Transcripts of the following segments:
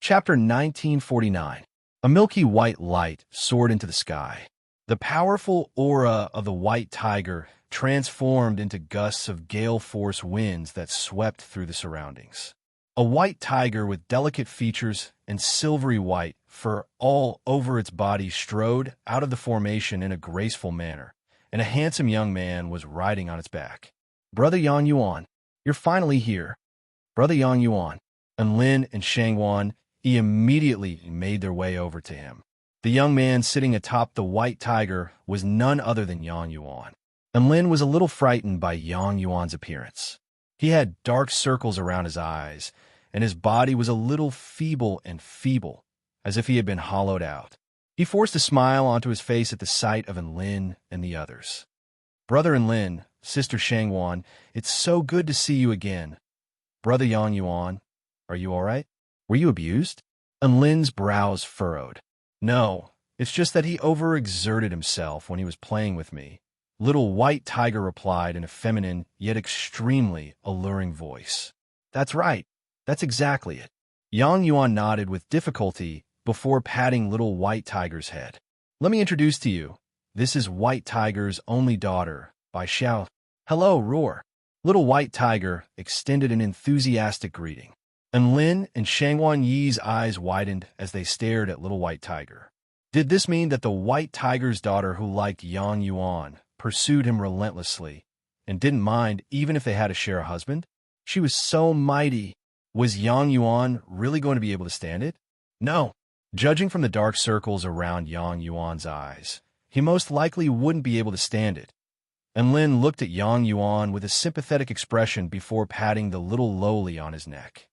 Chapter 1949. A milky white light soared into the sky. The powerful aura of the white tiger transformed into gusts of gale-force winds that swept through the surroundings. A white tiger with delicate features and silvery white fur all over its body strode out of the formation in a graceful manner, and a handsome young man was riding on its back. "Brother Yang Yuan, you're finally here." Brother Yang Yuan, and Lin and Shangwan immediately made their way over to him. The young man sitting atop the white tiger was none other than Yang Yuan, and Lin was a little frightened by Yang Yuan's appearance. He had dark circles around his eyes, and his body was a little feeble, as if he had been hollowed out. He forced a smile onto his face at the sight of Lin and the others. "Brother Lin, Sister Shangwan, it's so good to see you again." "Brother Yang Yuan, are you all right? Were you abused?" And Lin's brows furrowed. "No, it's just that he overexerted himself when he was playing with me," Little White Tiger replied in a feminine yet extremely alluring voice. "That's right. That's exactly it." Yang Yuan nodded with difficulty before patting Little White Tiger's head. "Let me introduce to you. This is White Tiger's only daughter, Bai Xiao." "Hello, Roar." Little White Tiger extended an enthusiastic greeting, and Lin and Shangwan Yi's eyes widened as they stared at Little White Tiger. Did this mean that the White Tiger's daughter, who liked Yang Yuan, pursued him relentlessly and didn't mind even if they had to share a husband? She was so mighty. Was Yang Yuan really going to be able to stand it? No. Judging from the dark circles around Yang Yuan's eyes, he most likely wouldn't be able to stand it. And Lin looked at Yang Yuan with a sympathetic expression before patting the little lowly on his neck.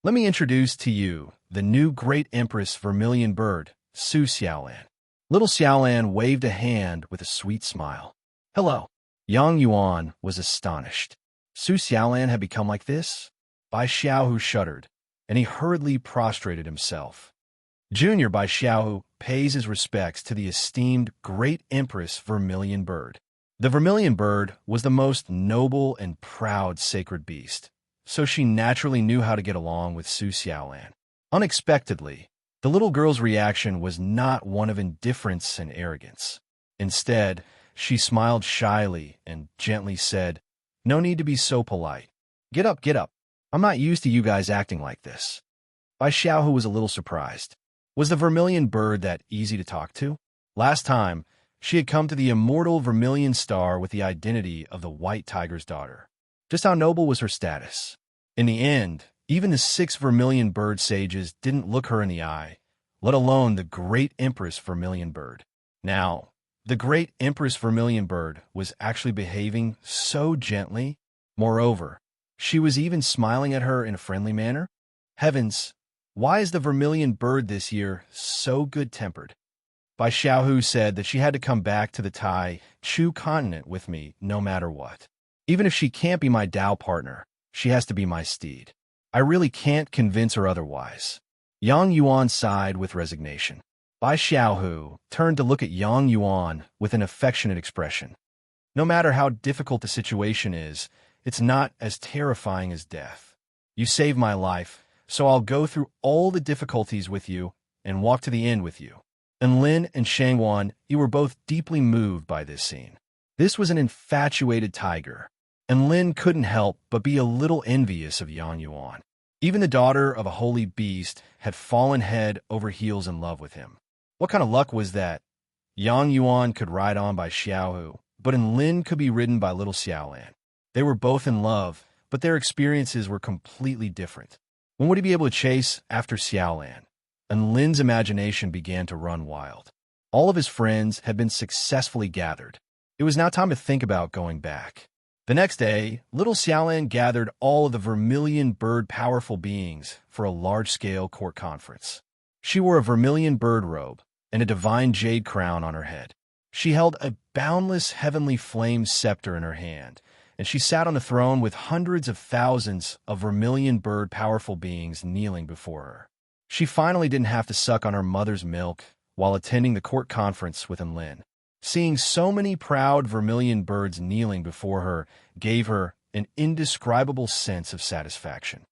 "Let me introduce to you the new Great Empress Vermilion Bird, Su Xiaolan." Little Xiaolan waved a hand with a sweet smile. "Hello." Yang Yuan was astonished. Su Xiaolan had become like this? Bai Xiaohu shuddered, and he hurriedly prostrated himself. Junior Bai Xiaohu pays his respects to the esteemed Great Empress Vermilion Bird. The vermilion bird was the most noble and proud sacred beast, so she naturally knew how to get along with Su Xiaolan. Unexpectedly, the little girl's reaction was not one of indifference and arrogance. Instead, she smiled shyly and gently said, "No need to be so polite. Get up, get up. I'm not used to you guys acting like this." Bai Xiaohu was a little surprised. Was the vermilion bird that easy to talk to? Last time, she had come to the immortal vermilion star with the identity of the White Tiger's daughter. Just how noble was her status? In the end, even the 6 vermilion bird sages didn't look her in the eye, let alone the Great Empress Vermilion Bird. Now, the Great Empress Vermilion Bird was actually behaving so gently. Moreover, she was even smiling at her in a friendly manner. Heavens, why is the vermilion bird this year so good-tempered? Bai Xiaohu said that she had to come back to the Tai Chu continent with me no matter what. Even if she can't be my Dao partner, she has to be my steed. I really can't convince her otherwise. Yang Yuan sighed with resignation. Bai Xiaohu turned to look at Yang Yuan with an affectionate expression. "No matter how difficult the situation is, it's not as terrifying as death. You saved my life, so I'll go through all the difficulties with you and walk to the end with you." And Lin and Shangwan, you were both deeply moved by this scene. This was an infatuated tiger, and Lin couldn't help but be a little envious of Yang Yuan. Even the daughter of a holy beast had fallen head over heels in love with him. What kind of luck was that? Yang Yuan could ride on by Xiaohu, but Lin could be ridden by little Xiaolan. They were both in love, but their experiences were completely different. When would he be able to chase after Xiaolan? And Lin's imagination began to run wild. All of his friends had been successfully gathered. It was now time to think about going back. The next day, little Xiaolan gathered all of the vermilion bird powerful beings for a large-scale court conference. She wore a vermilion bird robe and a divine jade crown on her head. She held a boundless heavenly flame scepter in her hand, and she sat on a throne with hundreds of thousands of vermilion bird powerful beings kneeling before her. She finally didn't have to suck on her mother's milk while attending the court conference with Lin. Seeing so many proud vermilion birds kneeling before her gave her an indescribable sense of satisfaction.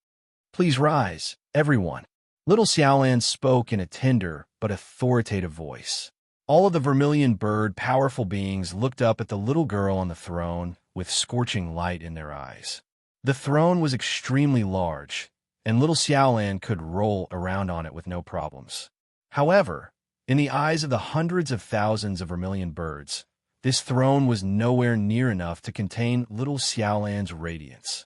"Please rise, everyone." Little Xiaolan spoke in a tender but authoritative voice. All of the vermilion bird powerful beings looked up at the little girl on the throne with scorching light in their eyes. The throne was extremely large, and little Xiaolan could roll around on it with no problems. However, in the eyes of the hundreds of thousands of vermilion birds, this throne was nowhere near enough to contain little Xiaolan's radiance.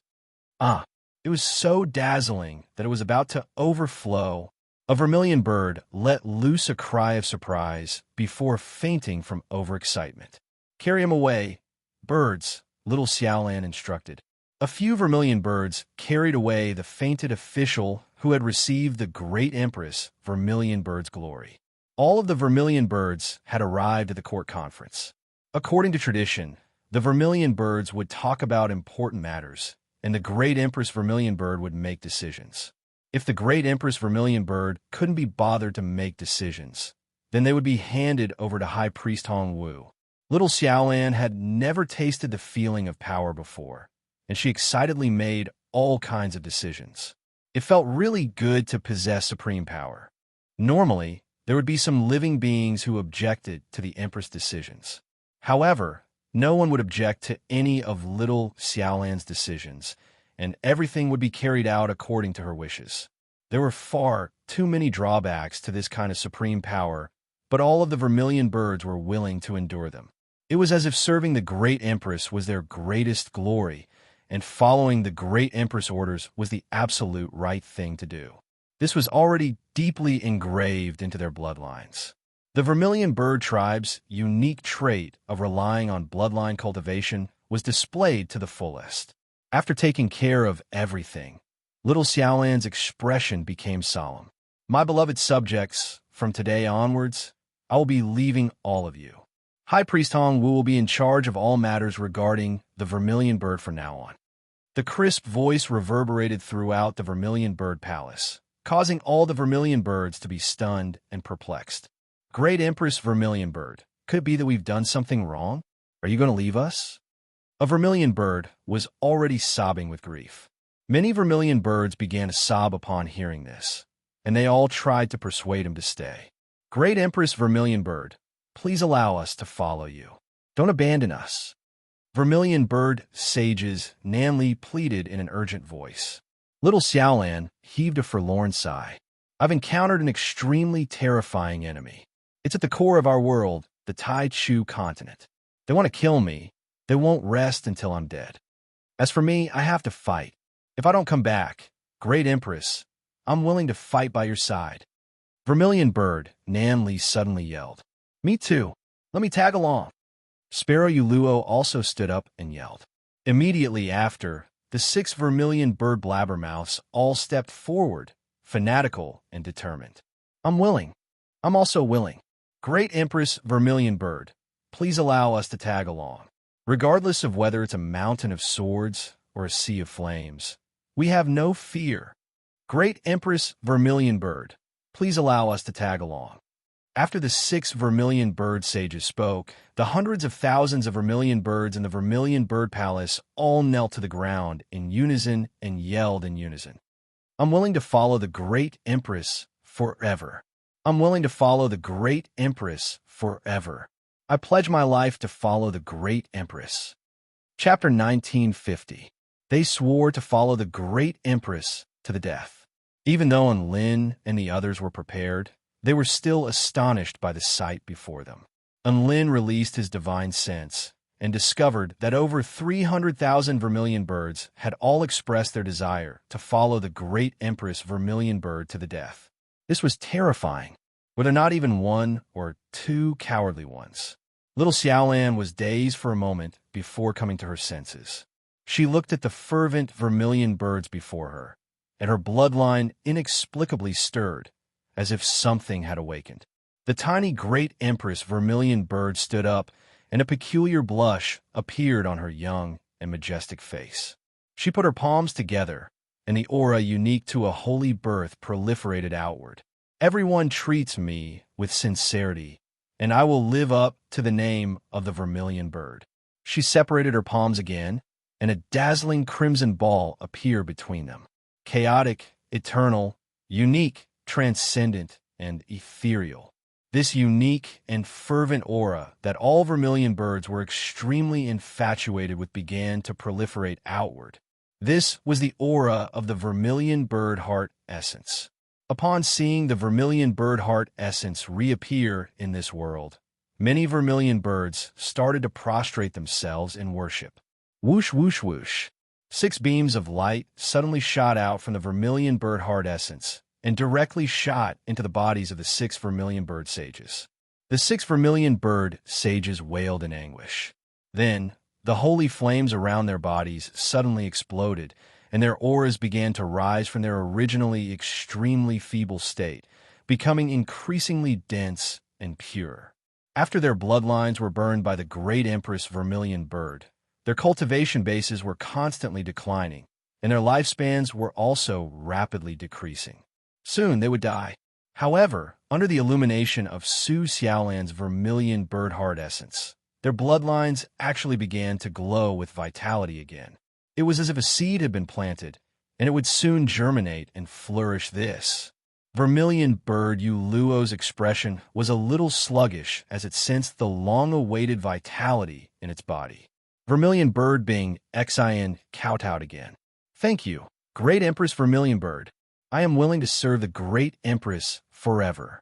It was so dazzling that it was about to overflow. A vermilion bird let loose a cry of surprise before fainting from overexcitement. "Carry him away, birds," little Xiaolan instructed. A few vermilion birds carried away the fainted official who had received the great Empress Vermilion Bird's glory. All of the vermilion birds had arrived at the court conference. According to tradition, the vermilion birds would talk about important matters, and the great Empress Vermilion Bird would make decisions. If the great Empress Vermilion Bird couldn't be bothered to make decisions, then they would be handed over to High Priest Hong Wu. Little Xiaolan had never tasted the feeling of power before, and she excitedly made all kinds of decisions. It felt really good to possess supreme power. Normally, there would be some living beings who objected to the Empress' decisions. However, no one would object to any of little Xiaolan's decisions, and everything would be carried out according to her wishes. There were far too many drawbacks to this kind of supreme power, but all of the vermilion birds were willing to endure them. It was as if serving the great Empress was their greatest glory, and following the great Empress' orders was the absolute right thing to do. This was already deeply engraved into their bloodlines. The vermilion bird tribe's unique trait of relying on bloodline cultivation was displayed to the fullest. After taking care of everything, little Xiaolan's expression became solemn. "My beloved subjects, from today onwards, I will be leaving all of you. High Priest Hong Wu will be in charge of all matters regarding the vermilion bird from now on." The crisp voice reverberated throughout the vermilion bird palace, causing all the vermilion birds to be stunned and perplexed. "Great Empress Vermilion Bird, could it be that we've done something wrong? Are you going to leave us?" A vermilion bird was already sobbing with grief. Many vermilion birds began to sob upon hearing this, and they all tried to persuade him to stay. "Great Empress Vermilion Bird, please allow us to follow you. Don't abandon us." Vermilion bird sages Nanli pleaded in an urgent voice. Little Xiaolan heaved a forlorn sigh. "I've encountered an extremely terrifying enemy. It's at the core of our world, the Tai Chu continent. They want to kill me. They won't rest until I'm dead. As for me, I have to fight. If I don't come back, Great Empress, I'm willing to fight by your side." Vermilion bird Nanli suddenly yelled. "Me too. Let me tag along." Sparrow Yuluo also stood up and yelled. Immediately after, the 6 vermilion bird blabbermouths all stepped forward, fanatical and determined. "I'm willing. I'm also willing. Great Empress Vermilion Bird, please allow us to tag along. Regardless of whether it's a mountain of swords or a sea of flames, we have no fear. Great Empress Vermilion Bird, please allow us to tag along." After the 6 vermilion bird sages spoke, the hundreds of thousands of vermilion birds in the Vermilion Bird Palace all knelt to the ground in unison and yelled in unison. "I'm willing to follow the Great Empress forever. I'm willing to follow the Great Empress forever. I pledge my life to follow the Great Empress." Chapter 1950. They swore to follow the Great Empress to the death. Even though Enlin and the others were prepared, they were still astonished by the sight before them. Enlin released his divine sense and discovered that over 300,000 vermilion birds had all expressed their desire to follow the Great Empress Vermilion Bird to the death. This was terrifying. Were there not even 1 or 2 cowardly ones? Little Xiaolan was dazed for a moment before coming to her senses. She looked at the fervent vermilion birds before her, and her bloodline inexplicably stirred, as if something had awakened. The tiny Great Empress Vermilion Bird stood up, and a peculiar blush appeared on her young and majestic face. She put her palms together, and the aura unique to a holy birth proliferated outward. "Everyone treats me with sincerity, and I will live up to the name of the Vermilion Bird." She separated her palms again, and a dazzling crimson ball appeared between them. Chaotic, eternal, unique, transcendent and ethereal. This unique and fervent aura that all vermilion birds were extremely infatuated with began to proliferate outward. This was the aura of the vermilion bird heart essence. Upon seeing the vermilion bird heart essence reappear in this world, many vermilion birds started to prostrate themselves in worship. Whoosh, whoosh, whoosh. 6 beams of light suddenly shot out from the vermilion bird heart essence and directly shot into the bodies of the 6 vermilion bird sages. The 6 vermilion bird sages wailed in anguish. Then, the holy flames around their bodies suddenly exploded, and their auras began to rise from their originally extremely feeble state, becoming increasingly dense and pure. After their bloodlines were burned by the great Empress Vermilion Bird, their cultivation bases were constantly declining, and their lifespans were also rapidly decreasing. Soon they would die. However, under the illumination of Su Xiaolan's vermilion bird heart essence, their bloodlines actually began to glow with vitality again. It was as if a seed had been planted, and it would soon germinate and flourish. This vermilion bird Yuluo's expression was a little sluggish as it sensed the long-awaited vitality in its body. Vermilion bird being Xian kowtowed again. "Thank you, great Empress Vermilion Bird. I am willing to serve the great Empress forever."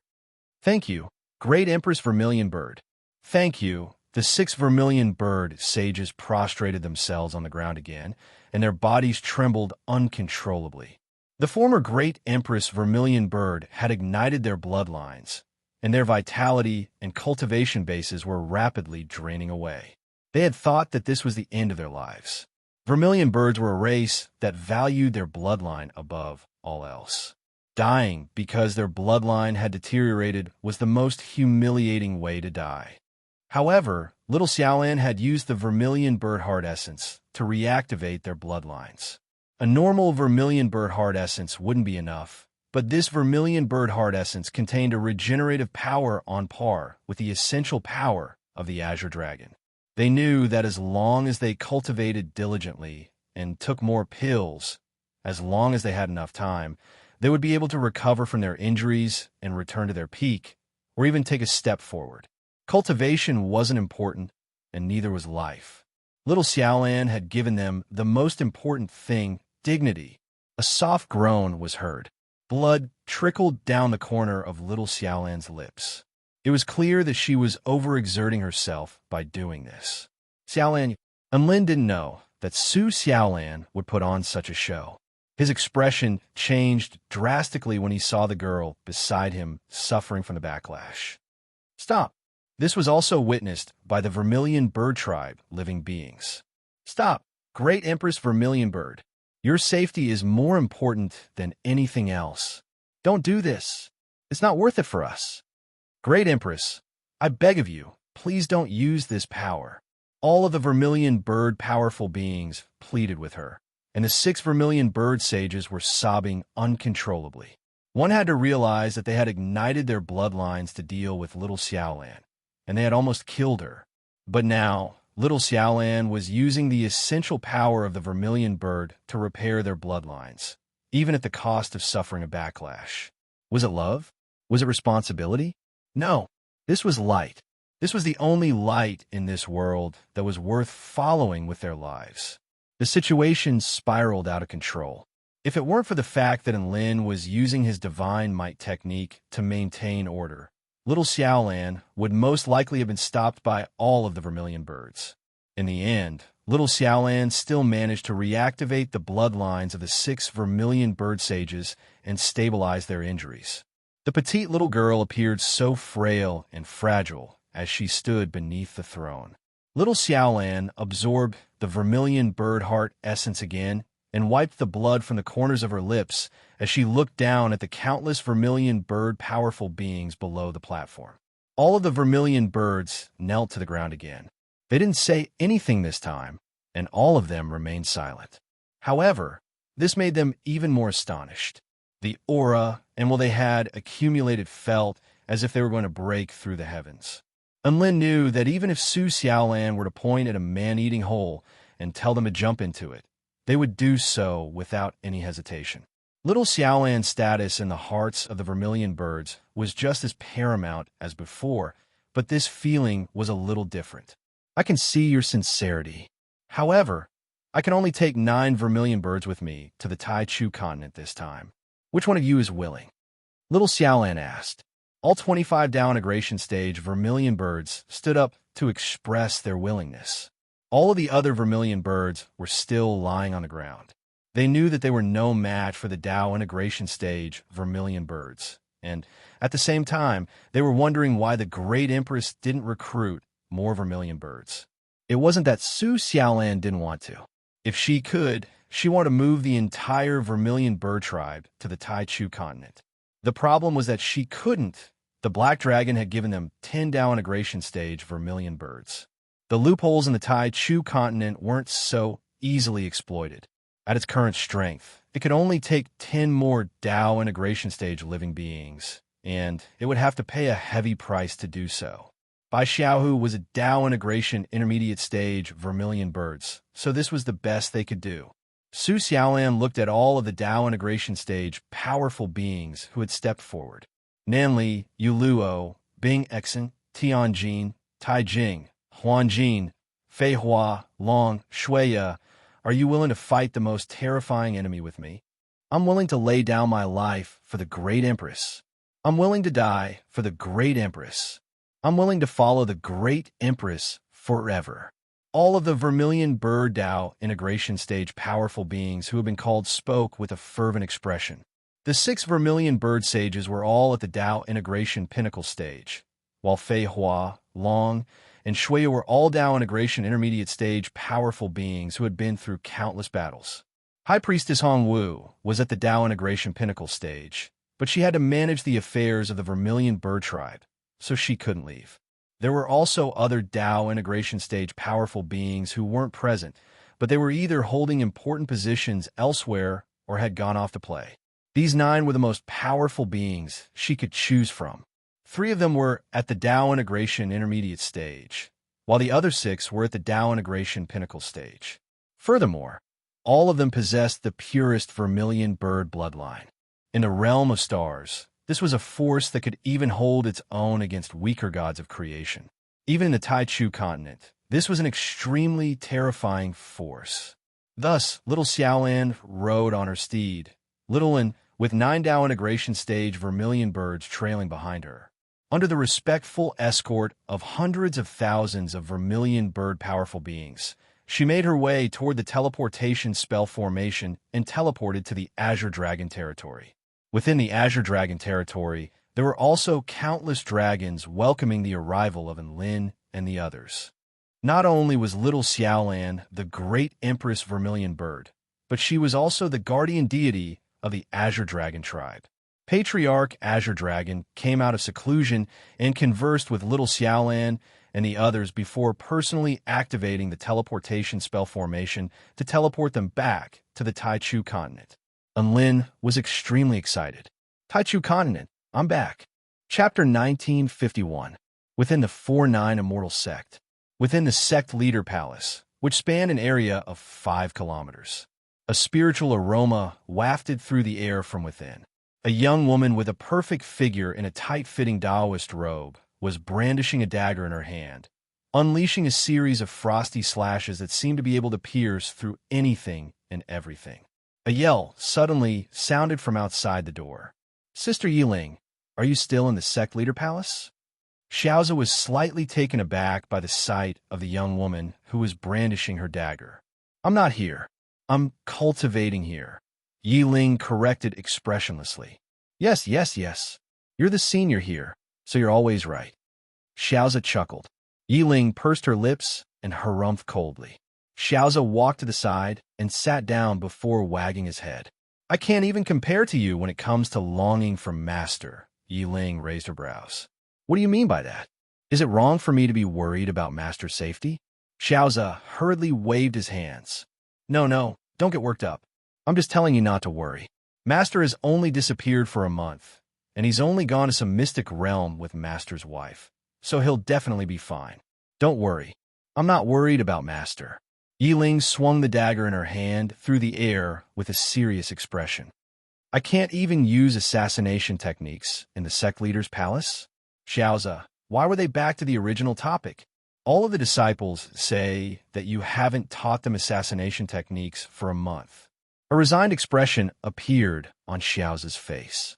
"Thank you, great Empress Vermilion Bird." "Thank you." The 6 vermilion bird sages prostrated themselves on the ground again, and their bodies trembled uncontrollably. The former great Empress Vermilion Bird had ignited their bloodlines, and their vitality and cultivation bases were rapidly draining away. They had thought that this was the end of their lives. Vermilion birds were a race that valued their bloodline above all else. Dying because their bloodline had deteriorated was the most humiliating way to die. However, little Xiaolan had used the vermilion bird heart essence to reactivate their bloodlines. A normal vermilion bird heart essence wouldn't be enough, but this vermilion bird heart essence contained a regenerative power on par with the essential power of the Azure Dragon. They knew that as long as they cultivated diligently and took more pills, as long as they had enough time, they would be able to recover from their injuries and return to their peak, or even take a step forward. Cultivation wasn't important, and neither was life. Little Xiaolan had given them the most important thing, dignity. A soft groan was heard. Blood trickled down the corner of little Xiaolan's lips. It was clear that she was overexerting herself by doing this. Xiaolan, Lin didn't know that Su Xiaolan would put on such a show. His expression changed drastically when he saw the girl beside him suffering from the backlash. "Stop." This was also witnessed by the Vermilion Bird Tribe living beings. "Stop, great Empress Vermilion Bird. Your safety is more important than anything else. Don't do this. It's not worth it for us. Great Empress, I beg of you, please don't use this power." All of the Vermilion Bird powerful beings pleaded with her, and the 6 vermilion bird sages were sobbing uncontrollably. One had to realize that they had ignited their bloodlines to deal with little Xiaolan, and they had almost killed her. But now, little Xiaolan was using the essential power of the vermilion bird to repair their bloodlines, even at the cost of suffering a backlash. Was it love? Was it responsibility? No, this was light. This was the only light in this world that was worth following with their lives. The situation spiraled out of control. If it weren't for the fact that Lin was using his divine might technique to maintain order, little Xiaolan would most likely have been stopped by all of the vermilion birds. In the end, little Xiaolan still managed to reactivate the bloodlines of the 6 vermilion bird sages and stabilize their injuries. The petite little girl appeared so frail and fragile as she stood beneath the throne. Little Xiaolan absorbed the vermilion bird heart essence again and wiped the blood from the corners of her lips as she looked down at the countless vermilion bird powerful beings below the platform. All of the vermilion birds knelt to the ground again. They didn't say anything this time, and all of them remained silent. However, this made them even more astonished. The aura and what they had accumulated felt as if they were going to break through the heavens. Lin knew that even if Su Xiaolan were to point at a man-eating hole and tell them to jump into it, they would do so without any hesitation. Little Xiaolan's status in the hearts of the vermilion birds was just as paramount as before, but this feeling was a little different. I can see your sincerity. However, I can only take 9 vermilion birds with me to the Tai Chu continent this time. Which one of you is willing? Little Xiaolan asked. All 25 Dao integration stage vermilion birds stood up to express their willingness. All of the other vermilion birds were still lying on the ground. They knew that they were no match for the Dao integration stage vermilion birds, and at the same time, they were wondering why the Great Empress didn't recruit more vermilion birds. It wasn't that Su Xiaolan didn't want to. If she could, she wanted to move the entire vermilion bird tribe to the Tai Chu continent. The problem was that she couldn't. The Black Dragon had given them 10 Dao integration stage vermilion birds. The loopholes in the Tai Chu continent weren't so easily exploited. At its current strength, it could only take 10 more Dao integration stage living beings, and it would have to pay a heavy price to do so. Bai Xiaohu was a Dao integration intermediate stage vermilion birds, so this was the best they could do. Su Xiaolan looked at all of the Dao integration stage powerful beings who had stepped forward. Nanli, Yuluo, Bing Exen, Tianjin, Taijing, Huanjin, Fei Hua, Long, Shuiya. Are you willing to fight the most terrifying enemy with me? I'm willing to lay down my life for the Great Empress. I'm willing to die for the Great Empress. I'm willing to follow the Great Empress forever. All of the vermilion bird Dao integration stage powerful beings who had been called spoke with a fervent expression. The 6 vermilion bird sages were all at the Dao integration pinnacle stage, while Fei Hua, Long, and Shuiya were all Dao integration intermediate stage powerful beings who had been through countless battles. High Priestess Hong Wu was at the Dao integration pinnacle stage, but she had to manage the affairs of the vermilion bird tribe, so she couldn't leave. There were also other Dao integration stage powerful beings who weren't present, but they were either holding important positions elsewhere or had gone off to play. These 9 were the most powerful beings she could choose from. 3 of them were at the Dao integration intermediate stage, while the other 6 were at the Dao integration pinnacle stage. Furthermore, all of them possessed the purest vermilion bird bloodline. In the realm of stars, this was a force that could even hold its own against weaker gods of creation. Even in the Tai Chu continent, this was an extremely terrifying force. Thus, little Xiaolan rode on her steed, little and with 9 Dao integration stage vermilion birds trailing behind her. Under the respectful escort of hundreds of thousands of vermilion bird powerful beings, she made her way toward the teleportation spell formation and teleported to the Azure Dragon territory. Within the Azure Dragon territory, there were also countless dragons welcoming the arrival of Enlin and the others. Not only was little Xiaolan the great Empress Vermilion Bird, but she was also the guardian deity of the Azure Dragon tribe. Patriarch Azure Dragon came out of seclusion and conversed with little Xiaolan and the others before personally activating the teleportation spell formation to teleport them back to the Tai Chu continent. Enlin was extremely excited. Tai Chu continent, I'm back. Chapter 1951. Within the 4-9 Immortal Sect. Within the Sect Leader Palace, which spanned an area of 5 kilometers. A spiritual aroma wafted through the air from within. A young woman with a perfect figure in a tight-fitting Taoist robe was brandishing a dagger in her hand, unleashing a series of frosty slashes that seemed to be able to pierce through anything and everything. A yell suddenly sounded from outside the door. Sister Yiling, are you still in the Sect Leader Palace? Xiaoza was slightly taken aback by the sight of the young woman who was brandishing her dagger. I'm not here. I'm cultivating here. Yiling corrected expressionlessly. Yes. You're the senior here, so you're always right. Xiaoza chuckled. Yiling pursed her lips and harumphed coldly. Xiaoza walked to the side and sat down before wagging his head. I can't even compare to you when it comes to longing for master. Yiling raised her brows. What do you mean by that? Is it wrong for me to be worried about master's safety? Xiaoza hurriedly waved his hands. No, don't get worked up. I'm just telling you not to worry. Master has only disappeared for a month, and he's only gone to some mystic realm with Master's wife, so he'll definitely be fine. Don't worry. I'm not worried about Master. Yiling swung the dagger in her hand through the air with a serious expression. I can't even use assassination techniques in the sect leader's palace? Xiaoza, why were they back to the original topic? All of the disciples say that you haven't taught them assassination techniques for a month. A resigned expression appeared on Xiaoza's face.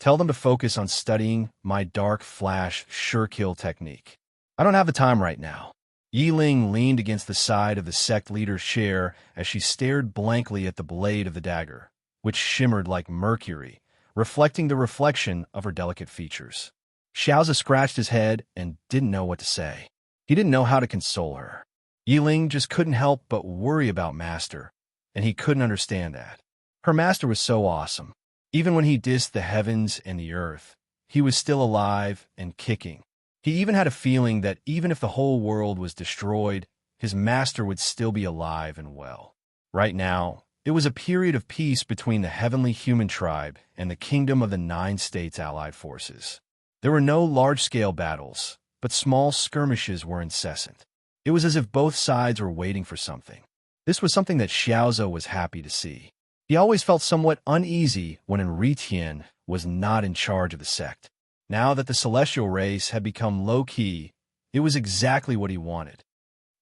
Tell them to focus on studying my dark flash sure kill technique. I don't have the time right now. Yiling leaned against the side of the sect leader's chair as she stared blankly at the blade of the dagger, which shimmered like mercury, reflecting the reflection of her delicate features. Xiaoza scratched his head and didn't know what to say. He didn't know how to console her. Yiling just couldn't help but worry about Master, and he couldn't understand that. Her master was so awesome. Even when he dissed the heavens and the earth, he was still alive and kicking. He even had a feeling that even if the whole world was destroyed, his master would still be alive and well. Right now, it was a period of peace between the heavenly human tribe and the kingdom of the 9 states allied forces. There were no large-scale battles, but small skirmishes were incessant. It was as if both sides were waiting for something. This was something that Xiaoza was happy to see. He always felt somewhat uneasy when Enritian was not in charge of the sect. Now that the celestial race had become low-key, it was exactly what he wanted.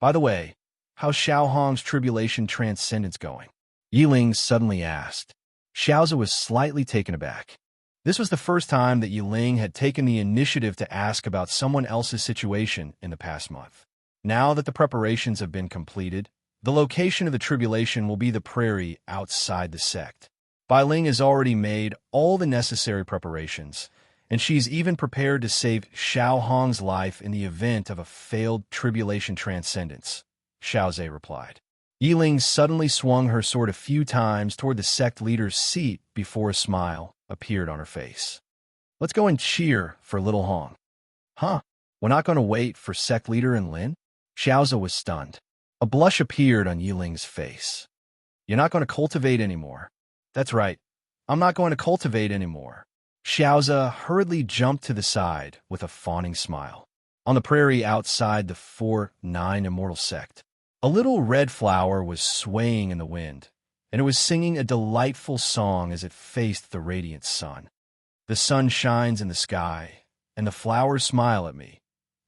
By the way, how's Xiaohong's tribulation transcendence going? Yiling suddenly asked. Xiaoza was slightly taken aback. This was the first time that Yiling had taken the initiative to ask about someone else's situation in the past month. Now that the preparations have been completed, the location of the tribulation will be the prairie outside the sect. Bai Ling has already made all the necessary preparations, and she's even prepared to save Xiaohong's life in the event of a failed tribulation transcendence, Xiaoze replied. Yiling suddenly swung her sword a few times toward the sect leader's seat before a smile appeared on her face. Let's go and cheer for little Hong. Huh? We're not going to wait for sect leader and Lin? Xiaoze was stunned. A blush appeared on Yiling's face. You're not going to cultivate anymore. That's right. I'm not going to cultivate anymore. Xiaoza hurriedly jumped to the side with a fawning smile. On the prairie outside the 4-9 immortal sect, a little red flower was swaying in the wind, and it was singing a delightful song as it faced the radiant sun. The sun shines in the sky, and the flowers smile at me.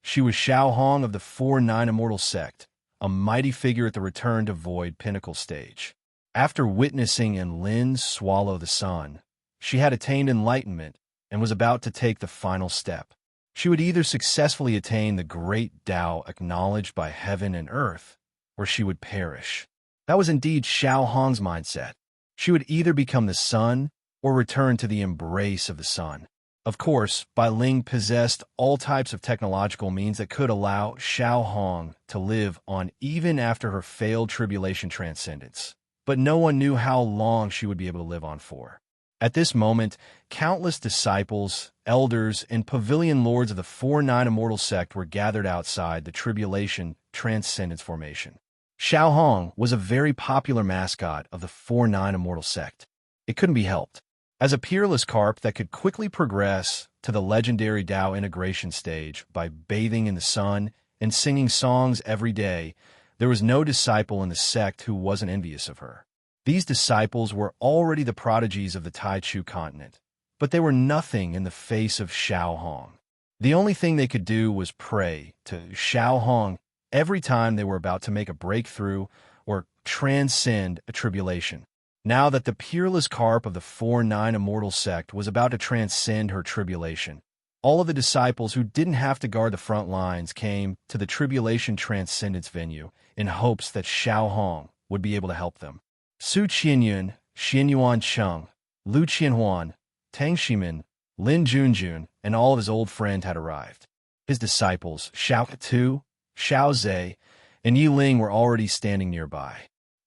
She was Xiaohong of the 4-9 immortal sect, a mighty figure at the return to void pinnacle stage. After witnessing Enlin swallow the sun, she had attained enlightenment and was about to take the final step. She would either successfully attain the great Tao acknowledged by heaven and earth, or she would perish. That was indeed Xiaohong's mindset. She would either become the sun or return to the embrace of the sun. Of course, Bai Ling possessed all types of technological means that could allow Xiaohong to live on even after her failed tribulation transcendence. But no one knew how long she would be able to live on for. At this moment, countless disciples, elders, and pavilion lords of the 4-9 immortal sect were gathered outside the tribulation transcendence formation. Xiaohong was a very popular mascot of the 4-9 immortal sect. It couldn't be helped. As a peerless carp that could quickly progress to the legendary Tao integration stage by bathing in the sun and singing songs every day, there was no disciple in the sect who wasn't envious of her. These disciples were already the prodigies of the Taichu continent, but they were nothing in the face of Xiaohong. The only thing they could do was pray to Xiaohong every time they were about to make a breakthrough or transcend a tribulation. Now that the peerless carp of the 4-9 immortal sect was about to transcend her tribulation, all of the disciples who didn't have to guard the front lines came to the tribulation transcendence venue in hopes that Xiaohong would be able to help them. Su Qianyun, Xianyuan Cheng, Lu Qianhuan, Tang Shimin, Lin Junjun, and all of his old friends had arrived. His disciples, Xiao Tu, Xiao Zhe, and Yiling were already standing nearby.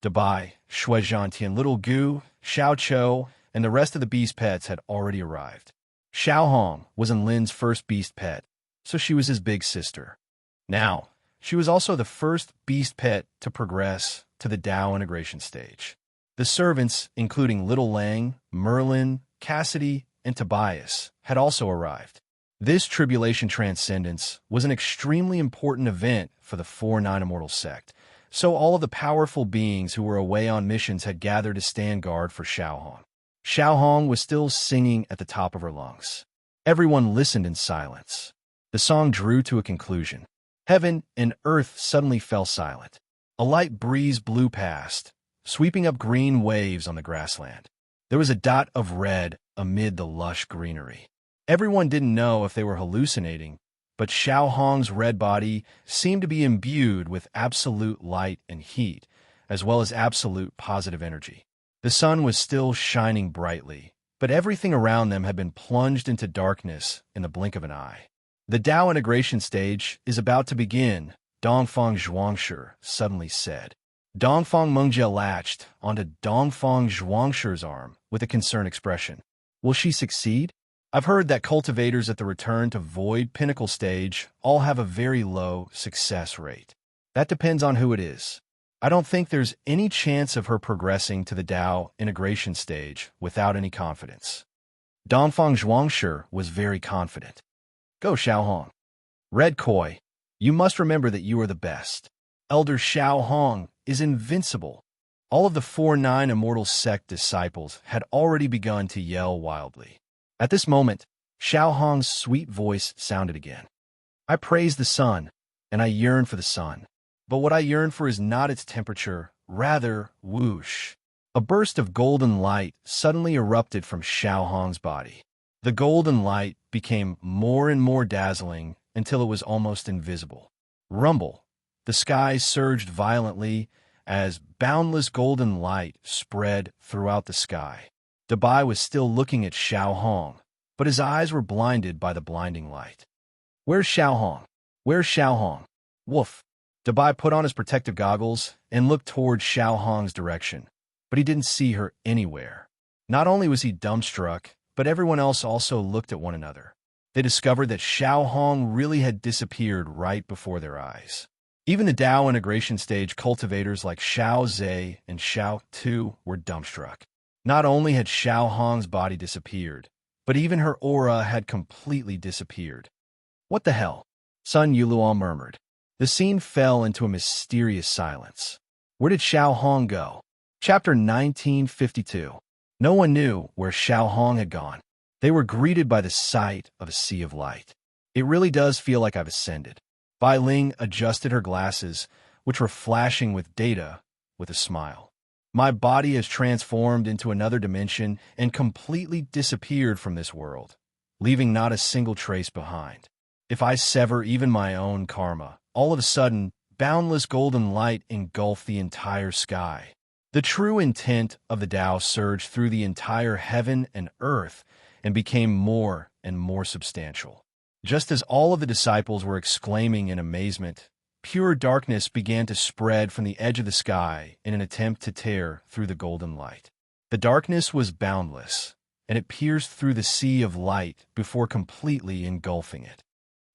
Dabai, Shui Zhantian, Little Gu, Xiao Chou, and the rest of the beast pets had already arrived. Xiaohong was Lin's first beast pet, so she was his big sister. Now, she was also the first beast pet to progress to the Tao integration stage. The servants, including Little Lang, Merlin, Cassidy, and Tobias, had also arrived. This tribulation transcendence was an extremely important event for the 4-9 immortal sect, so all of the powerful beings who were away on missions had gathered to stand guard for Xiaohong. Xiao Hong was still singing at the top of her lungs. Everyone listened in silence. The song drew to a conclusion. Heaven and earth suddenly fell silent. A light breeze blew past, sweeping up green waves on the grassland. There was a dot of red amid the lush greenery. Everyone didn't know if they were hallucinating, but Xiao Hong's red body seemed to be imbued with absolute light and heat, as well as absolute positive energy. The sun was still shining brightly, but everything around them had been plunged into darkness in the blink of an eye. The Tao integration stage is about to begin, Dongfang Zhuangshi suddenly said. Dongfang Mengjie latched onto Dongfang Zhuangshi's arm with a concerned expression. Will she succeed? I've heard that cultivators at the return to void pinnacle stage all have a very low success rate. That depends on who it is. I don't think there's any chance of her progressing to the Tao integration stage without any confidence. Dongfang Zhuangshi was very confident. Go, Xiao Hong. Red Koi, you must remember that you are the best. Elder Xiao Hong is invincible. All of the 4-9 Immortal Sect disciples had already begun to yell wildly. At this moment, Xiao Hong's sweet voice sounded again. I praise the sun, and I yearn for the sun. But what I yearn for is not its temperature, rather, whoosh. A burst of golden light suddenly erupted from Xiao Hong's body. The golden light became more and more dazzling until it was almost invisible. Rumble. The sky surged violently as boundless golden light spread throughout the sky. Dabai was still looking at Xiao Hong, but his eyes were blinded by the blinding light. Where's Xiao Hong? Where's Xiao Hong? Woof. Dabai put on his protective goggles and looked toward Xiao Hong's direction, but he didn't see her anywhere. Not only was he dumbstruck, but everyone else also looked at one another. They discovered that Xiao Hong really had disappeared right before their eyes. Even the Tao integration stage cultivators like Xiao Zhe and Xiao Tu were dumbstruck. Not only had Xiao Hong's body disappeared, but even her aura had completely disappeared. What the hell? Sun Yuluan murmured. The scene fell into a mysterious silence. Where did Xiao Hong go? Chapter 1952. No one knew where Xiao Hong had gone. They were greeted by the sight of a sea of light. It really does feel like I've ascended. Bai Ling adjusted her glasses, which were flashing with data, with a smile. My body has transformed into another dimension and completely disappeared from this world, leaving not a single trace behind. If I sever even my own karma, all of a sudden, boundless golden light engulfed the entire sky. The true intent of the Tao surged through the entire heaven and earth and became more and more substantial. Just as all of the disciples were exclaiming in amazement, pure darkness began to spread from the edge of the sky in an attempt to tear through the golden light. The darkness was boundless, and it pierced through the sea of light before completely engulfing it.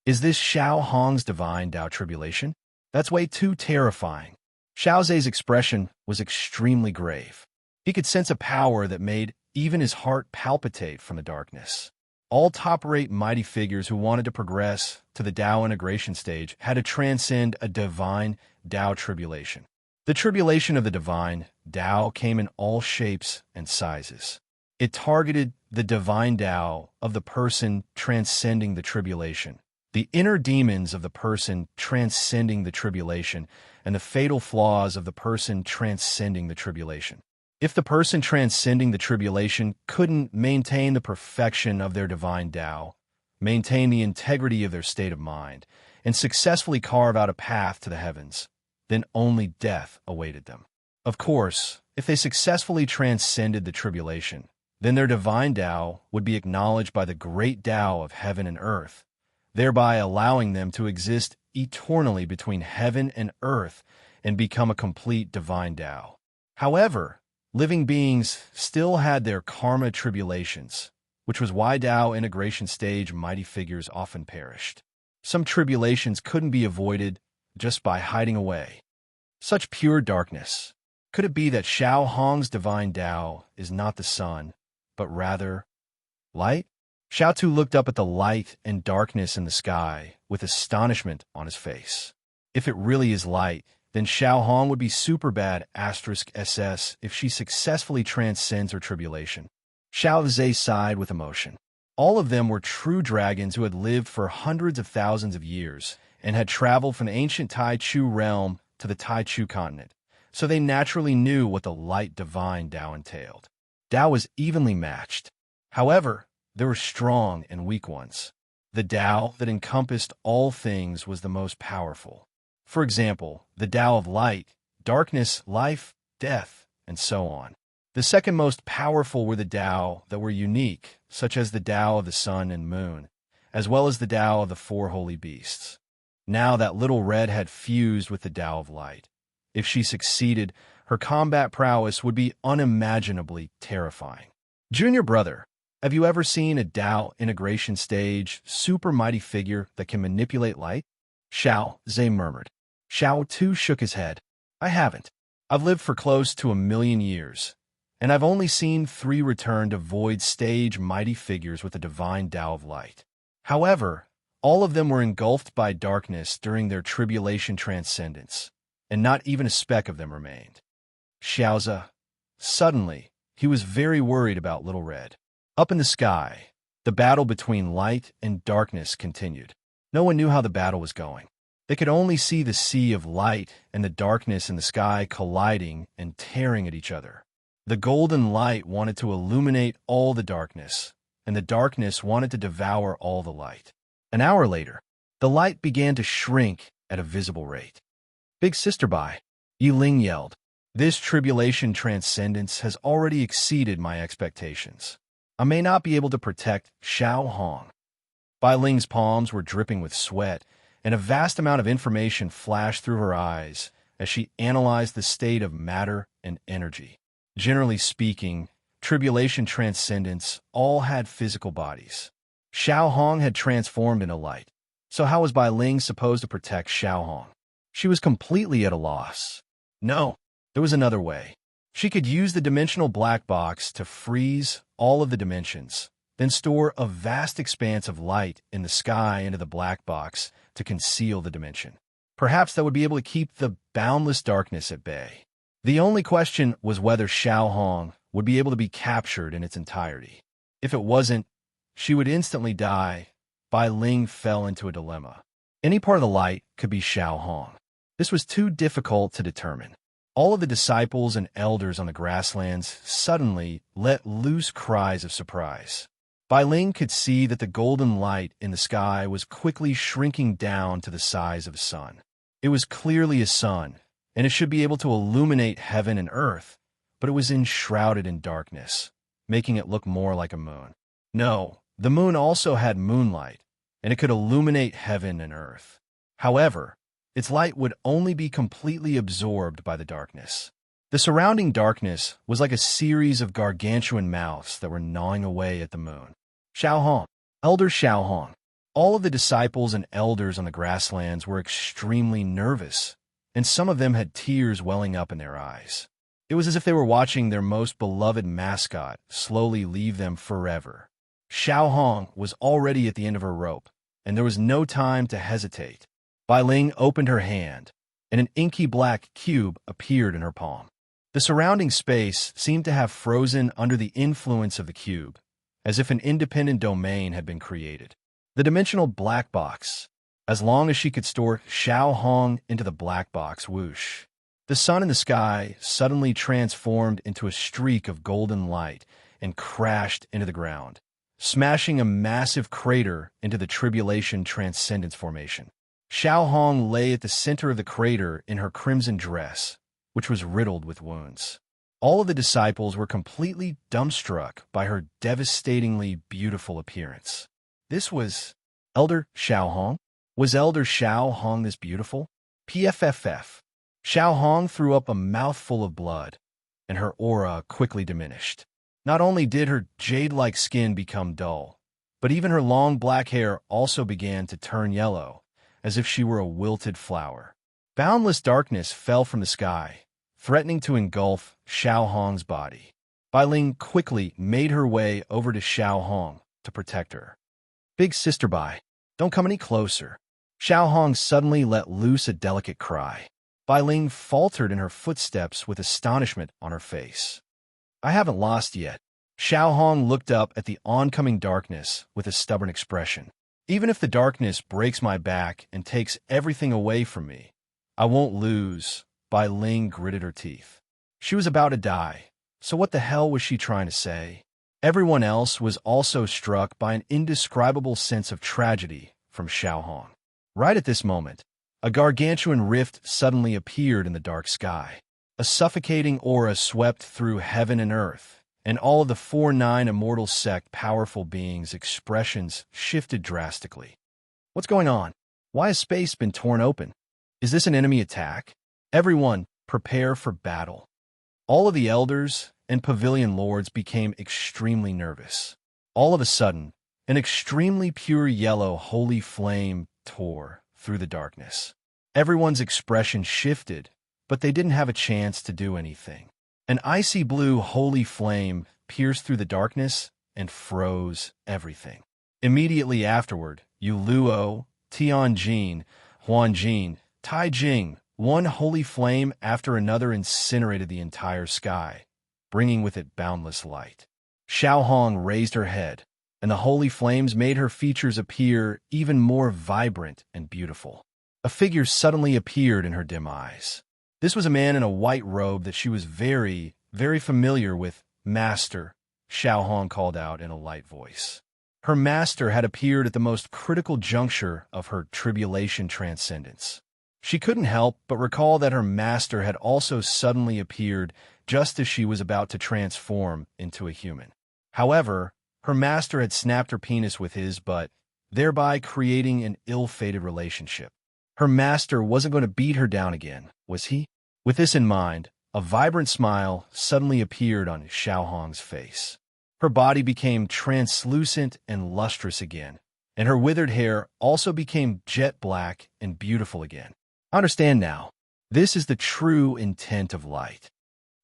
Is this Xiao Hong's divine Tao tribulation? That's way too terrifying. Xiao Zhe's expression was extremely grave. He could sense a power that made even his heart palpitate from the darkness. All top-rate mighty figures who wanted to progress to the Tao integration stage had to transcend a divine Tao tribulation. The tribulation of the divine Tao came in all shapes and sizes. It targeted the divine Tao of the person transcending the tribulation, the inner demons of the person transcending the tribulation, and the fatal flaws of the person transcending the tribulation. If the person transcending the tribulation couldn't maintain the perfection of their divine Tao, maintain the integrity of their state of mind, and successfully carve out a path to the heavens, then only death awaited them. Of course, if they successfully transcended the tribulation, then their divine Tao would be acknowledged by the great Tao of heaven and earth, thereby allowing them to exist eternally between heaven and earth and become a complete divine Tao. However, living beings still had their karma tribulations, which was why Tao integration stage mighty figures often perished. Some tribulations couldn't be avoided just by hiding away. Such pure darkness. Could it be that Xiao Hong's divine Tao is not the sun, but rather light? Xiao Tu looked up at the light and darkness in the sky with astonishment on his face. If it really is light, then Xiao Hong would be super bad *SS if she successfully transcends her tribulation. Xiao Zhe sighed with emotion. All of them were true dragons who had lived for hundreds of thousands of years and had traveled from the ancient Tai Chu realm to the Tai Chu continent, so they naturally knew what the light divine Tao entailed. Tao was evenly matched. However, there were strong and weak ones. The Tao that encompassed all things was the most powerful. For example, the Tao of light, darkness, life, death, and so on. The second most powerful were the Tao that were unique, such as the Tao of the sun and moon, as well as the Tao of the four holy beasts. Now that Little Red had fused with the Tao of light. If she succeeded, her combat prowess would be unimaginably terrifying. Junior brother, have you ever seen a Tao integration stage, super mighty figure that can manipulate light? Xiao Zhe murmured. Xiao too shook his head. I haven't. I've lived for close to 1,000,000 years, and I've only seen 3 return to void stage mighty figures with a divine Tao of light. However, all of them were engulfed by darkness during their tribulation transcendence, and not even a speck of them remained. Xiaoza. Suddenly, he was very worried about Little Red. Up in the sky, the battle between light and darkness continued. No one knew how the battle was going. They could only see the sea of light and the darkness in the sky colliding and tearing at each other. The golden light wanted to illuminate all the darkness, and the darkness wanted to devour all the light. An hour later, the light began to shrink at a visible rate. Big sister Bai, Yi Ling yelled. This tribulation transcendence has already exceeded my expectations. I may not be able to protect Xiao Hong. Bai Ling's palms were dripping with sweat, and a vast amount of information flashed through her eyes as she analyzed the state of matter and energy. Generally speaking, tribulation transcendents all had physical bodies. Xiao Hong had transformed into light, so how was Bai Ling supposed to protect Xiao Hong? She was completely at a loss. No, there was another way. She could use the dimensional black box to freeze all of the dimensions, then store a vast expanse of light in the sky into the black box to conceal the dimension. Perhaps that would be able to keep the boundless darkness at bay. The only question was whether Xiao Hong would be able to be captured in its entirety. If it wasn't, she would instantly die. Bai Ling fell into a dilemma. Any part of the light could be Xiao Hong. This was too difficult to determine. All of the disciples and elders on the grasslands suddenly let loose cries of surprise. Bai Ling could see that the golden light in the sky was quickly shrinking down to the size of a sun. It was clearly a sun, and it should be able to illuminate heaven and earth, but it was enshrouded in darkness, making it look more like a moon. No, the moon also had moonlight, and it could illuminate heaven and earth. However, its light would only be completely absorbed by the darkness. The surrounding darkness was like a series of gargantuan mouths that were gnawing away at the moon. Xiao Hong, Elder Xiao Hong. All of the disciples and elders on the grasslands were extremely nervous, and some of them had tears welling up in their eyes. It was as if they were watching their most beloved mascot slowly leave them forever. Xiao Hong was already at the end of her rope, and there was no time to hesitate. Bai Ling opened her hand, and an inky black cube appeared in her palm. The surrounding space seemed to have frozen under the influence of the cube, as if an independent domain had been created. The dimensional black box. As long as she could store Xiao Hong into the black box, whoosh. The sun in the sky suddenly transformed into a streak of golden light and crashed into the ground, smashing a massive crater into the tribulation transcendence formation. Xiao Hong lay at the center of the crater in her crimson dress, which was riddled with wounds. All of the disciples were completely dumbstruck by her devastatingly beautiful appearance. This was Elder Xiao Hong? Was Elder Xiao Hong this beautiful? PFFF. Xiao Hong threw up a mouthful of blood, and her aura quickly diminished. Not only did her jade-like skin become dull, but even her long black hair also began to turn yellow, as if she were a wilted flower. Boundless darkness fell from the sky, threatening to engulf Xiao Hong's body. Bai Ling quickly made her way over to Xiao Hong to protect her. Big sister Bai, don't come any closer. Xiao Hong suddenly let loose a delicate cry. Bai Ling faltered in her footsteps with astonishment on her face. I haven't lost yet. Xiao Hong looked up at the oncoming darkness with a stubborn expression. Even if the darkness breaks my back and takes everything away from me, I won't lose. Bai Ling gritted her teeth. She was about to die, so what the hell was she trying to say? Everyone else was also struck by an indescribable sense of tragedy from Xiao Hong. Right at this moment, a gargantuan rift suddenly appeared in the dark sky. A suffocating aura swept through heaven and earth, and all of the 4-9 immortal sect powerful beings' expressions shifted drastically. What's going on? Why has space been torn open? Is this an enemy attack? Everyone, prepare for battle. All of the elders and pavilion lords became extremely nervous. All of a sudden, an extremely pure yellow holy flame tore through the darkness. Everyone's expression shifted, but they didn't have a chance to do anything. An icy blue holy flame pierced through the darkness and froze everything. Immediately afterward, Yu Luo, Tianjin, Huanjin, Taijing, one holy flame after another incinerated the entire sky, bringing with it boundless light. Xiao Hong raised her head, and the holy flames made her features appear even more vibrant and beautiful. A figure suddenly appeared in her dim eyes. This was a man in a white robe that she was very, very familiar with. Master, Xiao Hong called out in a light voice. Her master had appeared at the most critical juncture of her tribulation transcendence. She couldn't help but recall that her master had also suddenly appeared just as she was about to transform into a human. However, her master had snapped her penis with his butt, thereby creating an ill-fated relationship. Her master wasn't going to beat her down again, was he? With this in mind, a vibrant smile suddenly appeared on Xiao Hong's face. Her body became translucent and lustrous again, and her withered hair also became jet black and beautiful again. I understand now. This is the true intent of light.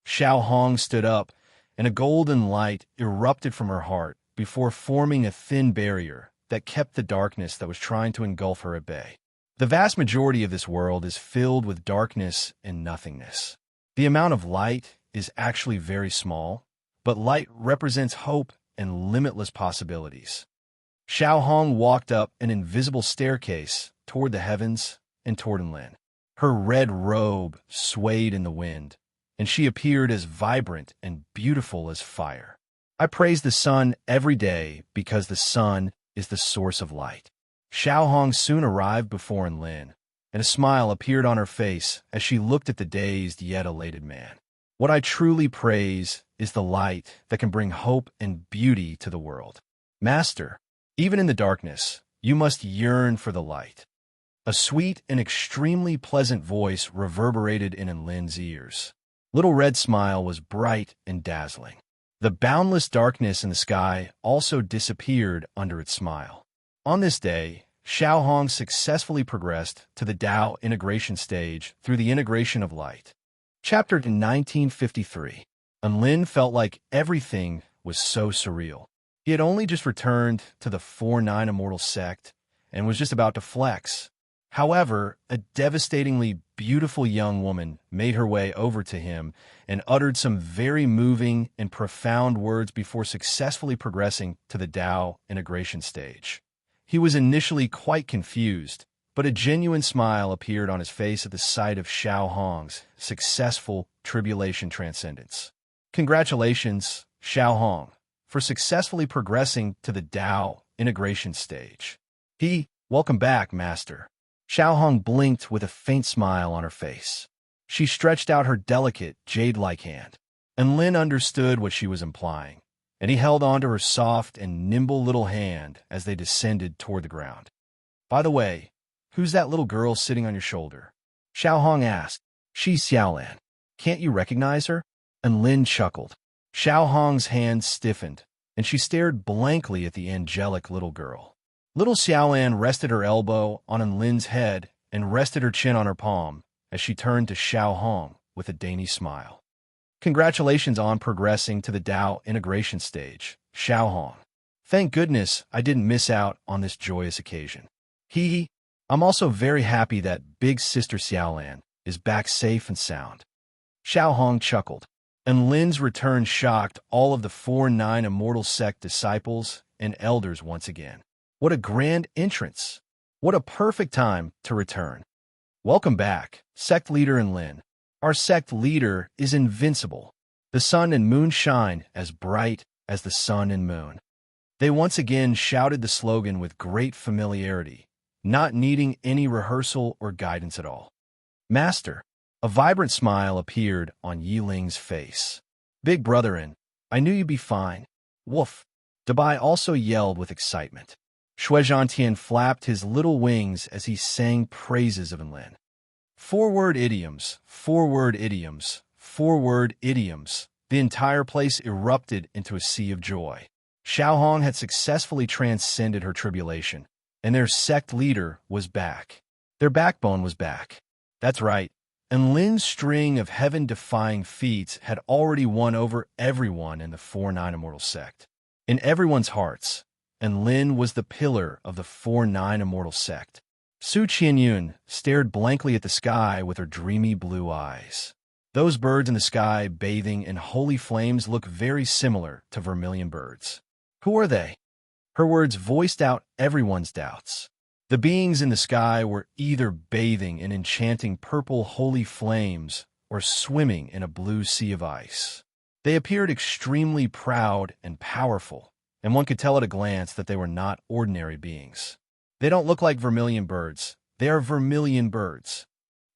Xiao Hong stood up, and a golden light erupted from her heart before forming a thin barrier that kept the darkness that was trying to engulf her at bay. The vast majority of this world is filled with darkness and nothingness. The amount of light is actually very small, but light represents hope and limitless possibilities. Xiao Hong walked up an invisible staircase toward the heavens and toward Enlin. Her red robe swayed in the wind, and she appeared as vibrant and beautiful as fire. I praise the sun every day because the sun is the source of light. Xiao Hong soon arrived before Enlin, and a smile appeared on her face as she looked at the dazed yet elated man. What I truly praise is the light that can bring hope and beauty to the world. Master, even in the darkness, you must yearn for the light. A sweet and extremely pleasant voice reverberated in Enlin's ears. Little Red's smile was bright and dazzling. The boundless darkness in the sky also disappeared under its smile. On this day, Xiao Hong successfully progressed to the Tao integration stage through the integration of light. Chapter 1953. Enlin felt like everything was so surreal. He had only just returned to the 4-9 immortal sect and was just about to flex. However, a devastatingly beautiful young woman made her way over to him and uttered some very moving and profound words before successfully progressing to the Tao integration stage. He was initially quite confused, but a genuine smile appeared on his face at the sight of Xiao Hong's successful tribulation transcendence. Congratulations, Xiao Hong, for successfully progressing to the Tao integration stage. Welcome back, Master. Xiao Hong blinked with a faint smile on her face. She stretched out her delicate, jade-like hand, and Lin understood what she was implying, and he held onto her soft and nimble little hand as they descended toward the ground. By the way, who's that little girl sitting on your shoulder? Xiao Hong asked. She's Xiaolan. Can't you recognize her? And Lin chuckled. Xiao Hong's hand stiffened, and she stared blankly at the angelic little girl. Little Xiaolan rested her elbow on Enlin's head and rested her chin on her palm as she turned to Xiao Hong with a dainty smile. Congratulations on progressing to the Tao integration stage, Xiao Hong. Thank goodness I didn't miss out on this joyous occasion. I'm also very happy that big sister Xiaolan is back safe and sound. Xiao Hong chuckled. And Lin's return shocked all of the 4-9 Immortal Sect disciples and elders once again. What a grand entrance! What a perfect time to return. Welcome back, sect leader and Lin. Our sect leader is invincible. The sun and moon shine as bright as the sun and moon. They once again shouted the slogan with great familiarity, not needing any rehearsal or guidance at all. Master, a vibrant smile appeared on Yiling's face. Big brotherin, I knew you'd be fine. Woof. Dabai also yelled with excitement. Shuizhantian flapped his little wings as he sang praises of Enlin. Four-word idioms, four-word idioms, four-word idioms. The entire place erupted into a sea of joy. Xiaohong had successfully transcended her tribulation, and their sect leader was back. Their backbone was back. That's right, and Lin's string of heaven-defying feats had already won over everyone in the 4-9 Immortal Sect. In everyone's hearts, and Lin was the pillar of the 4-9 Immortal Sect. Su Qianyun stared blankly at the sky with her dreamy blue eyes. Those birds in the sky bathing in holy flames look very similar to vermilion birds. Who are they? Her words voiced out everyone's doubts. The beings in the sky were either bathing in enchanting purple holy flames or swimming in a blue sea of ice. They appeared extremely proud and powerful, and one could tell at a glance that they were not ordinary beings. They don't look like vermilion birds. They are vermilion birds.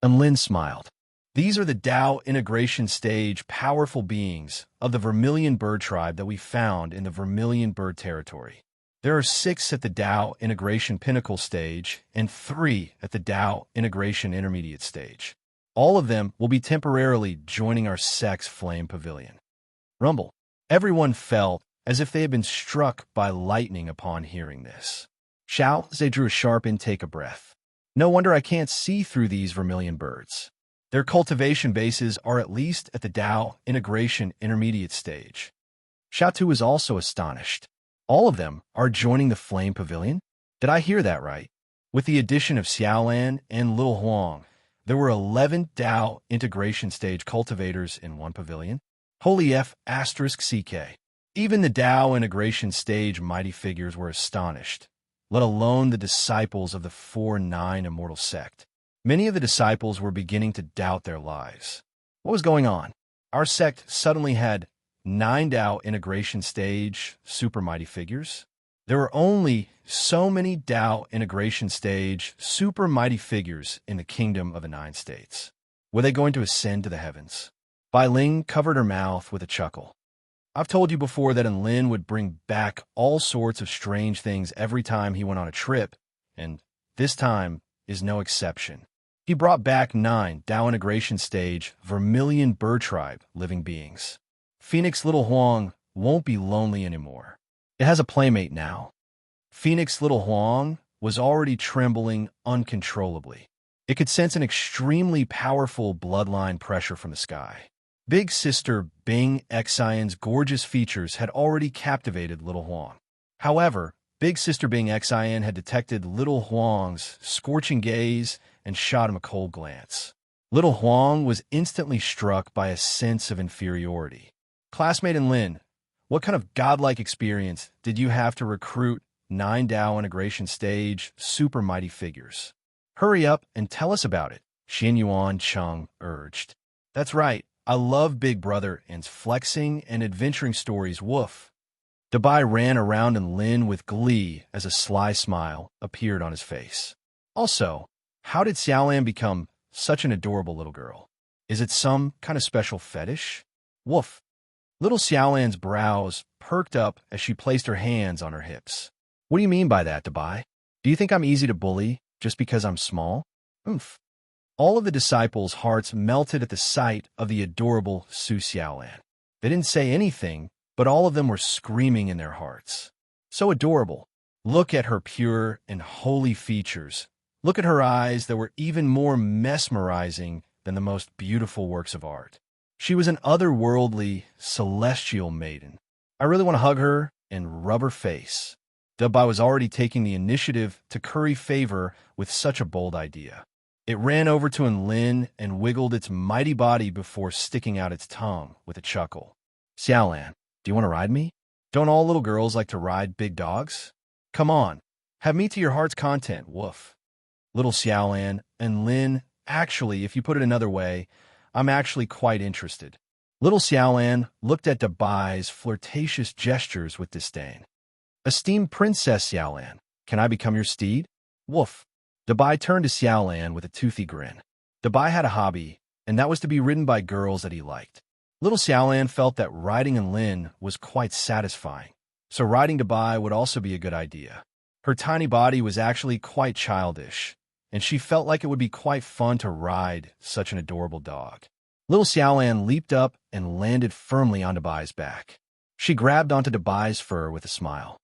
And Lin smiled. These are the Tao integration stage powerful beings of the vermilion bird tribe that we found in the vermilion bird territory. There are 6 at the Tao integration pinnacle stage and 3 at the Tao integration intermediate stage. All of them will be temporarily joining our sect's flame pavilion. Rumble. Everyone felt as if they had been struck by lightning upon hearing this. Xiao Zhe drew a sharp intake of breath. No wonder I can't see through these vermilion birds. Their cultivation bases are at least at the Tao integration intermediate stage. Xiaotu was also astonished. All of them are joining the flame pavilion? Did I hear that right? With the addition of Xiaolan and Lil Huang, there were 11 Tao integration stage cultivators in one pavilion. Holy F *CK. Even the Tao integration stage mighty figures were astonished, let alone the disciples of the 4-9 Immortal Sect. Many of the disciples were beginning to doubt their lives. What was going on? Our sect suddenly had 9 Tao integration stage super mighty figures. There were only so many Tao integration stage super mighty figures in the kingdom of the 9 states. Were they going to ascend to the heavens? Bai Ling covered her mouth with a chuckle. I've told you before that Lin would bring back all sorts of strange things every time he went on a trip, and this time is no exception. He brought back 9 Tao integration stage vermilion bird tribe living beings. Phoenix Little Huang won't be lonely anymore. It has a playmate now. Phoenix Little Huang was already trembling uncontrollably. It could sense an extremely powerful bloodline pressure from the sky. Big Sister Bing Xian's gorgeous features had already captivated Little Huang. However, Big Sister Bing Xian had detected Little Huang's scorching gaze and shot him a cold glance. Little Huang was instantly struck by a sense of inferiority. Classmate and Lin, what kind of godlike experience did you have to recruit 9 Tao integration stage super mighty figures? Hurry up and tell us about it, Xin Yuan Cheng urged. That's right. I love Big Brother and's flexing and adventuring stories, woof. Dabai ran around and Lin with glee as a sly smile appeared on his face. Also, how did Xiaolan become such an adorable little girl? Is it some kind of special fetish? Woof. Little Xiaolan's brows perked up as she placed her hands on her hips. What do you mean by that, Dabai? Do you think I'm easy to bully just because I'm small? Oomph. All of the disciples' hearts melted at the sight of the adorable Su Xiaolan. They didn't say anything, but all of them were screaming in their hearts. So adorable. Look at her pure and holy features. Look at her eyes that were even more mesmerizing than the most beautiful works of art. She was an otherworldly, celestial maiden. I really want to hug her and rub her face. Dabai was already taking the initiative to curry favor with such a bold idea. It ran over to Enlin and wiggled its mighty body before sticking out its tongue with a chuckle. Xiaolan, do you want to ride me? Don't all little girls like to ride big dogs? Come on, have me to your heart's content, woof. Little Xiaolan, Enlin, actually, if you put it another way, I'm actually quite interested. Little Xiaolan looked at Dabai's flirtatious gestures with disdain. Esteemed Princess Xiaolan, can I become your steed? Woof. Dabai turned to Xiaolan with a toothy grin. Dabai had a hobby, and that was to be ridden by girls that he liked. Little Xiaolan felt that riding Enlin was quite satisfying, so riding Dabai would also be a good idea. Her tiny body was actually quite childish, and she felt like it would be quite fun to ride such an adorable dog. Little Xiaolan leaped up and landed firmly on Dabai's back. She grabbed onto Dabai's fur with a smile.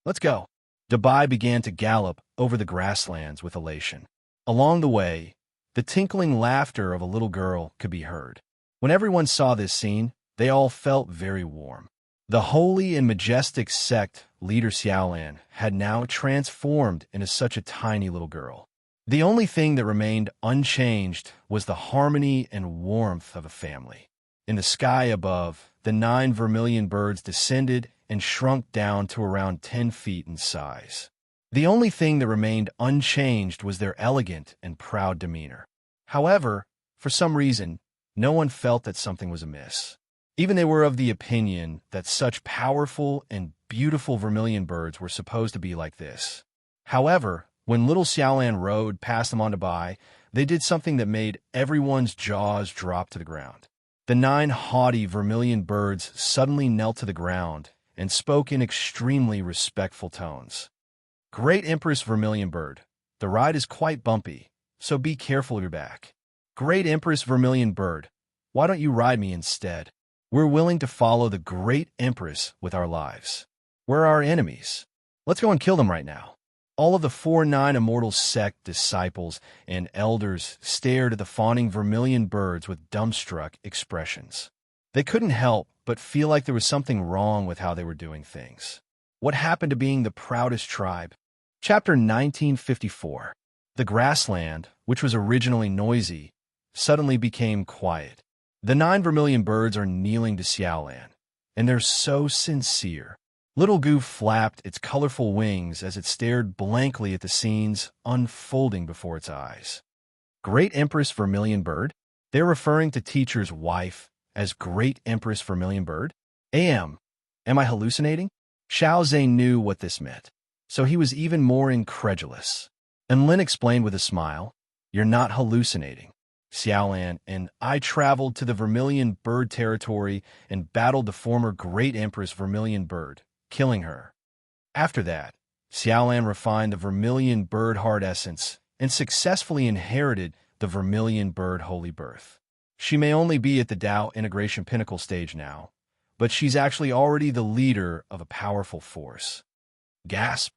Let's go. Dabai began to gallop over the grasslands with elation. Along the way, the tinkling laughter of a little girl could be heard. When everyone saw this scene, they all felt very warm. The holy and majestic sect leader Xiaolan had now transformed into such a tiny little girl. The only thing that remained unchanged was the harmony and warmth of a family. In the sky above, the 9 vermilion birds descended and shrunk down to around 10 feet in size. The only thing that remained unchanged was their elegant and proud demeanor. However, for some reason, no one felt that something was amiss. Even they were of the opinion that such powerful and beautiful vermilion birds were supposed to be like this. However, when little Xiaolan rode past them on Dabai, they did something that made everyone's jaws drop to the ground. The 9 haughty vermilion birds suddenly knelt to the ground and spoke in extremely respectful tones. Great Empress Vermilion Bird, the ride is quite bumpy, so be careful of your back. Great Empress Vermilion Bird, why don't you ride me instead? We're willing to follow the Great Empress with our lives. We're our enemies. Let's go and kill them right now. All of the 4-9 Immortal Sect disciples and elders stared at the fawning vermilion birds with dumbstruck expressions. They couldn't help but feel like there was something wrong with how they were doing things. What happened to being the proudest tribe? Chapter 1954. The grassland, which was originally noisy, suddenly became quiet. The 9 vermilion birds are kneeling to Xiaolan, and they're so sincere. Little Goo flapped its colorful wings as it stared blankly at the scenes unfolding before its eyes. Great Empress Vermilion Bird? They're referring to teacher's wife as Great Empress Vermilion Bird? Am I hallucinating? Xiao Zhe knew what this meant, so he was even more incredulous. And Lin explained with a smile, "You're not hallucinating. Xiaolan and I traveled to the Vermilion Bird territory and battled the former Great Empress Vermilion Bird, killing her. After that, Xiaolan refined the Vermilion Bird Heart Essence and successfully inherited the Vermilion Bird Holy Birth. She may only be at the Tao Integration Pinnacle stage now, but she's actually already the leader of a powerful force." Gasp!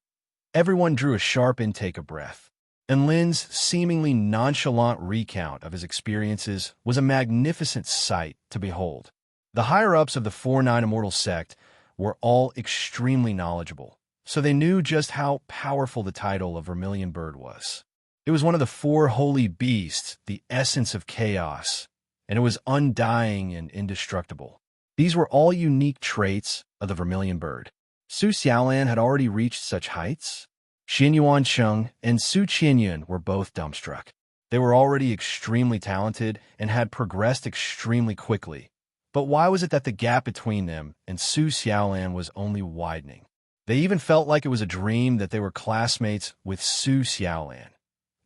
Everyone drew a sharp intake of breath, and Lin's seemingly nonchalant recount of his experiences was a magnificent sight to behold. The higher-ups of the 4-9 Immortal Sect were all extremely knowledgeable, so they knew just how powerful the title of Vermilion Bird was. It was one of the 4 holy beasts, the essence of chaos, and it was undying and indestructible. These were all unique traits of the Vermilion Bird. Su Xiaolan had already reached such heights. Xin Yuancheng and Su Qianyun were both dumbstruck. They were already extremely talented and had progressed extremely quickly. But why was it that the gap between them and Su Xiaolan was only widening? They even felt like it was a dream that they were classmates with Su Xiaolan.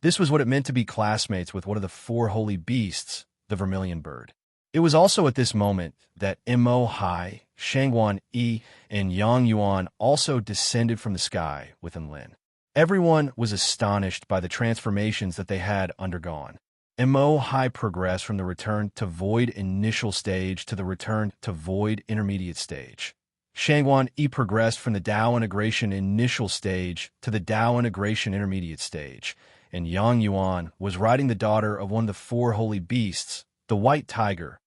This was what it meant to be classmates with one of the 4 holy beasts, the Vermilion Bird. It was also at this moment that Mo Hai, Shangguan Yi, and Yang Yuan also descended from the sky with Enlin. Everyone was astonished by the transformations that they had undergone. Mo Hai progressed from the return to void initial stage to the return to void intermediate stage. Shangguan Yi progressed from the Tao integration initial stage to the Tao integration intermediate stage, and Yang Yuan was riding the daughter of one of the 4 holy beasts, the white tiger.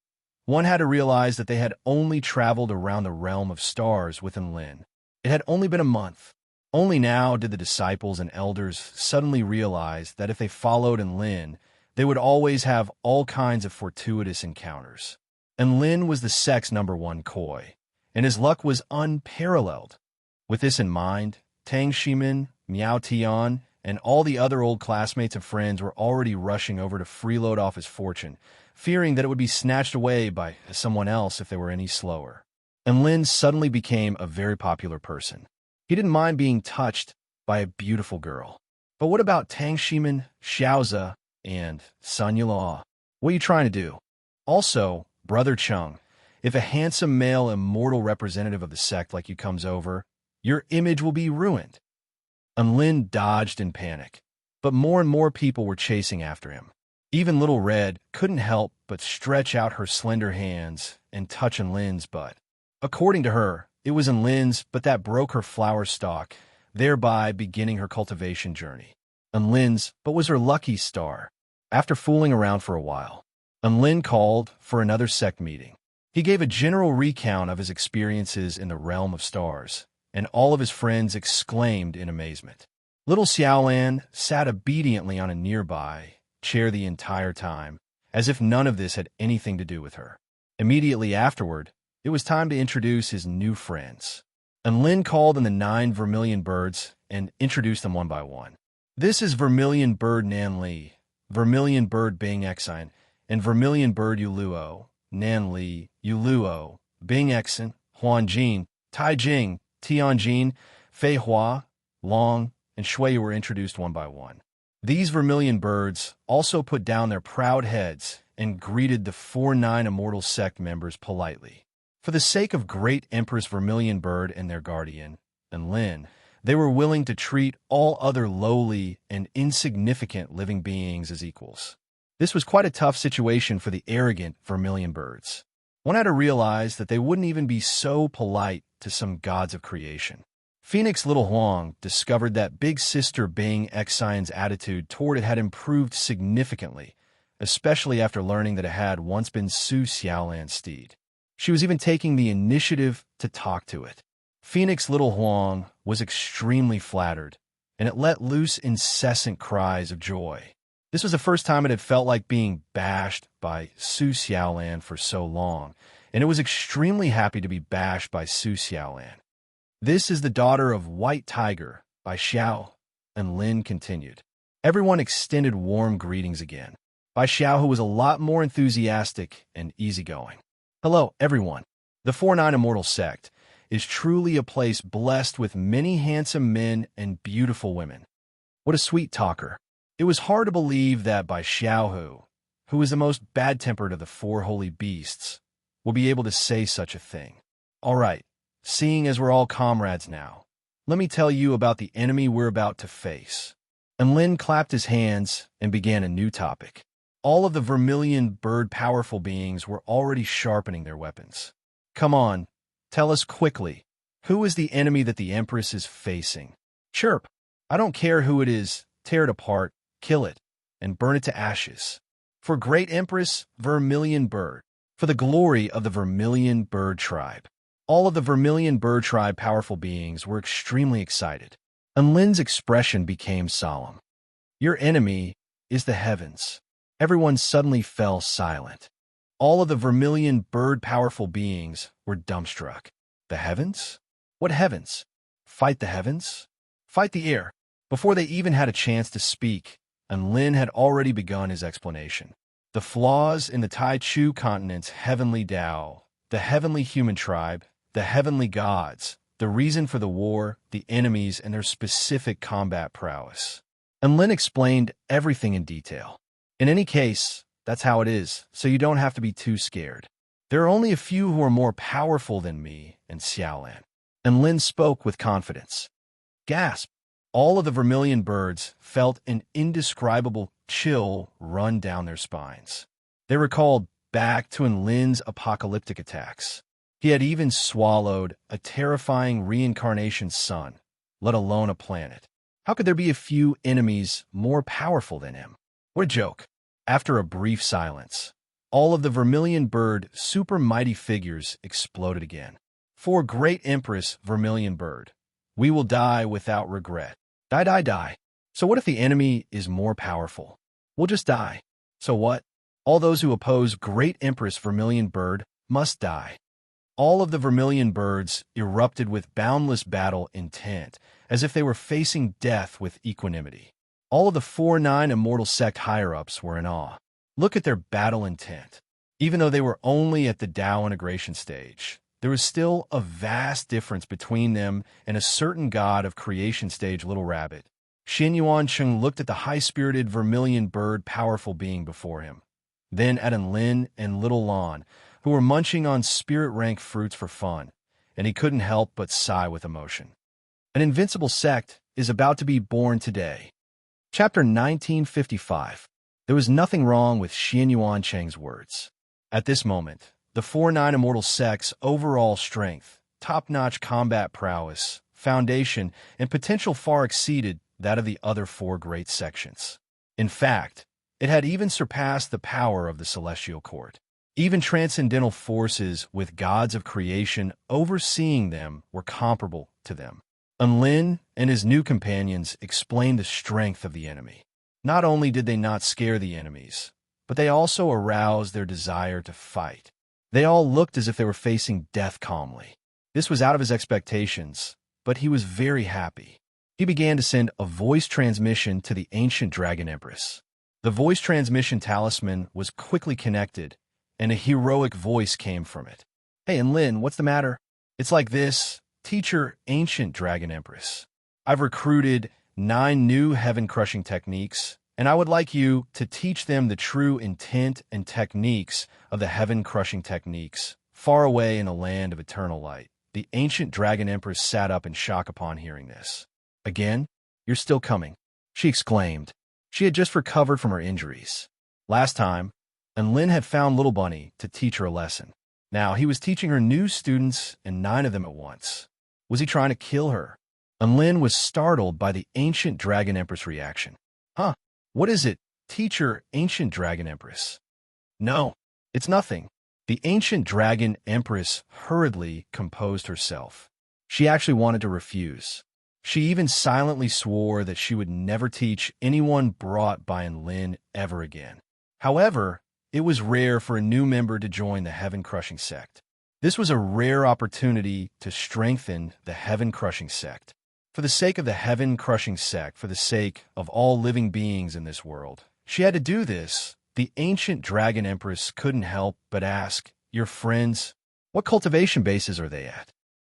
One had to realize that they had only traveled around the realm of stars with Enlin. It had only been a month. Only now did the disciples and elders suddenly realize that if they followed Enlin, They would always have all kinds of fortuitous encounters. And Lin was the sect's #1 koi, and his luck was unparalleled. With this in mind, Tang Shimin, Miao Tian, and all the other old classmates and friends were already rushing over to freeload off his fortune, fearing that it would be snatched away by someone else if they were any slower. And Lin suddenly became a very popular person. He didn't mind being touched by a beautiful girl. But what about Tang Shimin, Xiaoze, and Sun Yulaw? What are you trying to do? Also, Brother Chung, if a handsome male immortal representative of the sect like you comes over, your image will be ruined. And Lin dodged in panic, but more and more people were chasing after him. Even Little Red couldn't help but stretch out her slender hands and touch Lin's butt. According to her, it was Lin's butt that broke her flower stalk, thereby beginning her cultivation journey. Lin's butt was her lucky star. After fooling around for a while, Lin called for another sect meeting. He gave a general recount of his experiences in the realm of stars, and all of his friends exclaimed in amazement. Little Xiaolan sat obediently on a nearby chair the entire time, as if none of this had anything to do with her. Immediately afterward, it was time to introduce his new friends. And Lin called in the 9 vermilion birds and introduced them one by one. This is Vermilion Bird Nan Li, Vermilion Bird Bing Exine, and Vermilion Bird Yuluo, Nan Li, Yuluo, Bing Exin, Huan Jin, Tai Jing, Tianjin, Fei Hua, Long, and Shui were introduced one by one. These vermilion birds also put down their proud heads and greeted the 4-9 Immortal Sect members politely. For the sake of Great Empress Vermilion Bird and their guardian, and Lin, they were willing to treat all other lowly and insignificant living beings as equals. This was quite a tough situation for the arrogant vermilion birds. One had to realize that they wouldn't even be so polite to some gods of creation. Phoenix Little Huang discovered that Big Sister Bing Xine's attitude toward it had improved significantly, especially after learning that it had once been Su Xiaolan's steed. She was even taking the initiative to talk to it. Phoenix Little Huang was extremely flattered, and it let loose incessant cries of joy. This was the first time it had felt like being bashed by Su Xiaolan for so long, and it was extremely happy to be bashed by Su Xiaolan. This is the daughter of White Tiger by Xiao, and Lin continued. Everyone extended warm greetings again, by Xiao, who was a lot more enthusiastic and easygoing. Hello, everyone. The 4-9 Immortal Sect is truly a place blessed with many handsome men and beautiful women. What a sweet talker. It was hard to believe that by Xiaohu, who is the most bad-tempered of the 4 holy beasts, will be able to say such a thing. All right, seeing as we're all comrades now, let me tell you about the enemy we're about to face. And Lin clapped his hands and began a new topic. All of the vermilion bird powerful beings were already sharpening their weapons. Come on, tell us quickly, who is the enemy that the Empress is facing? Chirp, I don't care who it is, tear it apart, kill it, and burn it to ashes. For Great Empress, Vermilion Bird, for the glory of the Vermilion Bird Tribe. All of the Vermilion Bird Tribe powerful beings were extremely excited, and Lin's expression became solemn. Your enemy is the heavens. Everyone suddenly fell silent. All of the Vermilion Bird powerful beings were dumbstruck. The heavens? What heavens? Fight the heavens? Fight the air. Before they even had a chance to speak, and Lin had already begun his explanation. The flaws in the Tai Chu continent's heavenly Tao, the heavenly human tribe, the heavenly gods, the reason for the war, the enemies, and their specific combat prowess. And Lin explained everything in detail. In any case, that's how it is, so you don't have to be too scared. There are only a few who are more powerful than me and Xiaolan. And Lin spoke with confidence. Gasp! All of the vermilion birds felt an indescribable chill run down their spines. They recalled back to Lin's apocalyptic attacks. He had even swallowed a terrifying reincarnation sun, let alone a planet. How could there be a few enemies more powerful than him? What a joke. After a brief silence, all of the vermilion bird super mighty figures exploded again. For Great Empress Vermilion Bird, we will die without regret. Die, die, die. So what if the enemy is more powerful? We'll just die. So what? All those who oppose Great Empress Vermilion Bird must die. All of the vermilion birds erupted with boundless battle intent, as if they were facing death with equanimity. All of the 4-9 immortal sect higher-ups were in awe. Look at their battle intent. Even though they were only at the Tao integration stage, there was still a vast difference between them and a certain god of creation stage Little Rabbit. Xin Yuancheng looked at the high-spirited vermilion bird powerful being before him, then at Lin and Little Lon, who were munching on spirit-rank fruits for fun, and he couldn't help but sigh with emotion. An invincible sect is about to be born today. Chapter 1955. There was nothing wrong with Xin Yuancheng's words. At this moment, the 4-9 immortal sect's overall strength, top-notch combat prowess, foundation, and potential far exceeded that of the other 4 great sections. In fact, it had even surpassed the power of the Celestial Court. Even transcendental forces with gods of creation overseeing them were comparable to them. Lin and his new companions explained the strength of the enemy. Not only did they not scare the enemies, but they also aroused their desire to fight. They all looked as if they were facing death calmly. This was out of his expectations, but he was very happy. He began to send a voice transmission to the ancient Dragon Empress. The voice transmission talisman was quickly connected, and a heroic voice came from it. "Hey, Lin, what's the matter?" "It's like this, Teacher Ancient Dragon Empress. I've recruited 9 new heaven-crushing techniques, and I would like you to teach them the true intent and techniques of the heaven-crushing techniques, far away in a land of eternal light." The ancient Dragon Empress sat up in shock upon hearing this. "Again? You're still coming," she exclaimed. She had just recovered from her injuries. Last time, Lin had found Little Bunny to teach her a lesson. Now he was teaching her new students and 9 of them at once. Was he trying to kill her? Lin was startled by the ancient Dragon Empress reaction. "Huh? What is it, Teacher Ancient Dragon Empress?" "No, it's nothing." The ancient Dragon Empress hurriedly composed herself. She actually wanted to refuse. She even silently swore that she would never teach anyone brought by Lin ever again. However, it was rare for a new member to join the heaven-crushing sect. This was a rare opportunity to strengthen the heaven-crushing sect. For the sake of the heaven-crushing sect, for the sake of all living beings in this world, she had to do this. The ancient Dragon Empress couldn't help but ask, "Your friends, what cultivation bases are they at?"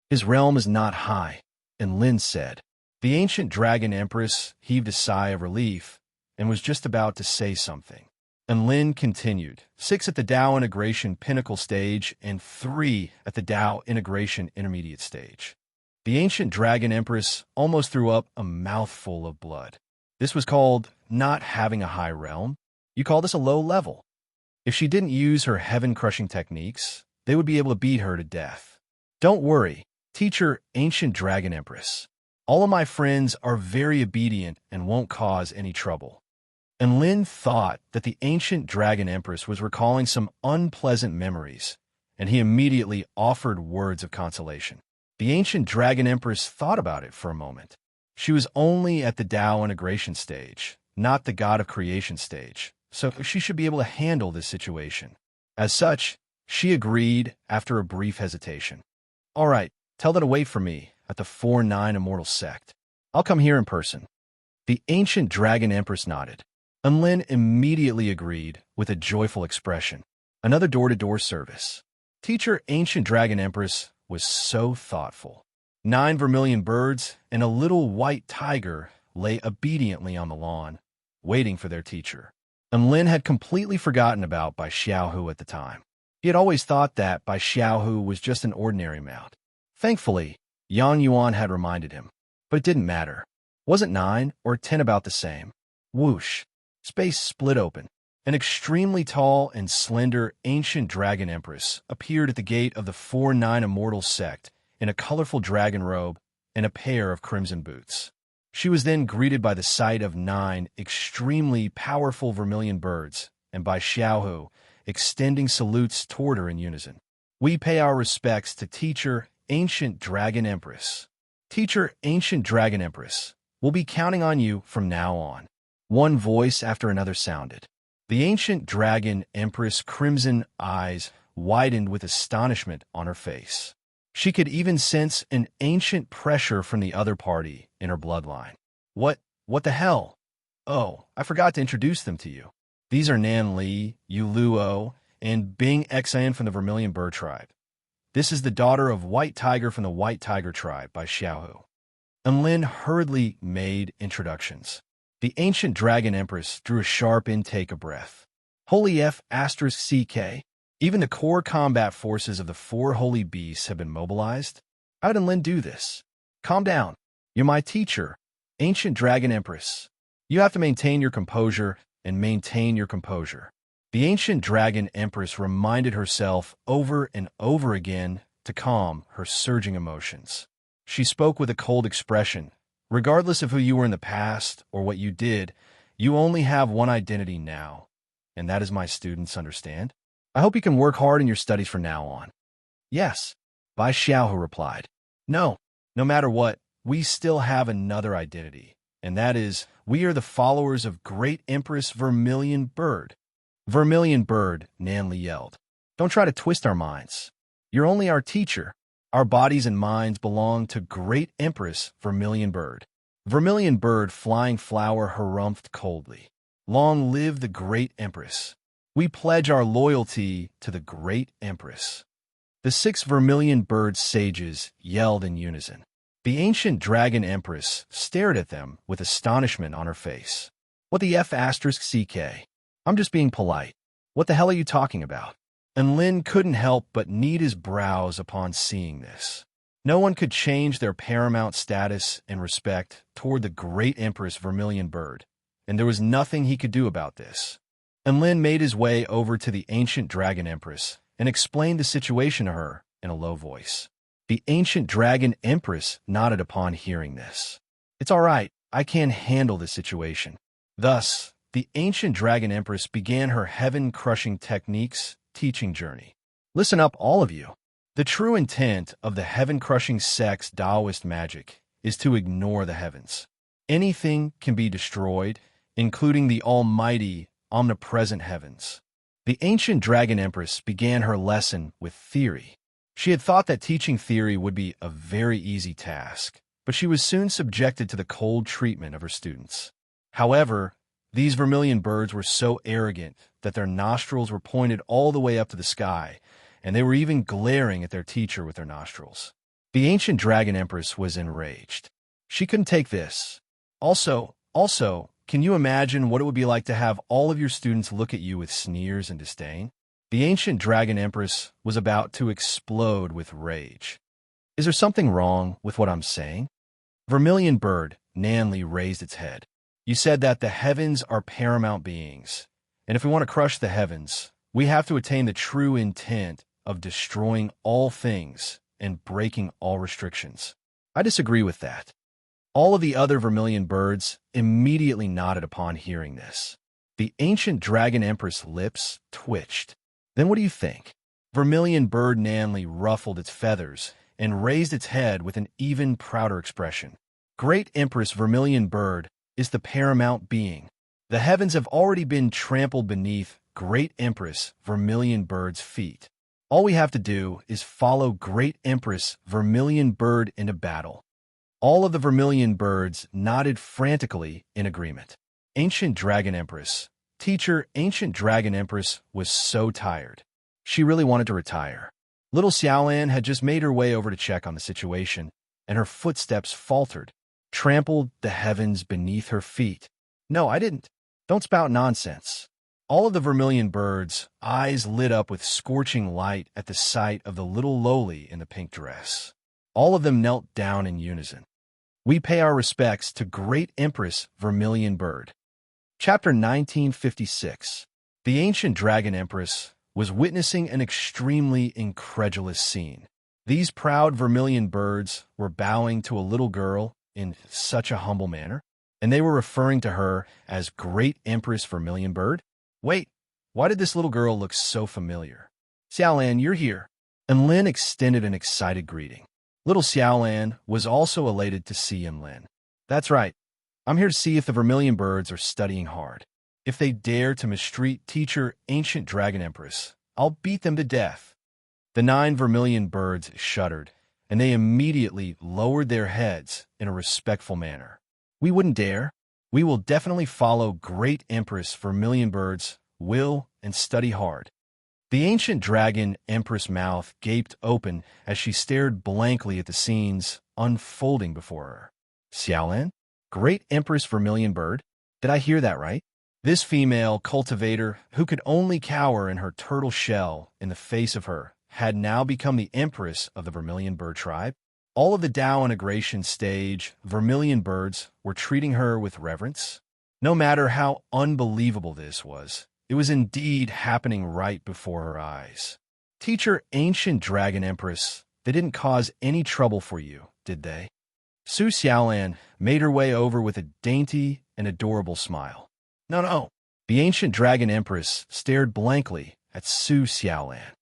"His realm is not high," Lin said. The ancient Dragon Empress heaved a sigh of relief and was just about to say something. Lin continued, 6 at the Tao integration pinnacle stage and 3 at the Tao integration intermediate stage. The ancient Dragon Empress almost threw up a mouthful of blood. This was called not having a high realm. You call this a low level. If she didn't use her heaven-crushing techniques, they would be able to beat her to death. "Don't worry, Teacher Ancient Dragon Empress. All of my friends are very obedient and won't cause any trouble." Lin thought that the ancient Dragon Empress was recalling some unpleasant memories, and he immediately offered words of consolation. The ancient Dragon Empress thought about it for a moment. She was only at the Tao integration stage, not the God of Creation stage, so she should be able to handle this situation. As such, she agreed after a brief hesitation. "All right, tell them to wait for me at the 4-9 immortal sect. I'll come here in person." The ancient Dragon Empress nodded. Lin immediately agreed with a joyful expression. Another door-to-door service. Teacher Ancient Dragon Empress was so thoughtful. 9 vermilion birds and a little white tiger lay obediently on the lawn, waiting for their teacher. Lin had completely forgotten about Bai Xiaohu at the time. He had always thought that Bai Xiaohu was just an ordinary mount. Thankfully, Yang Yuan had reminded him. But it didn't matter. Wasn't 9 or 10 about the same? Whoosh. Space split open. An extremely tall and slender ancient Dragon Empress appeared at the gate of the 4-9 immortal sect in a colorful dragon robe and a pair of crimson boots. She was then greeted by the sight of 9 extremely powerful vermilion birds and by Xiaohu extending salutes toward her in unison. "We pay our respects to Teacher Ancient Dragon Empress. Teacher Ancient Dragon Empress, we'll be counting on you from now on." One voice after another sounded. The ancient dragon empress' crimson eyes widened with astonishment on her face. She could even sense an ancient pressure from the other party in her bloodline. What the hell? Oh, I forgot to introduce them to you. These are Nan Li, Yu Luo, and Bing Xan from the Vermilion Bird Tribe. This is the daughter of White Tiger from the White Tiger Tribe by Xiaohu. And Lin hurriedly made introductions. The ancient dragon empress drew a sharp intake of breath. Holy F***CK. Even the core combat forces of the 4 holy beasts have been mobilized? How did Lin do this? Calm down. You're my teacher, ancient dragon empress. You have to maintain your composure and maintain your composure. The ancient dragon empress reminded herself over and over again to calm her surging emotions. She spoke with a cold expression. Regardless of who you were in the past or what you did, you only have one identity now, and that is my students, understand? I hope you can work hard in your studies from now on. Yes, Bai Xiaohu replied. No matter what, we still have another identity, and that is, we are the followers of Great Empress Vermilion Bird. Vermilion Bird, Nanli yelled. Don't try to twist our minds. You're only our teacher. Our bodies and minds belong to Great Empress Vermilion Bird. Vermilion Bird Flying Flower harumphed coldly. Long live the Great Empress. We pledge our loyalty to the Great Empress. The 6 Vermilion Bird sages yelled in unison. The ancient dragon empress stared at them with astonishment on her face. What the F***CK? I'm just being polite. What the hell are you talking about? And Lin couldn't help but knit his brows upon seeing this. No one could change their paramount status and respect toward the Great Empress Vermilion Bird, and there was nothing he could do about this. And Lin made his way over to the ancient dragon empress and explained the situation to her in a low voice. The ancient dragon empress nodded upon hearing this. It's all right, I can handle this situation. Thus, the ancient dragon empress began her heaven-crushing techniques teaching journey. Listen up, all of you. The true intent of the heaven-crushing sex Taoist magic is to ignore the heavens. Anything can be destroyed, including the almighty, omnipresent heavens. The ancient dragon empress began her lesson with theory. She had thought that teaching theory would be a very easy task, but she was soon subjected to the cold treatment of her students. However, these vermilion birds were so arrogant that their nostrils were pointed all the way up to the sky, and they were even glaring at their teacher with their nostrils. The ancient dragon empress was enraged. She couldn't take this. Also, can you imagine what it would be like to have all of your students look at you with sneers and disdain? The ancient dragon empress was about to explode with rage. Is there something wrong with what I'm saying? Vermilion Bird, Nanli raised its head. You said that the heavens are paramount beings, and if we want to crush the heavens, we have to attain the true intent of destroying all things and breaking all restrictions. I disagree with that. All of the other vermilion birds immediately nodded upon hearing this. The ancient dragon empress' lips twitched. Then what do you think? Vermilion Bird Nanli ruffled its feathers and raised its head with an even prouder expression. Great Empress Vermilion Bird is the paramount being. The heavens have already been trampled beneath Great Empress Vermilion Bird's feet. All we have to do is follow Great Empress Vermilion Bird into battle. All of the vermilion birds nodded frantically in agreement. Ancient Dragon Empress. Teacher, Ancient Dragon Empress was so tired. She really wanted to retire. Little Xiaolan had just made her way over to check on the situation, and her footsteps faltered, trampled the heavens beneath her feet. No, I didn't. Don't spout nonsense. All of the vermilion birds' eyes lit up with scorching light at the sight of the little lowly in the pink dress. All of them knelt down in unison. We pay our respects to Great Empress Vermilion Bird. Chapter 1956. The Ancient Dragon Empress was witnessing an extremely incredulous scene. These proud vermilion birds were bowing to a little girl in such a humble manner, and they were referring to her as Great Empress Vermilion Bird. Wait, why did this little girl look so familiar? Xiaolan, you're here. And Lin extended an excited greeting. Little Xiaolan was also elated to see him, Lin. That's right. I'm here to see if the vermilion birds are studying hard. If they dare to mistreat teacher ancient dragon empress, I'll beat them to death." The 9 vermilion birds shuddered, and they immediately lowered their heads in a respectful manner. "We wouldn't dare. We will definitely follow Great Empress Vermilion Bird's will and study hard." The ancient dragon empress mouth gaped open as she stared blankly at the scenes unfolding before her. "Xiaolan? Great Empress Vermilion Bird? Did I hear that right?" This female cultivator, who could only cower in her turtle shell in the face of her, had now become the empress of the vermilion bird tribe. All of the Tao integration stage vermilion birds were treating her with reverence. No matter how unbelievable this was, it was indeed happening right before her eyes. "Teacher ancient dragon empress, they didn't cause any trouble for you, did they?" Su Xiaolan made her way over with a dainty and adorable smile. "No, no." The ancient dragon empress stared blankly at Su Xiaolan.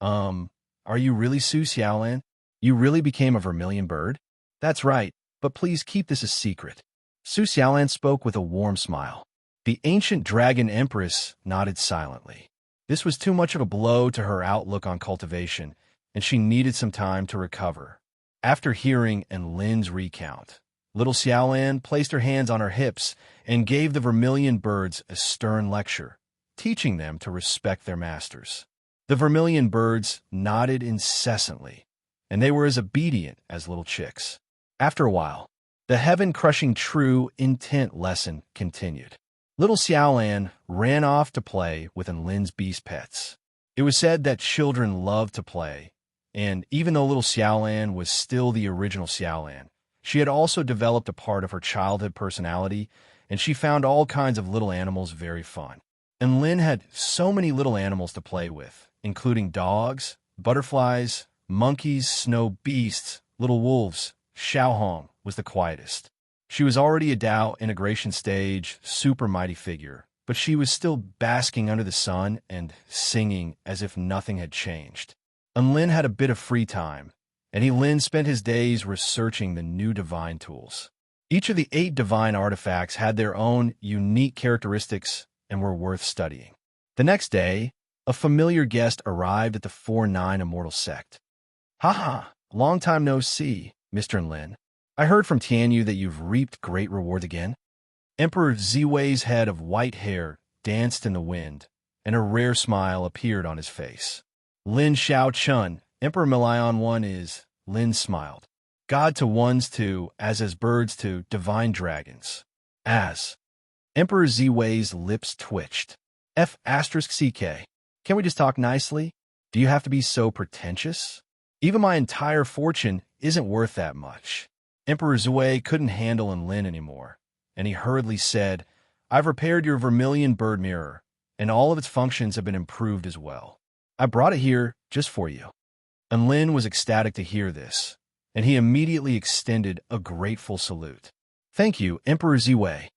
Are you really Su Xiaolan? You really became a vermilion bird?" "That's right, but please keep this a secret." Su Xiaolan spoke with a warm smile. The ancient dragon empress nodded silently. This was too much of a blow to her outlook on cultivation, and she needed some time to recover. After hearing Lin's recount, little Xiaolan placed her hands on her hips and gave the vermilion birds a stern lecture, teaching them to respect their masters. The vermilion birds nodded incessantly, and they were as obedient as little chicks. After a while, the heaven-crushing true intent lesson continued. Little Xiaolan ran off to play with Lin's beast pets. It was said that children love to play, and even though little Xiaolan was still the original Xiaolan, she had also developed a part of her childhood personality, and she found all kinds of little animals very fun. And Lin had so many little animals to play with, including dogs, butterflies, monkeys, snow beasts, little wolves. Xiaohong was the quietest. She was already a Tao integration stage, super mighty figure, but she was still basking under the sun and singing as if nothing had changed. And Lin had a bit of free time, and Lin spent his days researching the new divine tools. Each of the 8 divine artifacts had their own unique characteristics and were worth studying. The next day, a familiar guest arrived at the 4-9 Immortal Sect. "Haha, long time no see, Mr. Lin. I heard from Tianyu that you've reaped great reward again." Emperor Ziwei's head of white hair danced in the wind, and a rare smile appeared on his face. "Lin Xiao Chun, Emperor Milion One is," Lin smiled. "God to ones to, as birds to, divine dragons. As." Emperor Ziwei's lips twitched. "F***CK. Can't we just talk nicely? Do you have to be so pretentious? Even my entire fortune isn't worth that much." Emperor Ziwei couldn't handle Lin anymore, and he hurriedly said, "I've repaired your vermilion bird mirror, and all of its functions have been improved as well. I brought it here just for you." And Lin was ecstatic to hear this, and he immediately extended a grateful salute. "Thank you, Emperor Ziwei."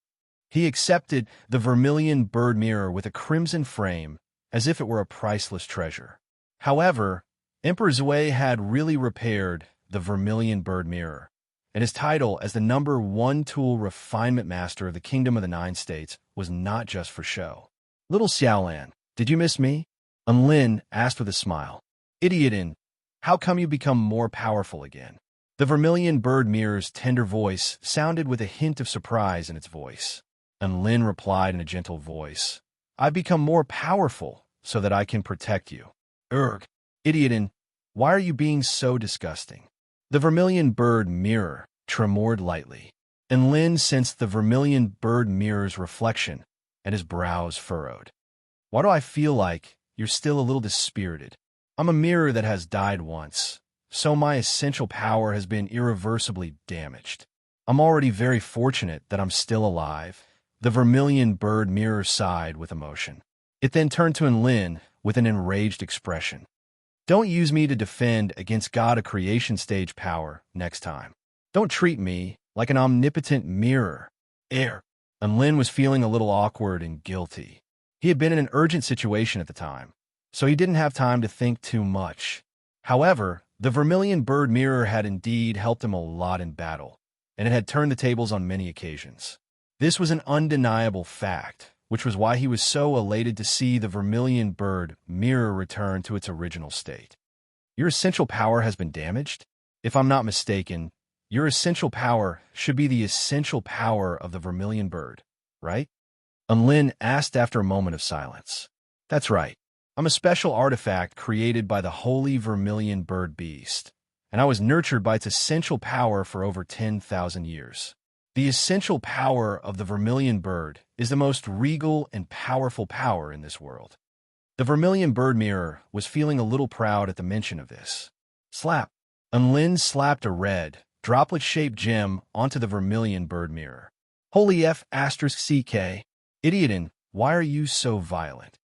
He accepted the vermilion bird mirror with a crimson frame, as if it were a priceless treasure. However, Emperor Ziwei had really repaired the vermilion bird mirror, and his title as the #1 tool refinement master of the Kingdom of the 9 States was not just for show. "Little Xiaolan, did you miss me?" Lin asked with a smile. "Idiotin, how come you become more powerful again?" The vermilion bird mirror's tender voice sounded with a hint of surprise in its voice. And Lin replied in a gentle voice, "I've become more powerful so that I can protect you." Idiotin, why are you being so disgusting?" The vermilion bird mirror tremored lightly, and Lin sensed the vermilion bird mirror's reflection, and his brows furrowed. "Why do I feel like you're still a little dispirited? I'm a mirror that has died once, so my essential power has been irreversibly damaged. I'm already very fortunate that I'm still alive." The vermilion bird mirror sighed with emotion. It then turned to Lin with an enraged expression. "Don't use me to defend against God of creation stage power next time. Don't treat me like an omnipotent mirror." And Lin was feeling a little awkward and guilty. He had been in an urgent situation at the time, so he didn't have time to think too much. However, the vermilion bird mirror had indeed helped him a lot in battle, and it had turned the tables on many occasions. This was an undeniable fact, which was why he was so elated to see the vermilion bird mirror return to its original state. Your essential power has been damaged? If I'm not mistaken, your essential power should be the essential power of the vermilion bird, right? Unlin asked after a moment of silence. That's right. I'm a special artifact created by the holy vermilion bird beast, and I was nurtured by its essential power for over 10,000 years. The essential power of the vermilion bird is the most regal and powerful power in this world. The vermilion bird mirror was feeling a little proud at the mention of this. Slap. Unlin slapped a red, droplet-shaped gem onto the vermilion bird mirror. Holy F***, Idiotin, why are you so violent?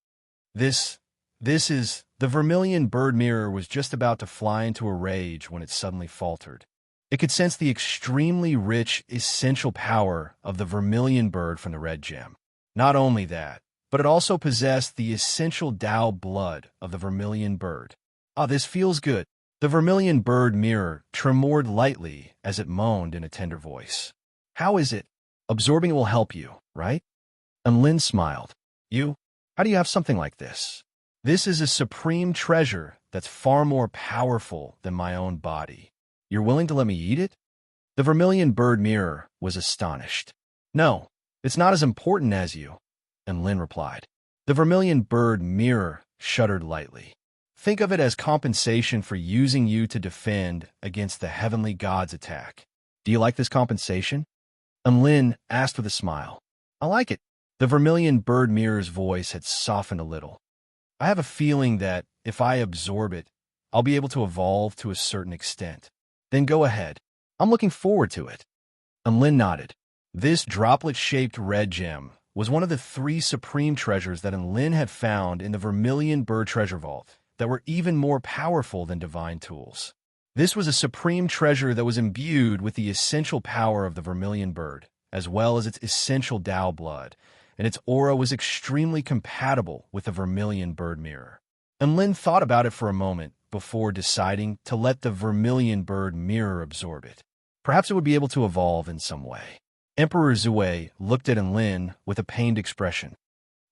This is... The vermilion bird mirror was just about to fly into a rage when it suddenly faltered. It could sense the extremely rich, essential power of the vermilion bird from the red gem. Not only that, but it also possessed the essential Tao blood of the vermilion bird. Ah, this feels good. The vermilion bird mirror tremored lightly as it moaned in a tender voice. How is it? Absorbing it will help you, right? And Lin smiled. You? How do you have something like this? This is a supreme treasure that's far more powerful than my own body. You're willing to let me eat it? The vermilion bird mirror was astonished. No, it's not as important as you, and Lin replied. The vermilion bird mirror shuddered lightly. Think of it as compensation for using you to defend against the heavenly god's attack. Do you like this compensation? And Lin asked with a smile. I like it. The vermilion bird mirror's voice had softened a little. I have a feeling that if I absorb it, I'll be able to evolve to a certain extent. Then go ahead. I'm looking forward to it. And Lin nodded. This droplet-shaped red gem was one of the 3 supreme treasures that Lin had found in the vermilion bird treasure vault that were even more powerful than divine tools. This was a supreme treasure that was imbued with the essential power of the vermilion bird, as well as its essential Tao blood, and its aura was extremely compatible with the vermilion bird mirror. And Lin thought about it for a moment before deciding to let the vermilion bird mirror absorb it. Perhaps it would be able to evolve in some way. Emperor Zue looked at Lin with a pained expression.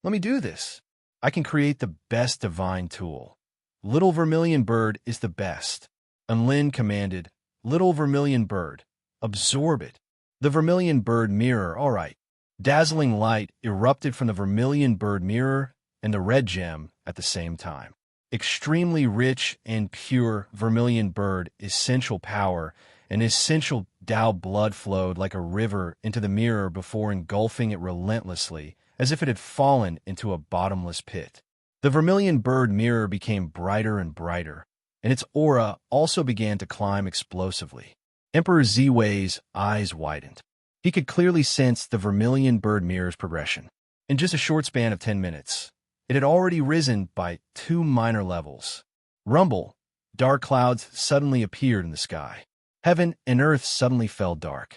Let me do this. I can create the best divine tool. Little vermilion bird is the best. And Lin commanded, Little vermilion bird, absorb it. The vermilion bird mirror, all right. Dazzling light erupted from the vermilion bird mirror and the red gem at the same time. Extremely rich and pure vermilion bird essential power and essential Tao blood flowed like a river into the mirror before engulfing it relentlessly, as if it had fallen into a bottomless pit. The vermilion bird mirror became brighter and brighter, and its aura also began to climb explosively. Emperor Ziwei's eyes widened. He could clearly sense the vermilion bird mirror's progression. In just a short span of 10 minutes, it had already risen by 2 minor levels. Rumble, dark clouds suddenly appeared in the sky. Heaven and earth suddenly fell dark.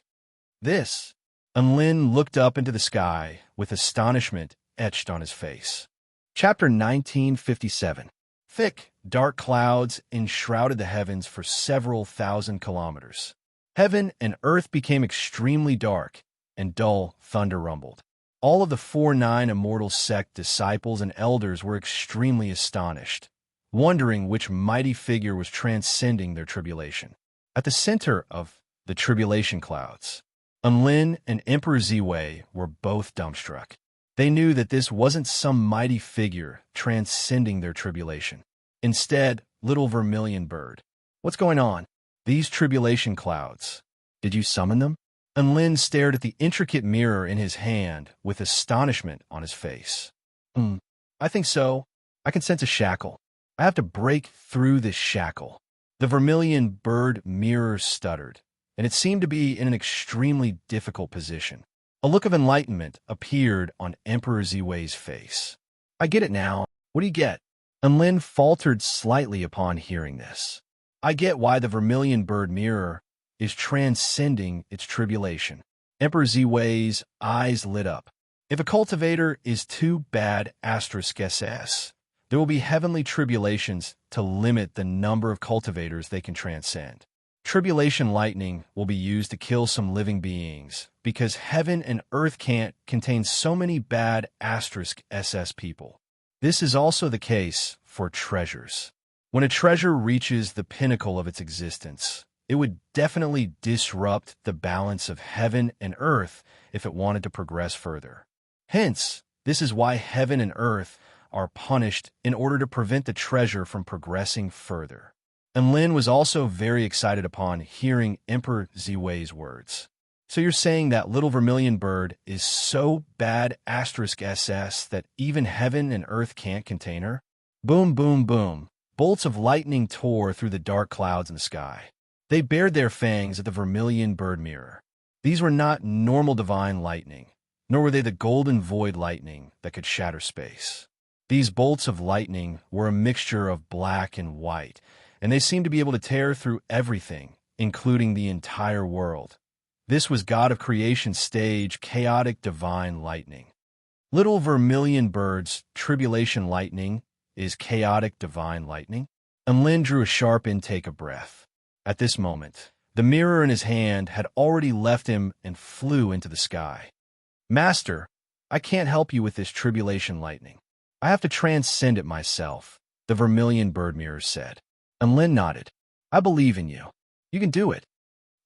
This, and Lin looked up into the sky with astonishment etched on his face. Chapter 1957. Thick, dark clouds enshrouded the heavens for several thousand kilometers. Heaven and earth became extremely dark, and dull thunder rumbled. All of the 4-9 immortal sect disciples and elders were extremely astonished, wondering which mighty figure was transcending their tribulation. At the center of the tribulation clouds, Unlin and Emperor Ziwei were both dumbstruck. They knew that this wasn't some mighty figure transcending their tribulation. Instead, little vermilion bird. What's going on? These tribulation clouds. Did you summon them? And Lin stared at the intricate mirror in his hand with astonishment on his face. I think so. I can sense a shackle. I have to break through this shackle. The vermilion bird mirror stuttered, and it seemed to be in an extremely difficult position. A look of enlightenment appeared on Emperor Ziwei's face. I get it now. What do you get? And Lin faltered slightly upon hearing this. I get why the vermilion bird mirror is transcending its tribulation. Emperor Ziwei's eyes lit up. If a cultivator is too bad *SS, there will be heavenly tribulations to limit the number of cultivators they can transcend. Tribulation lightning will be used to kill some living beings because heaven and earth can't contain so many bad *SS people. This is also the case for treasures. When a treasure reaches the pinnacle of its existence, it would definitely disrupt the balance of heaven and earth if it wanted to progress further. Hence, this is why heaven and earth are punished in order to prevent the treasure from progressing further. And Lin was also very excited upon hearing Emperor Ziwei's words. So you're saying that little vermilion bird is so bad *SS that even heaven and earth can't contain her? Boom, boom, boom. Bolts of lightning tore through the dark clouds in the sky. They bared their fangs at the vermilion bird mirror. These were not normal divine lightning, nor were they the golden void lightning that could shatter space. These bolts of lightning were a mixture of black and white, and they seemed to be able to tear through everything, including the entire world. This was God of Creation stage chaotic divine lightning. Little vermilion bird's tribulation lightning is chaotic divine lightning. And Lin drew a sharp intake of breath. At this moment, the mirror in his hand had already left him and flew into the sky. Master, I can't help you with this tribulation lightning. I have to transcend it myself, the vermilion bird mirror said. And Lin nodded. I believe in you. You can do it.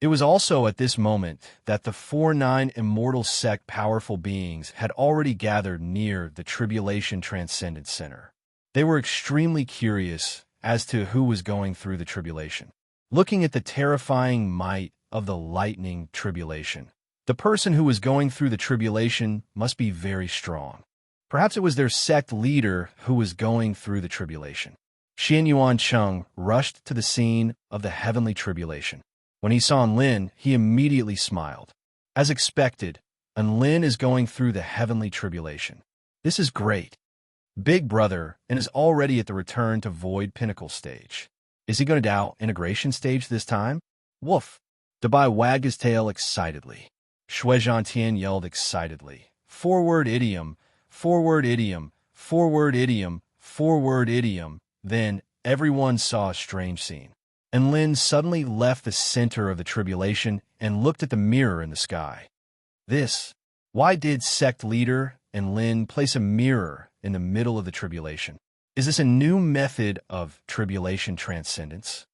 It was also at this moment that the 4-9 immortal sect powerful beings had already gathered near the Tribulation Transcendence Center. They were extremely curious as to who was going through the tribulation. Looking at the terrifying might of the lightning tribulation, the person who was going through the tribulation must be very strong. Perhaps it was their sect leader who was going through the tribulation. Xian Yuan Cheng rushed to the scene of the heavenly tribulation. When he saw Lin, he immediately smiled. As expected, Lin is going through the heavenly tribulation. This is great. Big Brother and is already at the return to Void Pinnacle stage. Is he going to doubt integration stage this time? Woof. Dabai wagged his tail excitedly. Shui Zhantian yelled excitedly. Forward idiom, forward idiom, forward idiom, forward idiom. Then everyone saw a strange scene. And Lin suddenly left the center of the tribulation and looked at the mirror in the sky. Why did sect leader and Lin place a mirror in the middle of the tribulation? Is this a new method of tribulation transcendence?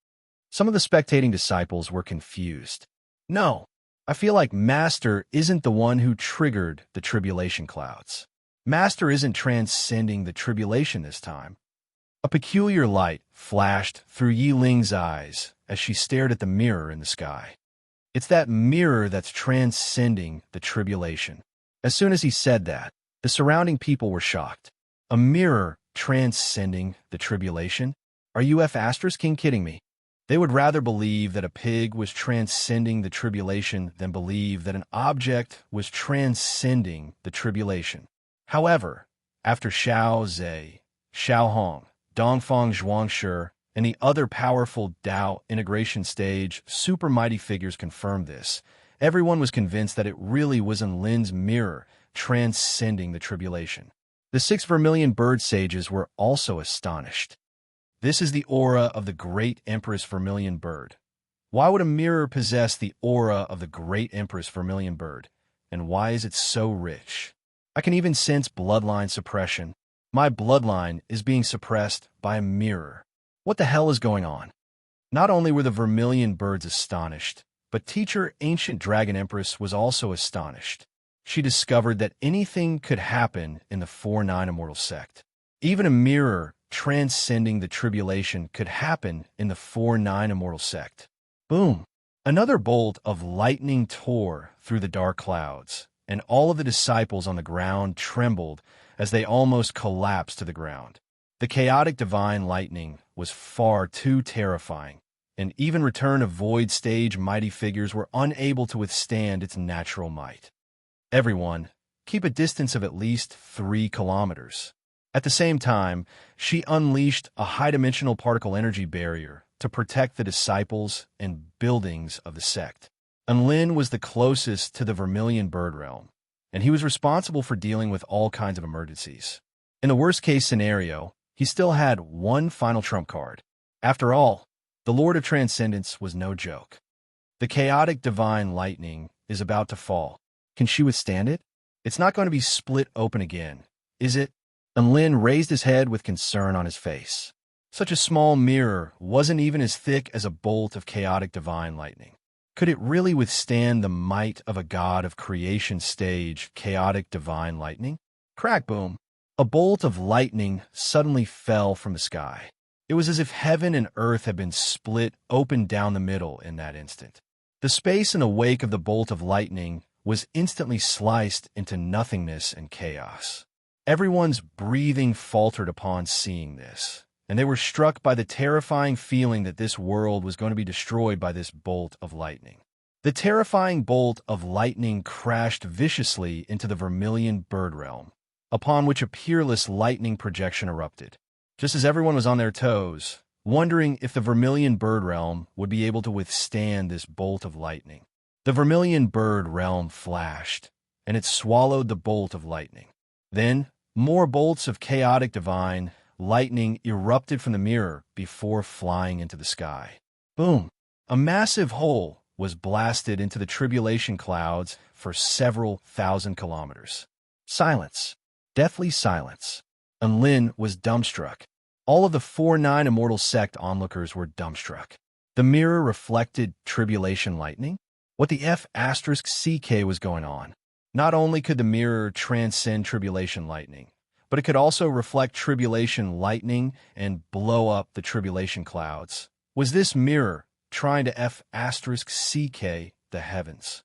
Some of the spectating disciples were confused. No, I feel like Master isn't the one who triggered the tribulation clouds. Master isn't transcending the tribulation this time. A peculiar light flashed through Yi Ling's eyes as she stared at the mirror in the sky. It's that mirror that's transcending the tribulation. As soon as he said that, the surrounding people were shocked. A mirror transcending the tribulation? Are you King kidding me? They would rather believe that a pig was transcending the tribulation than believe that an object was transcending the tribulation. However, after Xiao Zhe, Xiao Hong, Dongfang Zhuangshi, and the other powerful Dao integration stage super mighty figures confirmed this, everyone was convinced that it really was in Lin's mirror transcending the tribulation. The 6 vermilion bird sages were also astonished. This is the aura of the great Empress Vermilion Bird. Why would a mirror possess the aura of the great Empress Vermilion Bird? And why is it so rich? I can even sense bloodline suppression. My bloodline is being suppressed by a mirror. What the hell is going on? Not only were the vermilion birds astonished, but teacher Ancient Dragon Empress was also astonished. She discovered that anything could happen in the 4-9 immortal sect. Even a mirror transcending the tribulation could happen in the 4-9 immortal sect. Boom! Another bolt of lightning tore through the dark clouds, and all of the disciples on the ground trembled as they almost collapsed to the ground. The chaotic divine lightning was far too terrifying, and even Return of Void stage mighty figures were unable to withstand its natural might. Everyone, keep a distance of at least 3 kilometers. At the same time, she unleashed a high-dimensional particle energy barrier to protect the disciples and buildings of the sect. And Lin was the closest to the vermilion bird realm, and he was responsible for dealing with all kinds of emergencies. In the worst-case scenario, he still had one final trump card. After all, The Lord of Transcendence was no joke. The chaotic divine lightning is about to fall. Can she withstand it? It's not going to be split open again, is it? And Lin raised his head with concern on his face. Such a small mirror wasn't even as thick as a bolt of chaotic divine lightning. Could it really withstand the might of a god of creation stage, chaotic divine lightning? Crack boom! A bolt of lightning suddenly fell from the sky. It was as if heaven and earth had been split open down the middle in that instant. The space in the wake of the bolt of lightning was instantly sliced into nothingness and chaos. Everyone's breathing faltered upon seeing this, and they were struck by the terrifying feeling that this world was going to be destroyed by this bolt of lightning. The terrifying bolt of lightning crashed viciously into the vermilion bird realm, upon which a peerless lightning projection erupted. Just as everyone was on their toes, wondering if the vermilion bird realm would be able to withstand this bolt of lightning, the vermilion bird realm flashed, and it swallowed the bolt of lightning. Then, more bolts of chaotic divine lightning erupted from the mirror before flying into the sky. Boom! A massive hole was blasted into the tribulation clouds for several thousand kilometers. Silence. Deathly silence. And Lin was dumbstruck. All of the 4-9 Immortal Sect onlookers were dumbstruck. The mirror reflected tribulation lightning? What the F***CK was going on? Not only could the mirror transcend tribulation lightning, but it could also reflect tribulation lightning and blow up the tribulation clouds. Was this mirror trying to F***CK the heavens?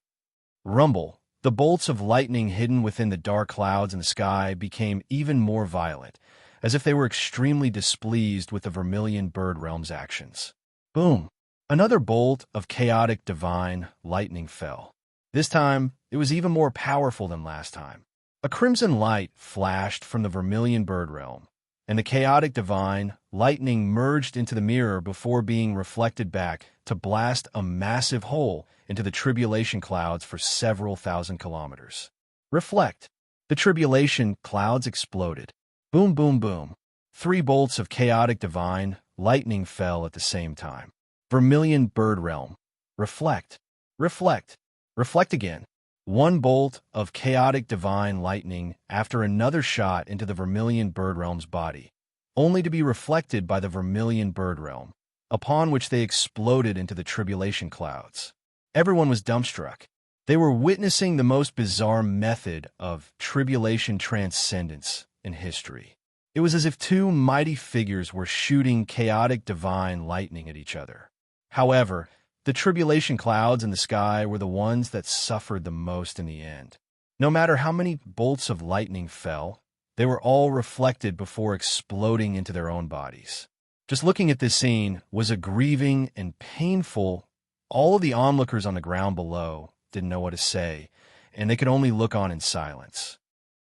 Rumble. The bolts of lightning hidden within the dark clouds in the sky became even more violent, as if they were extremely displeased with the vermilion bird realm's actions. Boom! Another bolt of chaotic divine lightning fell. This time, it was even more powerful than last time. A crimson light flashed from the vermilion bird realm, and the chaotic divine lightning merged into the mirror before being reflected back to blast a massive hole into the tribulation clouds for several thousand kilometers. Reflect. The tribulation clouds exploded. Boom, boom, boom. 3 bolts of chaotic divine lightning fell at the same time. Vermilion bird realm. Reflect. Reflect. Reflect again. 1 bolt of chaotic divine lightning after another shot into the vermilion bird realm's body, only to be reflected by the vermilion bird realm, upon which they exploded into the tribulation clouds. Everyone was dumbstruck. They were witnessing the most bizarre method of tribulation transcendence in history. It was as if 2 mighty figures were shooting chaotic divine lightning at each other. However, the tribulation clouds in the sky were the ones that suffered the most in the end. No matter how many bolts of lightning fell, they were all reflected before exploding into their own bodies. Just looking at this scene was a grieving and painful. All of the onlookers on the ground below didn't know what to say, and they could only look on in silence.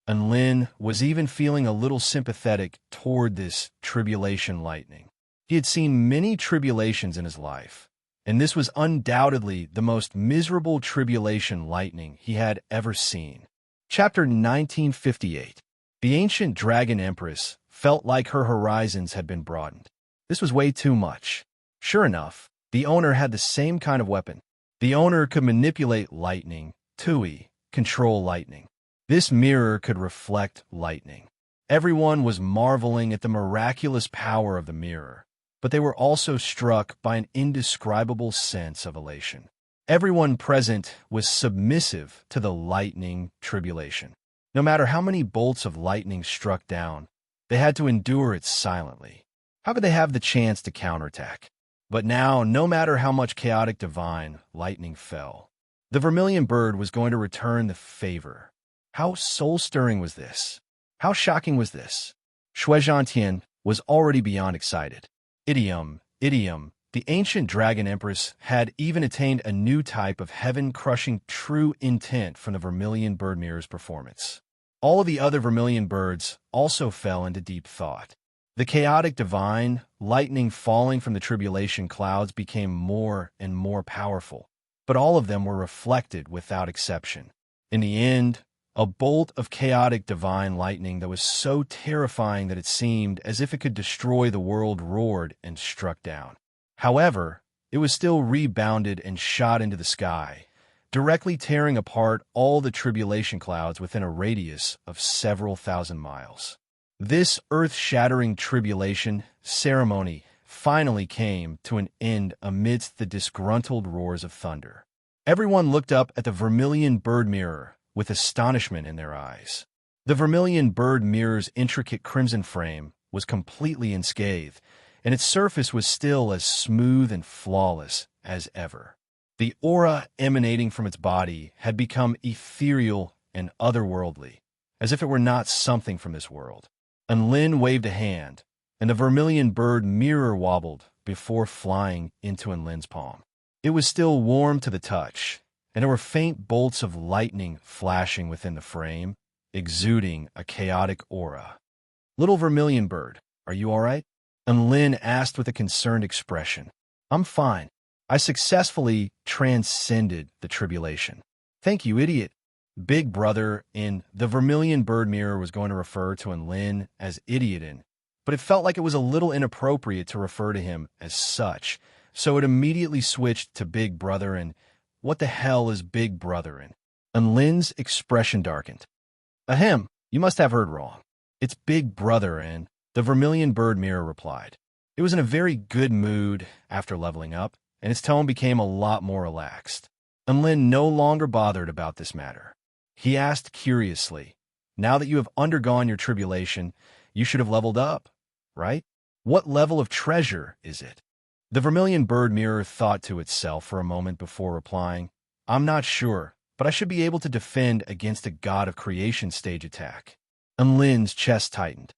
And Lin was even feeling a little sympathetic toward this tribulation lightning. He had seen many tribulations in his life, and this was undoubtedly the most miserable tribulation lightning he had ever seen. Chapter 1958. The ancient dragon empress felt like her horizons had been broadened. This was way too much. Sure enough, the owner had the same kind of weapon. The owner could manipulate lightning, Tui, control lightning. This mirror could reflect lightning. Everyone was marveling at the miraculous power of the mirror, but they were also struck by an indescribable sense of elation. Everyone present was submissive to the lightning tribulation. No matter how many bolts of lightning struck down, they had to endure it silently. How could they have the chance to counterattack? But now, no matter how much chaotic divine lightning fell, the vermilion bird was going to return the favor. How soul-stirring was this? How shocking was this? Shui Zhantian was already beyond excited. Idiom. The ancient dragon empress had even attained a new type of heaven-crushing true intent from the vermilion bird mirror's performance. All of the other vermilion birds also fell into deep thought. The chaotic divine lightning falling from the tribulation clouds became more and more powerful, but all of them were reflected without exception. In the end, a bolt of chaotic divine lightning that was so terrifying that it seemed as if it could destroy the world roared and struck down. However, it was still rebounded and shot into the sky, directly tearing apart all the tribulation clouds within a radius of several thousand miles. This earth-shattering tribulation ceremony finally came to an end amidst the disgruntled roars of thunder. Everyone looked up at the vermilion bird mirror with astonishment in their eyes. The vermilion bird mirror's intricate crimson frame was completely unscathed, and its surface was still as smooth and flawless as ever. The aura emanating from its body had become ethereal and otherworldly, as if it were not something from this world. And Lin waved a hand, and the vermilion bird mirror wobbled before flying into Lin's palm. It was still warm to the touch, and there were faint bolts of lightning flashing within the frame, exuding a chaotic aura. "Little vermilion bird, are you all right?" And Lin asked with a concerned expression. "I'm fine. I successfully transcended the tribulation." "Thank you, idiot." Big Brother in the vermilion bird mirror was going to refer to Lin as idiotin, but it felt like it was a little inappropriate to refer to him as such, so it immediately switched to Big Brother and "What the hell is Big Brother in?" And Lin's expression darkened. "Ahem, you must have heard wrong. It's Big Brother and the vermilion bird mirror replied. It was in a very good mood after leveling up, and its tone became a lot more relaxed. And Lin no longer bothered about this matter. He asked curiously, "Now that you have undergone your tribulation, you should have leveled up, right? What level of treasure is it?" The vermilion bird mirror thought to itself for a moment before replying, "I'm not sure, but I should be able to defend against a God of Creation stage attack." And Lin's chest tightened.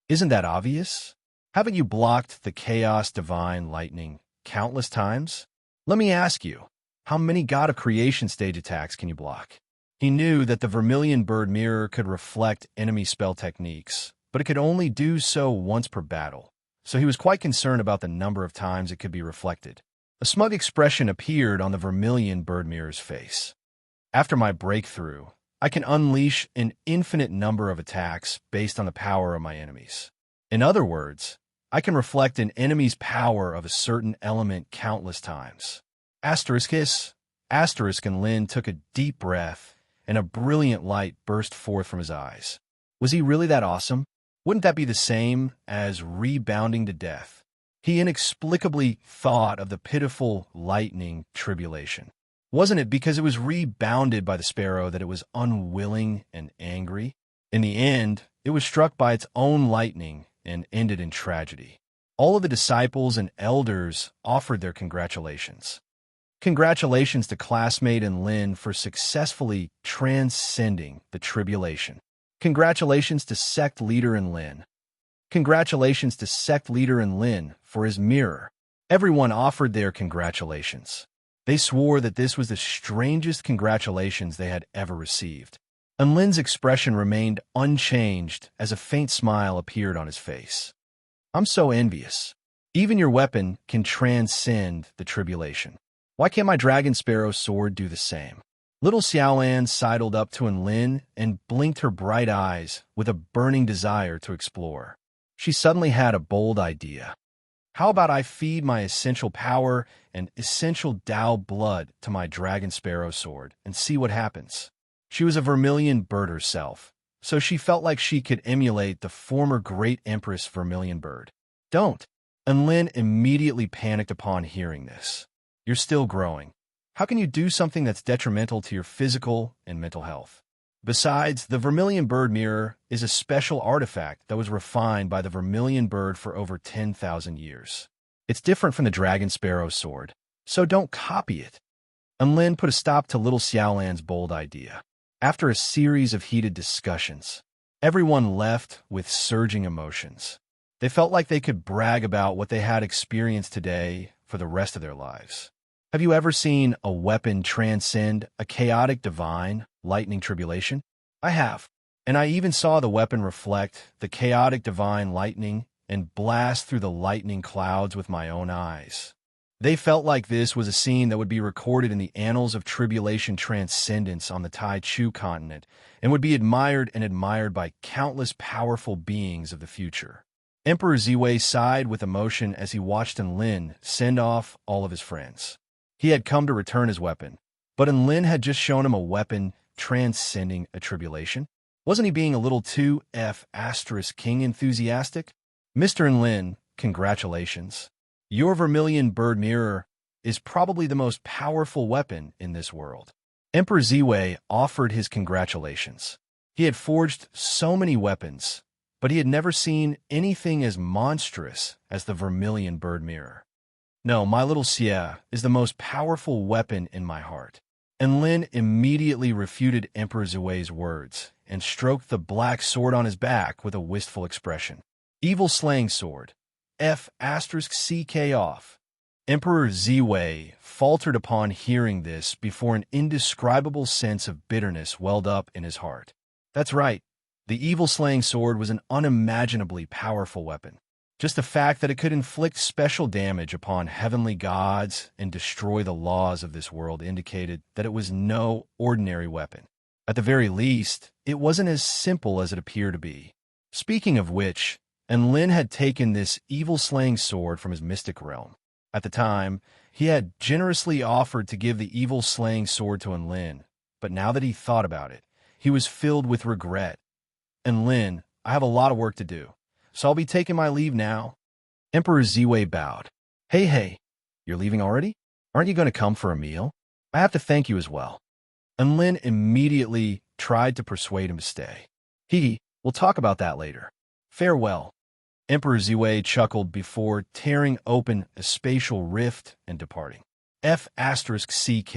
"Isn't that obvious? Haven't you blocked the Chaos Divine Lightning countless times? Let me ask you, how many God of Creation stage attacks can you block?" He knew that the vermilion bird mirror could reflect enemy spell techniques, but it could only do so once per battle, so he was quite concerned about the number of times it could be reflected. A smug expression appeared on the vermilion bird mirror's face. "After my breakthrough, I can unleash an infinite number of attacks based on the power of my enemies. In other words, I can reflect an enemy's power of a certain element countless times." And Lin took a deep breath, and a brilliant light burst forth from his eyes. Was he really that awesome? Wouldn't that be the same as rebounding to death? He inexplicably thought of the pitiful lightning tribulation. Wasn't it because it was rebounded by the sparrow that it was unwilling and angry? In the end, it was struck by its own lightning and ended in tragedy. All of the disciples and elders offered their congratulations. Congratulations to classmate and Lin for successfully transcending the tribulation. Congratulations to sect leader and Lin. Congratulations to sect leader and Lin for his mirror. Everyone offered their congratulations. They swore that this was the strangest congratulations they had ever received. And Lin's expression remained unchanged as a faint smile appeared on his face. "I'm so envious. Even your weapon can transcend the tribulation. Why can't my dragon sparrow sword do the same?" Little Xiaolan sidled up to Lin and blinked her bright eyes with a burning desire to explore. She suddenly had a bold idea. "How about I feed my essential power and essential Tao blood to my dragon sparrow sword and see what happens?" She was a vermilion bird herself, so she felt like she could emulate the former great Empress Vermilion Bird. "Don't." And Lin immediately panicked upon hearing this. "You're still growing. How can you do something that's detrimental to your physical and mental health? Besides, the vermilion bird mirror is a special artifact that was refined by the vermilion bird for over 10,000 years. It's different from the dragon sparrow sword, so don't copy it." And Lin put a stop to little Xiaolan's bold idea. After a series of heated discussions, everyone left with surging emotions. They felt like they could brag about what they had experienced today for the rest of their lives. Have you ever seen a weapon transcend a chaotic divine lightning tribulation? I have, and I even saw the weapon reflect the chaotic divine lightning and blast through the lightning clouds with my own eyes. They felt like this was a scene that would be recorded in the annals of tribulation transcendence on the Tai Chu continent and would be admired by countless powerful beings of the future. Emperor Ziwei sighed with emotion as he watched Enlin send off all of his friends. He had come to return his weapon, but Enlin had just shown him a weapon transcending a tribulation. Wasn't he being a little too *king enthusiastic? Mr. Enlin, congratulations. Your vermilion bird mirror is probably the most powerful weapon in this world. Emperor Ziwei offered his congratulations. He had forged so many weapons, but he had never seen anything as monstrous as the vermilion bird mirror. No, my little Xie is the most powerful weapon in my heart. And Lin immediately refuted Emperor Ziwei's words and stroked the black sword on his back with a wistful expression. Evil slaying sword. *CK off. Emperor Ziwei faltered upon hearing this before an indescribable sense of bitterness welled up in his heart. That's right. The evil slaying sword was an unimaginably powerful weapon. Just the fact that it could inflict special damage upon heavenly gods and destroy the laws of this world indicated that it was no ordinary weapon. At the very least, it wasn't as simple as it appeared to be. Speaking of which, Enlin had taken this evil-slaying sword from his mystic realm. At the time, he had generously offered to give the evil-slaying sword to Enlin, but now that he thought about it, he was filled with regret. Enlin, I have a lot of work to do, so I'll be taking my leave now. Emperor Ziwei bowed. Hey, you're leaving already? Aren't you going to come for a meal? I have to thank you as well. Enlin immediately tried to persuade him to stay. We'll talk about that later. Farewell. Emperor Ziwei chuckled before tearing open a spatial rift and departing. *CK.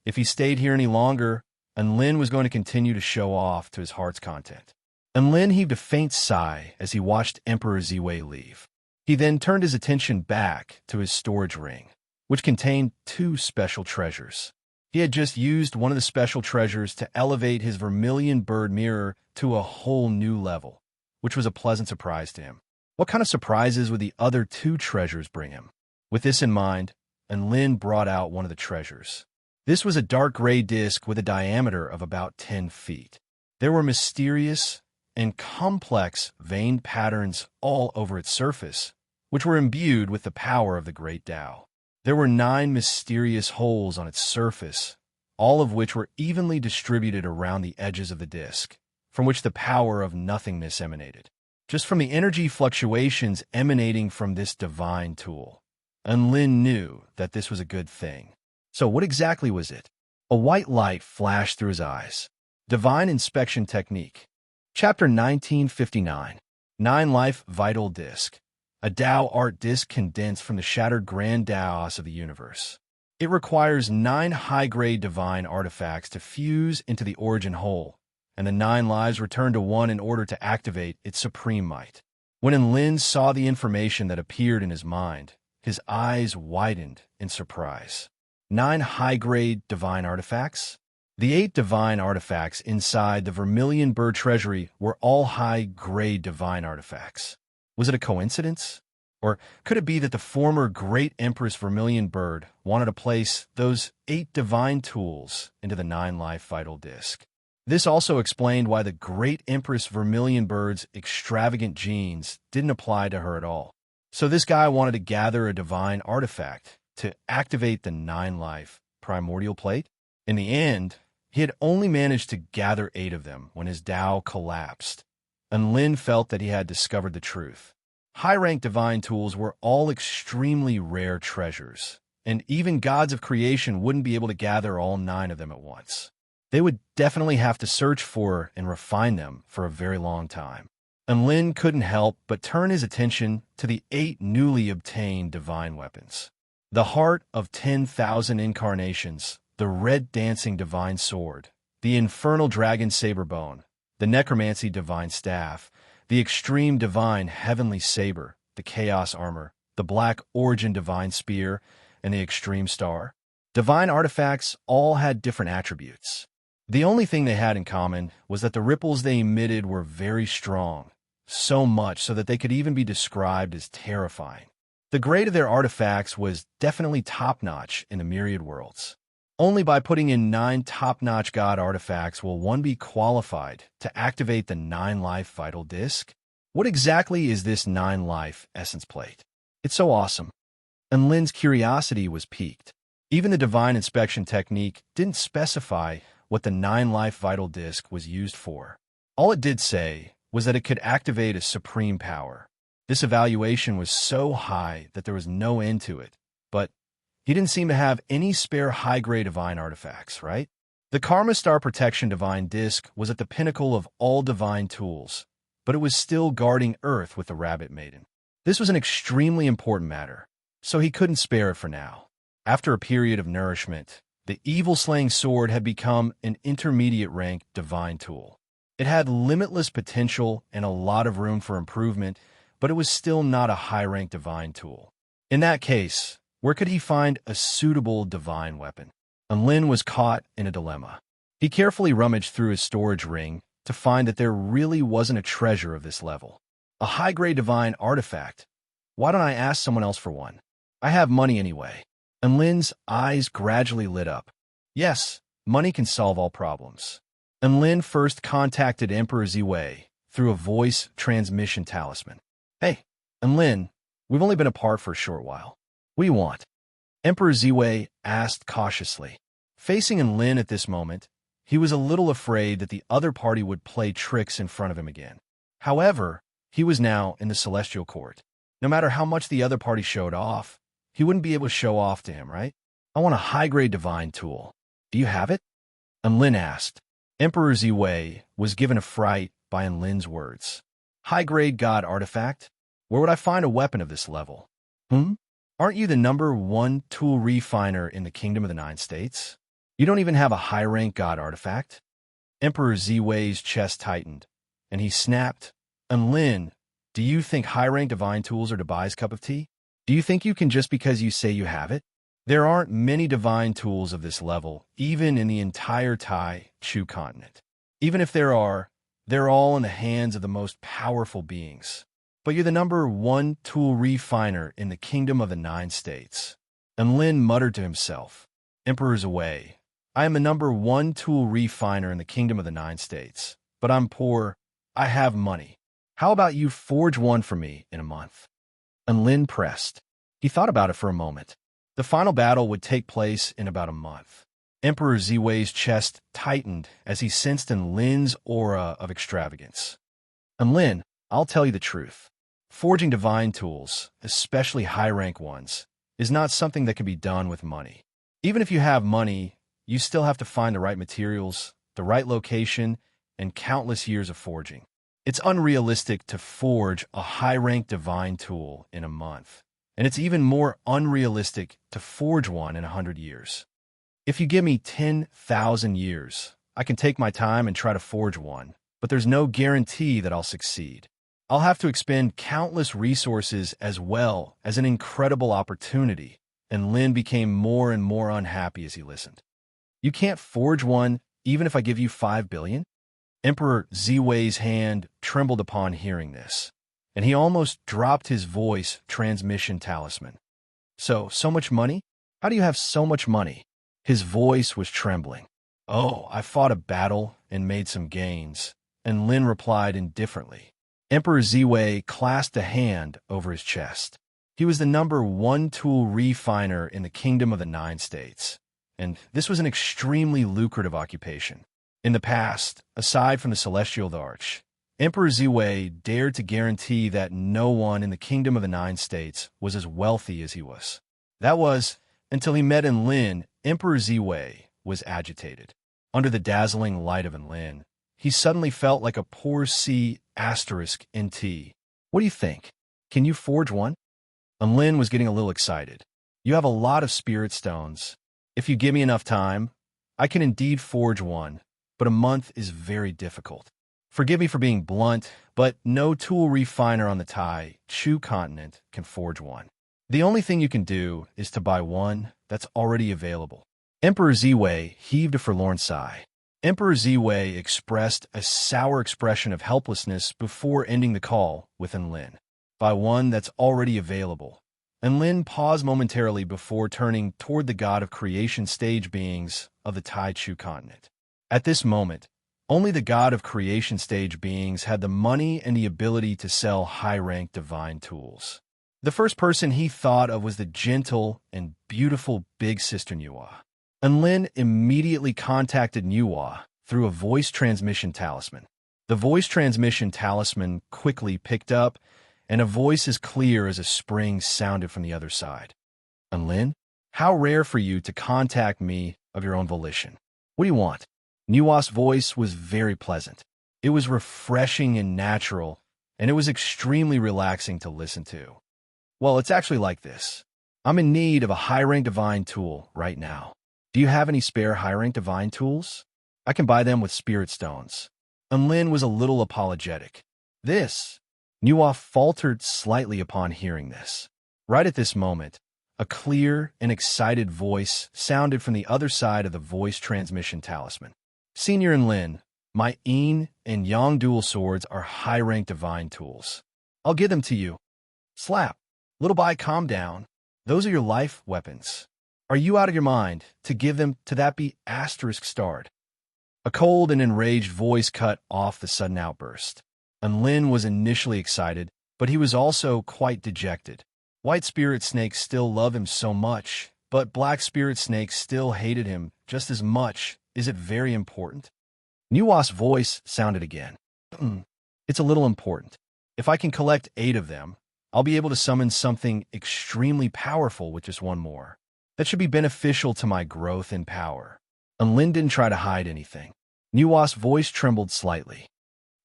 If he stayed here any longer, Enlin was going to continue to show off to his heart's content. Enlin heaved a faint sigh as he watched Emperor Ziwei leave. He then turned his attention back to his storage ring, which contained 2 special treasures. He had just used one of the special treasures to elevate his vermilion bird mirror to a whole new level, which was a pleasant surprise to him. What kind of surprises would the other 2 treasures bring him? With this in mind, Enlin brought out one of the treasures. This was a dark gray disc with a diameter of about 10 feet. There were mysterious and complex veined patterns all over its surface, which were imbued with the power of the great Tao. There were 9 mysterious holes on its surface, all of which were evenly distributed around the edges of the disc, from which the power of nothingness emanated. Just from the energy fluctuations emanating from this divine tool, Enlin knew that this was a good thing. So what exactly was it? A white light flashed through his eyes. Divine Inspection Technique. Chapter 1959. 9 Life Vital Disc. A Tao art disc condensed from the shattered grand Taos of the universe. It requires 9 high-grade divine artifacts to fuse into the origin whole, and the 9 lives return to 1 in order to activate its supreme might. When Enlin saw the information that appeared in his mind, his eyes widened in surprise. 9 high-grade divine artifacts? The 8 divine artifacts inside the Vermilion Bird Treasury were all high-grade divine artifacts. Was it a coincidence? Or could it be that the former Great Empress Vermilion Bird wanted to place those 8 divine tools into the 9 life vital disc? This also explained why the Great Empress Vermilion Bird's extravagant genes didn't apply to her at all. So this guy wanted to gather a divine artifact to activate the 9 life primordial plate. In the end, he had only managed to gather 8 of them when his Tao collapsed, and Lin felt that he had discovered the truth. High-rank divine tools were all extremely rare treasures, and even gods of creation wouldn't be able to gather all 9 of them at once. They would definitely have to search for and refine them for a very long time. And Lin couldn't help but turn his attention to the 8 newly obtained divine weapons. The Heart of 10,000 Incarnations, the Red Dancing Divine Sword, the Infernal Dragon Saberbone, the Necromancy Divine Staff, the Extreme Divine Heavenly Saber, the Chaos Armor, the Black Origin Divine Spear, and the Extreme Star. Divine artifacts all had different attributes. The only thing they had in common was that the ripples they emitted were very strong, so much so that they could even be described as terrifying. The grade of their artifacts was definitely top-notch in the myriad worlds. Only by putting in 9 top-notch god artifacts will one be qualified to activate the 9 life vital disc. What exactly is this 9-life essence plate? It's so awesome. And Lin's curiosity was piqued. Even the divine inspection technique didn't specify what the 9-life vital disc was used for. All it did say was that it could activate a supreme power. This evaluation was so high that there was no end to it, but he didn't seem to have any spare high-grade divine artifacts, right? The Karma Star Protection Divine Disc was at the pinnacle of all divine tools, but it was still guarding Earth with the Rabbit Maiden. This was an extremely important matter, so he couldn't spare it for now. After a period of nourishment, the evil-slaying sword had become an intermediate-rank divine tool. It had limitless potential and a lot of room for improvement, but it was still not a high-rank divine tool. In that case, where could he find a suitable divine weapon? And Lin was caught in a dilemma. He carefully rummaged through his storage ring to find that there really wasn't a treasure of this level. A high-grade divine artifact. Why don't I ask someone else for one? I have money anyway. And Lin's eyes gradually lit up. Yes, money can solve all problems. And Lin first contacted Emperor Ziwei through a voice transmission talisman. Hey, and Lin, we've only been apart for a short while. What do you want? Emperor Ziwei asked cautiously. Facing Enlin at this moment, he was a little afraid that the other party would play tricks in front of him again. However, he was now in the Celestial Court. No matter how much the other party showed off, he wouldn't be able to show off to him, right? I want a high-grade divine tool. Do you have it? Enlin asked. Emperor Ziwei was given a fright by Enlin's words. High-grade god artifact? Where would I find a weapon of this level? Aren't you the #1 tool refiner in the Kingdom of the 9 States? You don't even have a high-rank god artifact? Emperor Ziwei's chest tightened, and he snapped, Enlin, do you think high-rank divine tools are Dubai's cup of tea? Do you think you can just because you say you have it? There aren't many divine tools of this level, even in the entire Tai Chu continent. Even if there are, they're all in the hands of the most powerful beings. But you're the #1 tool refiner in the Kingdom of the 9 States. And Lin muttered to himself, Emperor's away. I am the #1 tool refiner in the Kingdom of the 9 States. But I'm poor. I have money. How about you forge one for me in a month? And Lin pressed. He thought about it for a moment. The final battle would take place in about a month. Emperor Ziwei's chest tightened as he sensed in Lin's aura of extravagance. And Lin, I'll tell you the truth. Forging divine tools, especially high-rank ones, is not something that can be done with money. Even if you have money, you still have to find the right materials, the right location, and countless years of forging. It's unrealistic to forge a high-rank divine tool in a month, and it's even more unrealistic to forge one in 100 years. If you give me 10,000 years, I can take my time and try to forge one, but there's no guarantee that I'll succeed. I'll have to expend countless resources as well as an incredible opportunity, and Lin became more and more unhappy as he listened. You can't forge one even if I give you 5 billion? Emperor Ziwei's hand trembled upon hearing this, and he almost dropped his voice transmission talisman. So much money? How do you have so much money? His voice was trembling. Oh, I fought a battle and made some gains, and Lin replied indifferently. Emperor Ziwei clasped a hand over his chest. He was the #1 tool refiner in the Kingdom of the 9 States, and this was an extremely lucrative occupation. In the past, aside from the Celestial Arch, Emperor Ziwei dared to guarantee that no one in the Kingdom of the 9 States was as wealthy as he was. That was, until he met Enlin. Emperor Ziwei was agitated. Under the dazzling light of Enlin, he suddenly felt like a poor sea asterisk in tea. What do you think? Can you forge one? Enlin was getting a little excited. You have a lot of spirit stones. If you give me enough time, I can indeed forge one, but a month is very difficult. Forgive me for being blunt, but no tool refiner on the Tai Chu continent can forge one. The only thing you can do is to buy one that's already available. Emperor Ziwei heaved a forlorn sigh. Emperor Ziwei expressed a sour expression of helplessness before ending the call with Enlin. Buy one that's already available. Enlin paused momentarily before turning toward the god of creation stage beings of the Tai Chu continent. At this moment, Only the god of creation stage beings had the money and the ability to sell high-ranked divine tools. The first person he thought of was the gentle and beautiful big sister Nuwa. And Lin immediately contacted Nuwa through a voice transmission talisman. The voice transmission talisman quickly picked up, and a voice as clear as a spring sounded from the other side. And Lin, how rare for you to contact me of your own volition. What do you want? Nuwa's voice was very pleasant. It was refreshing and natural, and it was extremely relaxing to listen to. Well, it's actually like this. I'm in need of a high-rank divine tool right now. Do you have any spare high-rank divine tools? I can buy them with spirit stones. And Lin was a little apologetic. Nuwa faltered slightly upon hearing this. Right at this moment, a clear and excited voice sounded from the other side of the voice transmission talisman. Senior and Lin, my yin and yang dual swords are high-rank divine tools. I'll give them to you. Slap. Little boy, calm down. Those are your life weapons. Are you out of your mind to give them to that be asterisk starred? A cold and enraged voice cut off the sudden outburst. And Lin was initially excited, but he was also quite dejected. White spirit snakes still love him so much, but black spirit snakes still hated him just as much. Is it very important? Nuwa's voice sounded again. It's a little important. If I can collect 8 of them, I'll be able to summon something extremely powerful with just one more. That should be beneficial to my growth in power. And Lin didn't try to hide anything. Nuwa's voice trembled slightly.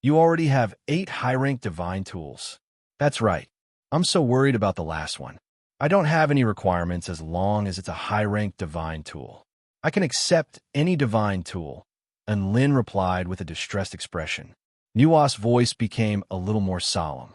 You already have 8 high-rank divine tools. That's right. I'm so worried about the last one. I don't have any requirements as long as it's a high-rank divine tool. I can accept any divine tool. And Lin replied with a distressed expression. Nuwa's voice became a little more solemn.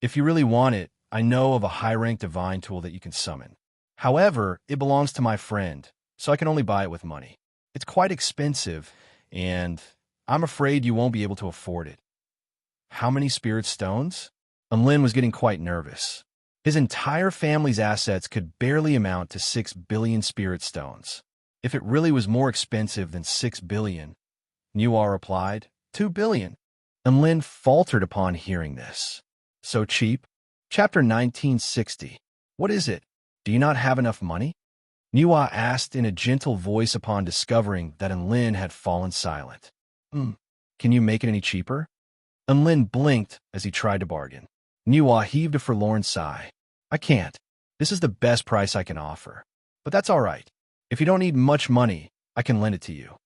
If you really want it, I know of a high-rank divine tool that you can summon. However, it belongs to my friend, so I can only buy it with money. It's quite expensive, and I'm afraid you won't be able to afford it. How many spirit stones? And Lin was getting quite nervous. His entire family's assets could barely amount to 6 billion spirit stones. If it really was more expensive than 6 billion, Nuwa replied, 2 billion. And Lin faltered upon hearing this. So cheap? Chapter 1960. What is it? Do you not have enough money? Nuwa asked in a gentle voice upon discovering that Lin had fallen silent. Can you make it any cheaper? And Lin blinked as he tried to bargain. Nuwa heaved a forlorn sigh. I can't. This is the best price I can offer. But that's all right. If you don't need much money, I can lend it to you.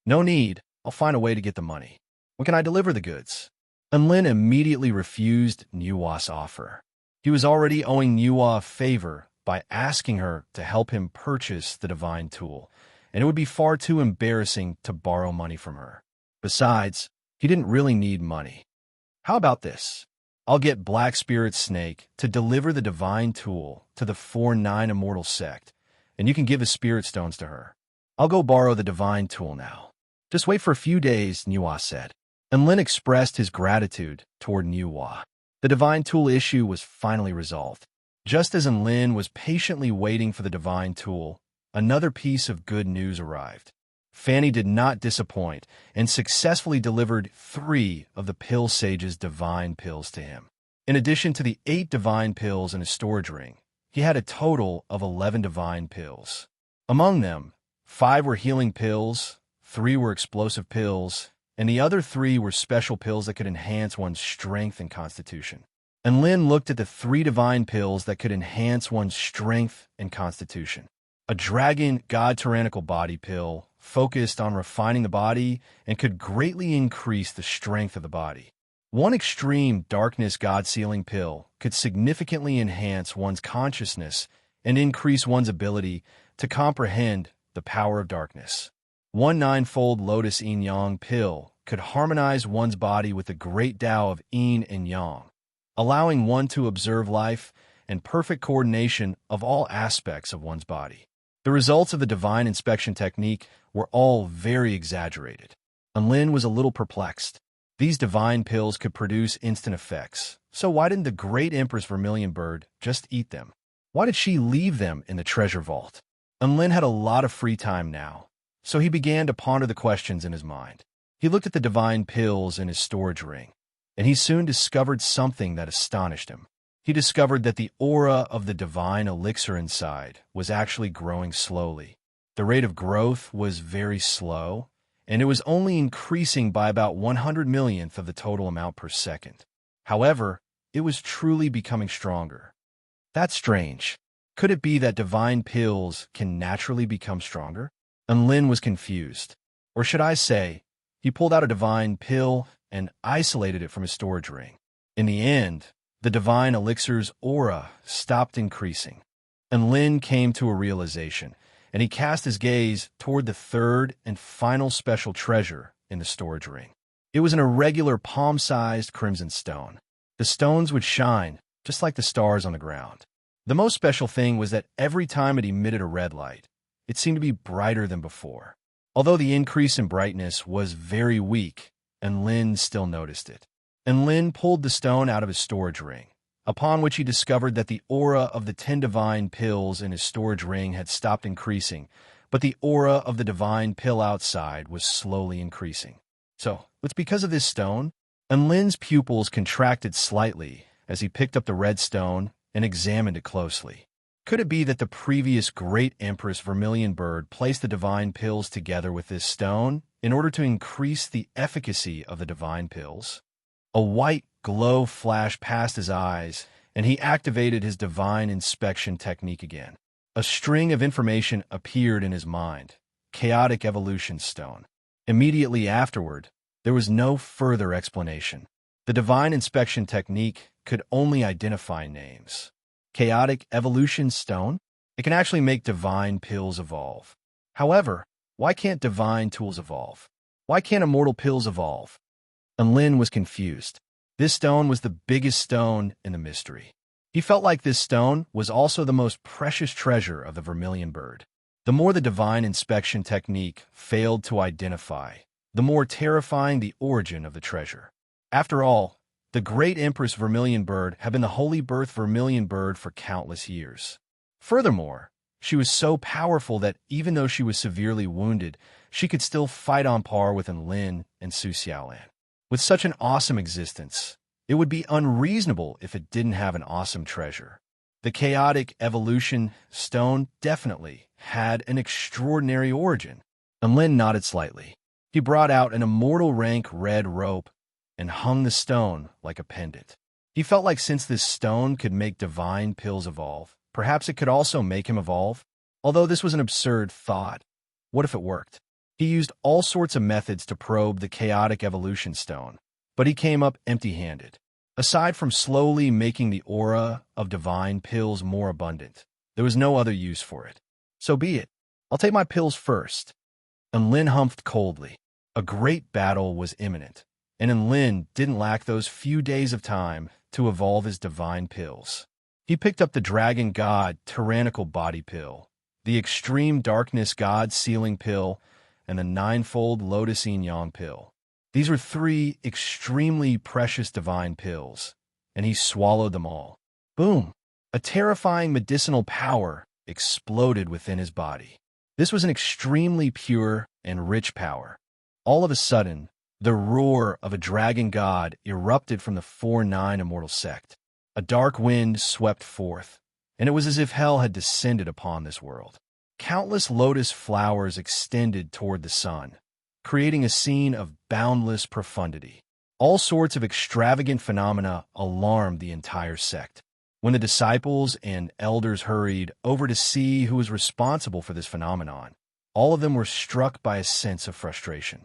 No need. I'll find a way to get the money. When can I deliver the goods? And Lin immediately refused Nuwa's offer. He was already owing Nuwa a favor by asking her to help him purchase the divine tool, and it would be far too embarrassing to borrow money from her. Besides, he didn't really need money. How about this? I'll get Black Spirit Snake to deliver the divine tool to the 4-9 Immortal Sect, and you can give his spirit stones to her. I'll go borrow the divine tool now. Just wait for a few days, Nuwa said. And Lin expressed his gratitude toward Nuwa. The divine tool issue was finally resolved. Just as Lin was patiently waiting for the divine tool, another piece of good news arrived. Fanny did not disappoint and successfully delivered 3 of the Pill Sage's divine pills to him. In addition to the 8 divine pills in his storage ring, he had a total of 11 divine pills. Among them, 5 were healing pills, 3 were explosive pills, and the other 3 were special pills that could enhance one's strength and constitution. And Lin looked at the 3 divine pills that could enhance one's strength and constitution. A dragon god tyrannical body pill focused on refining the body and could greatly increase the strength of the body. One extreme darkness god sealing pill could significantly enhance one's consciousness and increase one's ability to comprehend the power of darkness. One 9-fold lotus yin yang pill could harmonize one's body with the great Tao of yin and yang, allowing one to observe life and perfect coordination of all aspects of one's body. The results of the divine inspection technique were all very exaggerated, and Lin was a little perplexed. These divine pills could produce instant effects, so why didn't the great Empress Vermilion Bird just eat them? Why did she leave them in the treasure vault? And Lin had a lot of free time now, so he began to ponder the questions in his mind. He looked at the divine pills in his storage ring, and he soon discovered something that astonished him. He discovered that the aura of the divine elixir inside was actually growing slowly. The rate of growth was very slow, and it was only increasing by about 100 millionth of the total amount per second. However, it was truly becoming stronger. That's strange. Could it be that divine pills can naturally become stronger? And Lin was confused. Or should I say, he pulled out a divine pill and isolated it from his storage ring. In the end, the divine elixir's aura stopped increasing, and Lin came to a realization, and he cast his gaze toward the third and final special treasure in the storage ring. It was an irregular palm-sized crimson stone. The stones would shine just like the stars on the ground. The most special thing was that every time it emitted a red light, it seemed to be brighter than before. Although the increase in brightness was very weak, and Lin still noticed it. And Lin pulled the stone out of his storage ring, upon which he discovered that the aura of the 10 divine pills in his storage ring had stopped increasing, but the aura of the divine pill outside was slowly increasing. So, it's because of this stone? And Lin's pupils contracted slightly as he picked up the red stone and examined it closely. Could it be that the previous great Empress Vermilion Bird placed the divine pills together with this stone in order to increase the efficacy of the divine pills? A white glow flashed past his eyes, and he activated his divine inspection technique again. A string of information appeared in his mind. Chaotic Evolution Stone. Immediately afterward, there was no further explanation. The divine inspection technique could only identify names. Chaotic Evolution Stone? It can actually make divine pills evolve. However, why can't divine tools evolve? Why can't immortal pills evolve? And Lin was confused. This stone was the biggest stone in the mystery. He felt like this stone was also the most precious treasure of the Vermilion Bird. The more the divine inspection technique failed to identify, the more terrifying the origin of the treasure. After all, the great Empress Vermilion Bird had been the holy birth Vermilion Bird for countless years. Furthermore, she was so powerful that even though she was severely wounded, she could still fight on par with Enlin and Su Xiaolan. With such an awesome existence, it would be unreasonable if it didn't have an awesome treasure. The Chaotic Evolution Stone definitely had an extraordinary origin. Enlin nodded slightly. He brought out an immortal rank red rope and hung the stone like a pendant. He felt like since this stone could make divine pills evolve, perhaps it could also make him evolve. Although this was an absurd thought, what if it worked? He used all sorts of methods to probe the Chaotic Evolution Stone, but he came up empty-handed. Aside from slowly making the aura of divine pills more abundant, there was no other use for it. So be it. I'll take my pills first. And Lin humphed coldly. A great battle was imminent, and Enlin didn't lack those few days of time to evolve his divine pills. He picked up the Dragon God Tyrannical Body Pill, the Extreme Darkness God Sealing Pill, and the Ninefold Lotus Yin Yang Pill. These were 3 extremely precious divine pills, and he swallowed them all. Boom! A terrifying medicinal power exploded within his body. This was an extremely pure and rich power. All of a sudden, the roar of a dragon god erupted from the 4-9 immortal sect. A dark wind swept forth, and it was as if hell had descended upon this world. Countless lotus flowers extended toward the sun, creating a scene of boundless profundity. All sorts of extravagant phenomena alarmed the entire sect. When the disciples and elders hurried over to see who was responsible for this phenomenon, all of them were struck by a sense of frustration.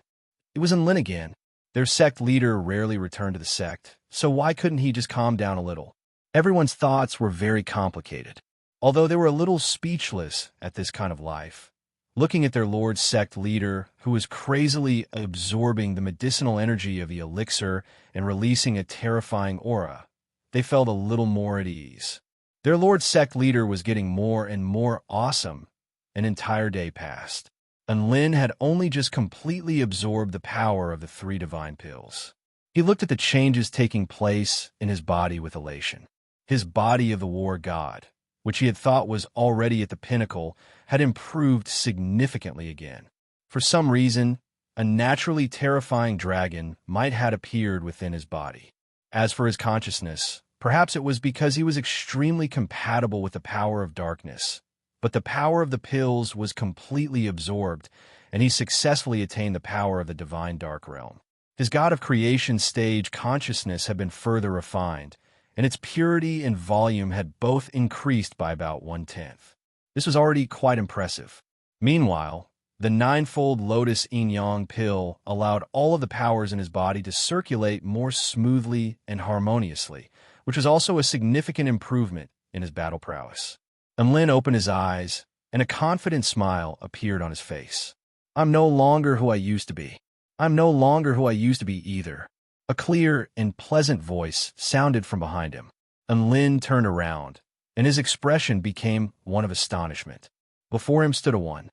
It was Enlin again. Their sect leader rarely returned to the sect, so why couldn't he just calm down a little? Everyone's thoughts were very complicated. Although they were a little speechless at this kind of life, looking at their Lord's sect leader, who was crazily absorbing the medicinal energy of the elixir and releasing a terrifying aura, they felt a little more at ease. Their Lord's sect leader was getting more and more awesome. An entire day passed, and Lin had only just completely absorbed the power of the 3 divine pills. He looked at the changes taking place in his body with elation. His body of the war god, which he had thought was already at the pinnacle, had improved significantly again. For some reason, a naturally terrifying dragon might have appeared within his body. As for his consciousness, perhaps it was because he was extremely compatible with the power of darkness, but the power of the pills was completely absorbed, and he successfully attained the power of the divine dark realm. His god of creation stage consciousness had been further refined, and its purity and volume had both increased by about 1/10. This was already quite impressive. Meanwhile, the ninefold Lotus Yin Yang pill allowed all of the powers in his body to circulate more smoothly and harmoniously, which was also a significant improvement in his battle prowess. And Lin opened his eyes, and a confident smile appeared on his face. I'm no longer who I used to be. I'm no longer who I used to be either. A clear and pleasant voice sounded from behind him, and Lin turned around, and his expression became one of astonishment. Before him stood a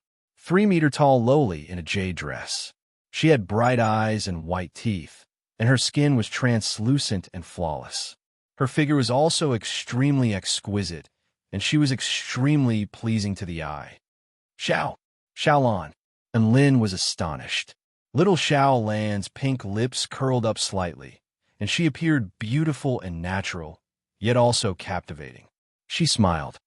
3-meter-tall lowly in a jade dress. She had bright eyes and white teeth, and her skin was translucent and flawless. Her figure was also extremely exquisite, and she was extremely pleasing to the eye. Xiaolan, and Lin was astonished. Little Xiaolan's pink lips curled up slightly, and she appeared beautiful and natural, yet also captivating. She smiled.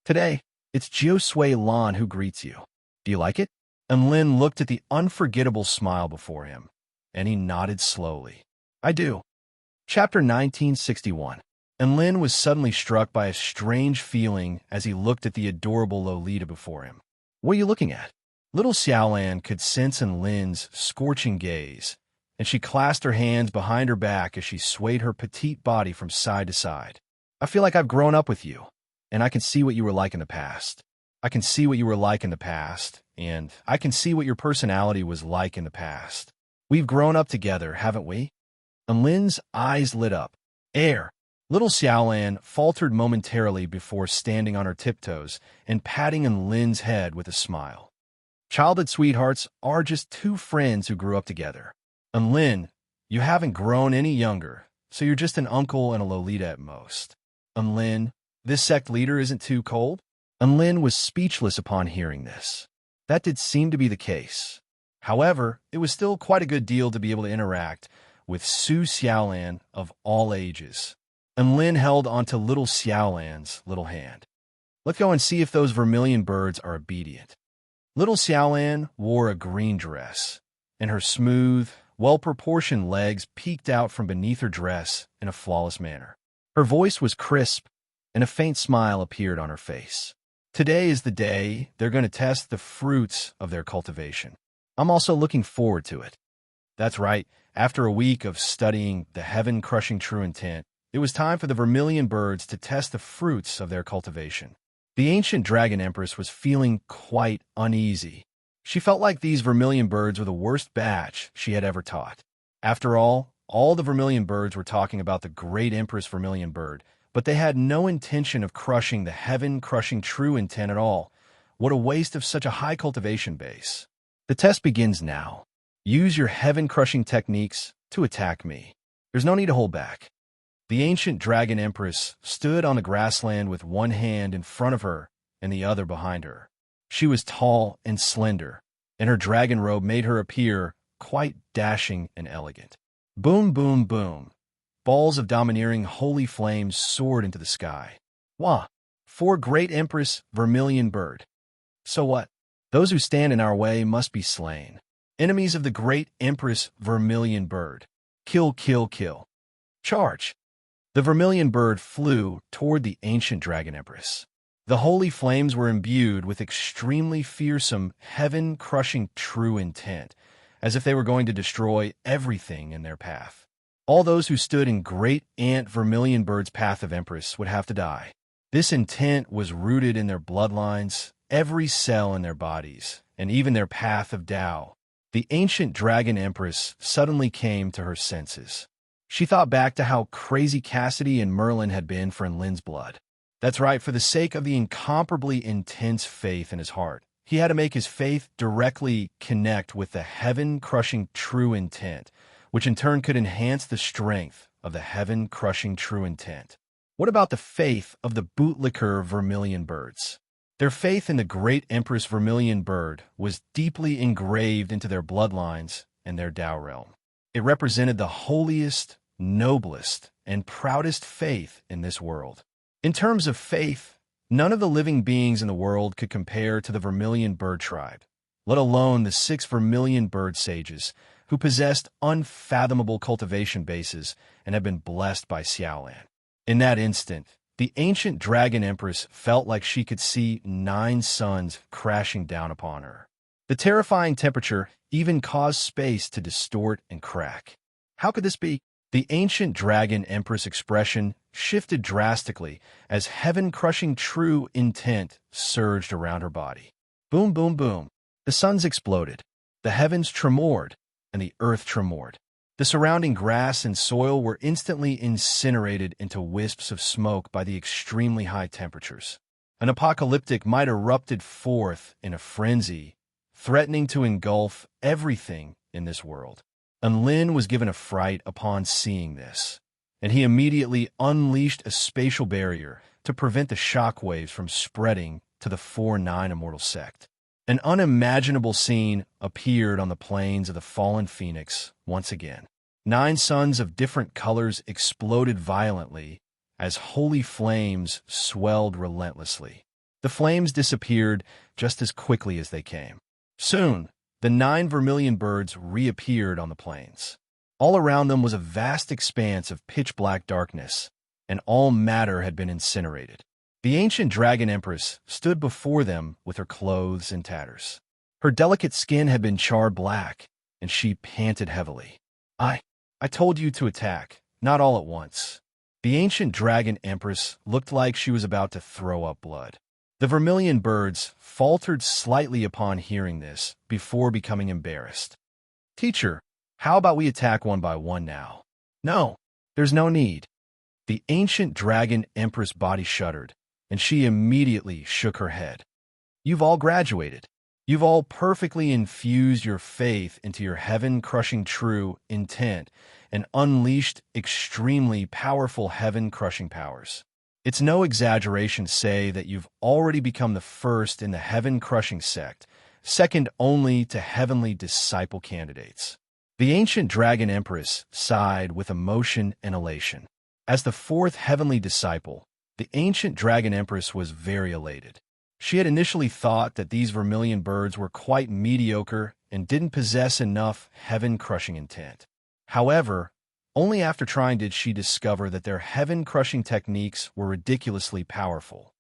Today, it's Jiu Sui Lan who greets you. Do you like it? And Lin looked at the unforgettable smile before him, and he nodded slowly. I do. Chapter 1961. And Lin was suddenly struck by a strange feeling as he looked at the adorable Lolita before him. What are you looking at? Little Xiaolan could sense in Lin's scorching gaze, and she clasped her hands behind her back as she swayed her petite body from side to side. I feel like I've grown up with you, and I can see what you were like in the past. I can see what you were like in the past, and I can see what your personality was like in the past. We've grown up together, haven't we? And Lin's eyes lit up. Little Xiaolan faltered momentarily before standing on her tiptoes and patting Lin's head with a smile. Childhood sweethearts are just two friends who grew up together. And Lin, you haven't grown any younger, so you're just an uncle and a Lolita at most. And Lin, this sect leader isn't too cold? And Lin was speechless upon hearing this. That did seem to be the case. However, it was still quite a good deal to be able to interact with Su Xiaolan of all ages. And Lin held onto little Xiaolan's little hand. Let's go and see if those vermilion birds are obedient. Little Xiaolan wore a green dress, and her smooth, well-proportioned legs peeked out from beneath her dress in a flawless manner. Her voice was crisp, and a faint smile appeared on her face. Today is the day they're going to test the fruits of their cultivation. I'm also looking forward to it. That's right, after a week of studying the heaven-crushing true intent, it was time for the vermilion birds to test the fruits of their cultivation. The ancient dragon empress was feeling quite uneasy. She felt like these vermilion birds were the worst batch she had ever taught. After all the vermilion birds were talking about the great empress vermilion bird, but they had no intention of crushing the heaven-crushing true intent at all. What a waste of such a high cultivation base. The test begins now. Use your heaven-crushing techniques to attack me. There's no need to hold back. The ancient dragon empress stood on the grassland with one hand in front of her and the other behind her. She was tall and slender, and her dragon robe made her appear quite dashing and elegant. Boom, boom, boom. Balls of domineering holy flames soared into the sky. Wah! For great Empress Vermilion Bird. So what? Those who stand in our way must be slain. Enemies of the great Empress Vermilion Bird. Kill, kill, kill. Charge! The vermilion bird flew toward the ancient dragon empress. The holy flames were imbued with extremely fearsome, heaven-crushing true intent, as if they were going to destroy everything in their path. All those who stood in great Ant Vermilion Bird's path of empress would have to die. This intent was rooted in their bloodlines, every cell in their bodies, and even their path of Tao. The ancient dragon empress suddenly came to her senses. She thought back to how crazy Cassidy and Merlin had been for Lin's blood. That's right, for the sake of the incomparably intense faith in his heart, he had to make his faith directly connect with the heaven-crushing true intent, which in turn could enhance the strength of the heaven-crushing true intent. What about the faith of the bootlicker vermilion birds? Their faith in the great Empress Vermilion Bird was deeply engraved into their bloodlines and their Tao realm. It represented the holiest, noblest, and proudest faith in this world. In terms of faith, none of the living beings in the world could compare to the Vermilion Bird tribe, let alone the 6 Vermilion Bird sages, who possessed unfathomable cultivation bases and had been blessed by Xiaolan. In that instant, the ancient dragon empress felt like she could see 9 suns crashing down upon her. The terrifying temperature even caused space to distort and crack. How could this be? The ancient dragon empress expression shifted drastically as heaven-crushing true intent surged around her body. Boom, boom, boom. The suns exploded. The heavens tremored, and the earth tremored. The surrounding grass and soil were instantly incinerated into wisps of smoke by the extremely high temperatures. An apocalyptic might erupted forth in a frenzy, threatening to engulf everything in this world. And Lin was given a fright upon seeing this, and he immediately unleashed a spatial barrier to prevent the shockwaves from spreading to the 4-9 immortal sect. An unimaginable scene appeared on the plains of the fallen phoenix once again. 9 suns of different colors exploded violently as holy flames swelled relentlessly. The flames disappeared just as quickly as they came. Soon, the 9 vermilion birds reappeared on the plains. All around them was a vast expanse of pitch-black darkness, and all matter had been incinerated. The ancient dragon empress stood before them with her clothes in tatters. Her delicate skin had been charred black, and she panted heavily. I told you to attack, not all at once. The ancient dragon empress looked like she was about to throw up blood. The vermilion birds faltered slightly upon hearing this before becoming embarrassed. Teacher, how about we attack one by one now? No, there's no need. The ancient dragon empress body shuddered, and she immediately shook her head. You've all graduated. You've all perfectly infused your faith into your heaven-crushing true intent and unleashed extremely powerful heaven-crushing powers. It's no exaggeration to say that you've already become the first in the heaven-crushing sect, second only to heavenly disciple candidates. The ancient dragon empress sighed with emotion and elation. As the 4th heavenly disciple, the ancient dragon empress was very elated. She had initially thought that these vermilion birds were quite mediocre and didn't possess enough heaven-crushing intent. However, only after trying did she discover that their heaven-crushing techniques were ridiculously powerful.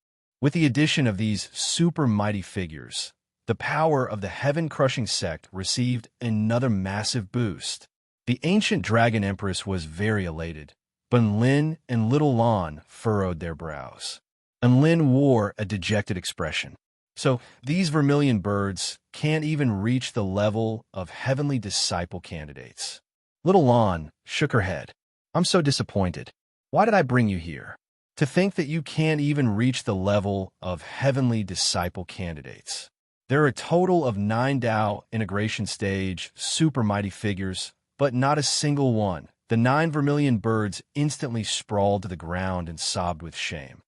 With the addition of these super mighty figures, the power of the heaven-crushing sect received another massive boost. The ancient dragon empress was very elated, but Lin and little Lan furrowed their brows. And Lin wore a dejected expression. So these vermilion birds can't even reach the level of heavenly disciple candidates. Little Lan shook her head. I'm so disappointed. Why did I bring you here? To think that you can't even reach the level of heavenly disciple candidates. There are a total of 9 Tao integration stage super mighty figures, but not a single one. The 9 vermilion birds instantly sprawled to the ground and sobbed with shame.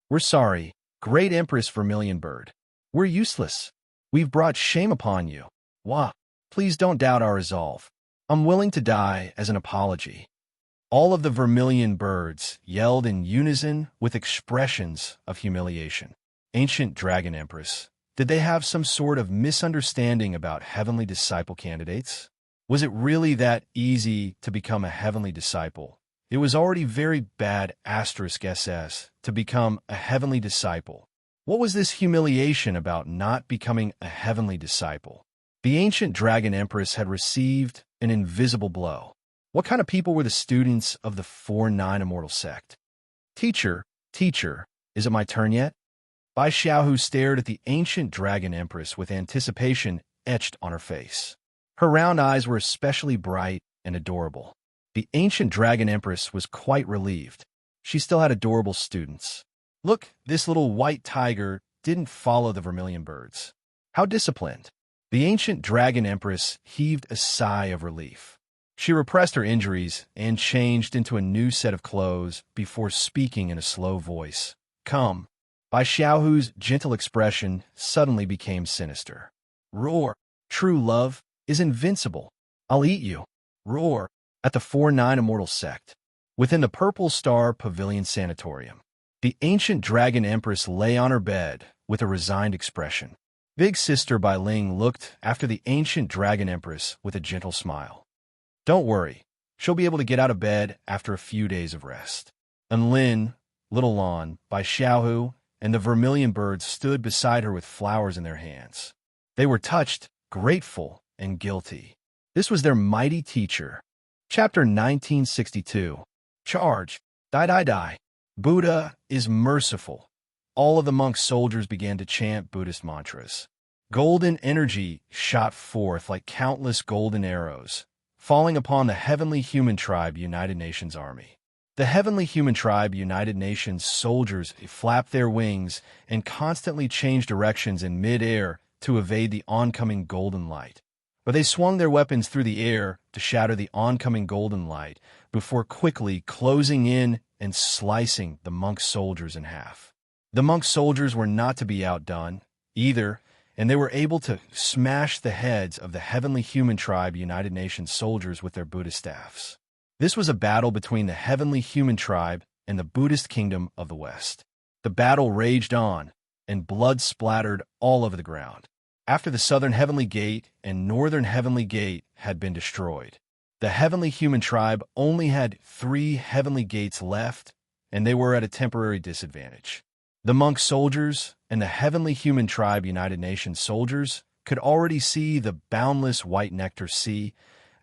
We're sorry, great Empress Vermilion Bird. We're useless. We've brought shame upon you. Wah! Please don't doubt our resolve. I'm willing to die as an apology. All of the vermilion birds yelled in unison with expressions of humiliation. Ancient Dragon Empress, did they have some sort of misunderstanding about heavenly disciple candidates? Was it really that easy to become a heavenly disciple? It was already very bad *SS to become a heavenly disciple. What was this humiliation about not becoming a heavenly disciple? The ancient dragon empress had received an invisible blow. What kind of people were the students of the 4-9 immortal sect? Teacher, is it my turn yet? Bai Xiaohu stared at the ancient dragon empress with anticipation etched on her face. Her round eyes were especially bright and adorable. The ancient dragon empress was quite relieved. She still had adorable students. Look, this little white tiger didn't follow the vermilion birds. How disciplined. The ancient dragon empress heaved a sigh of relief. She repressed her injuries and changed into a new set of clothes before speaking in a slow voice. Come, Bai Xiaohu's gentle expression suddenly became sinister. Roar! True love is invincible. I'll eat you. Roar! At the 4-9 Immortal Sect. Within the Purple Star Pavilion Sanatorium, the ancient dragon empress lay on her bed with a resigned expression. Big Sister Bai Ling looked after the ancient dragon empress with a gentle smile. Don't worry, she'll be able to get out of bed after a few days of rest. And Lin, Little Lon, Bai Xiaohu, and the vermilion birds stood beside her with flowers in their hands. They were touched, grateful, and guilty. This was their mighty teacher. Chapter 1962. Charge. Die, die, die. Buddha is merciful. All of the monk soldiers began to chant Buddhist mantras. Golden energy shot forth like countless golden arrows, falling upon the Heavenly Human Tribe United Nations Army. The Heavenly Human Tribe United Nations soldiers flapped their wings and constantly changed directions in mid-air to evade the oncoming golden light. But they swung their weapons through the air to shatter the oncoming golden light before quickly closing in and slicing the monk soldiers in half. The monk soldiers were not to be outdone, either, and they were able to smash the heads of the Heavenly Human Tribe United Nations soldiers with their Buddhist staffs. This was a battle between the Heavenly Human Tribe and the Buddhist Kingdom of the West. The battle raged on, and blood splattered all over the ground. After the Southern Heavenly Gate and Northern Heavenly Gate had been destroyed, the Heavenly Human Tribe only had 3 Heavenly Gates left, and they were at a temporary disadvantage. The monk soldiers and the Heavenly Human Tribe United Nations soldiers could already see the boundless white nectar sea,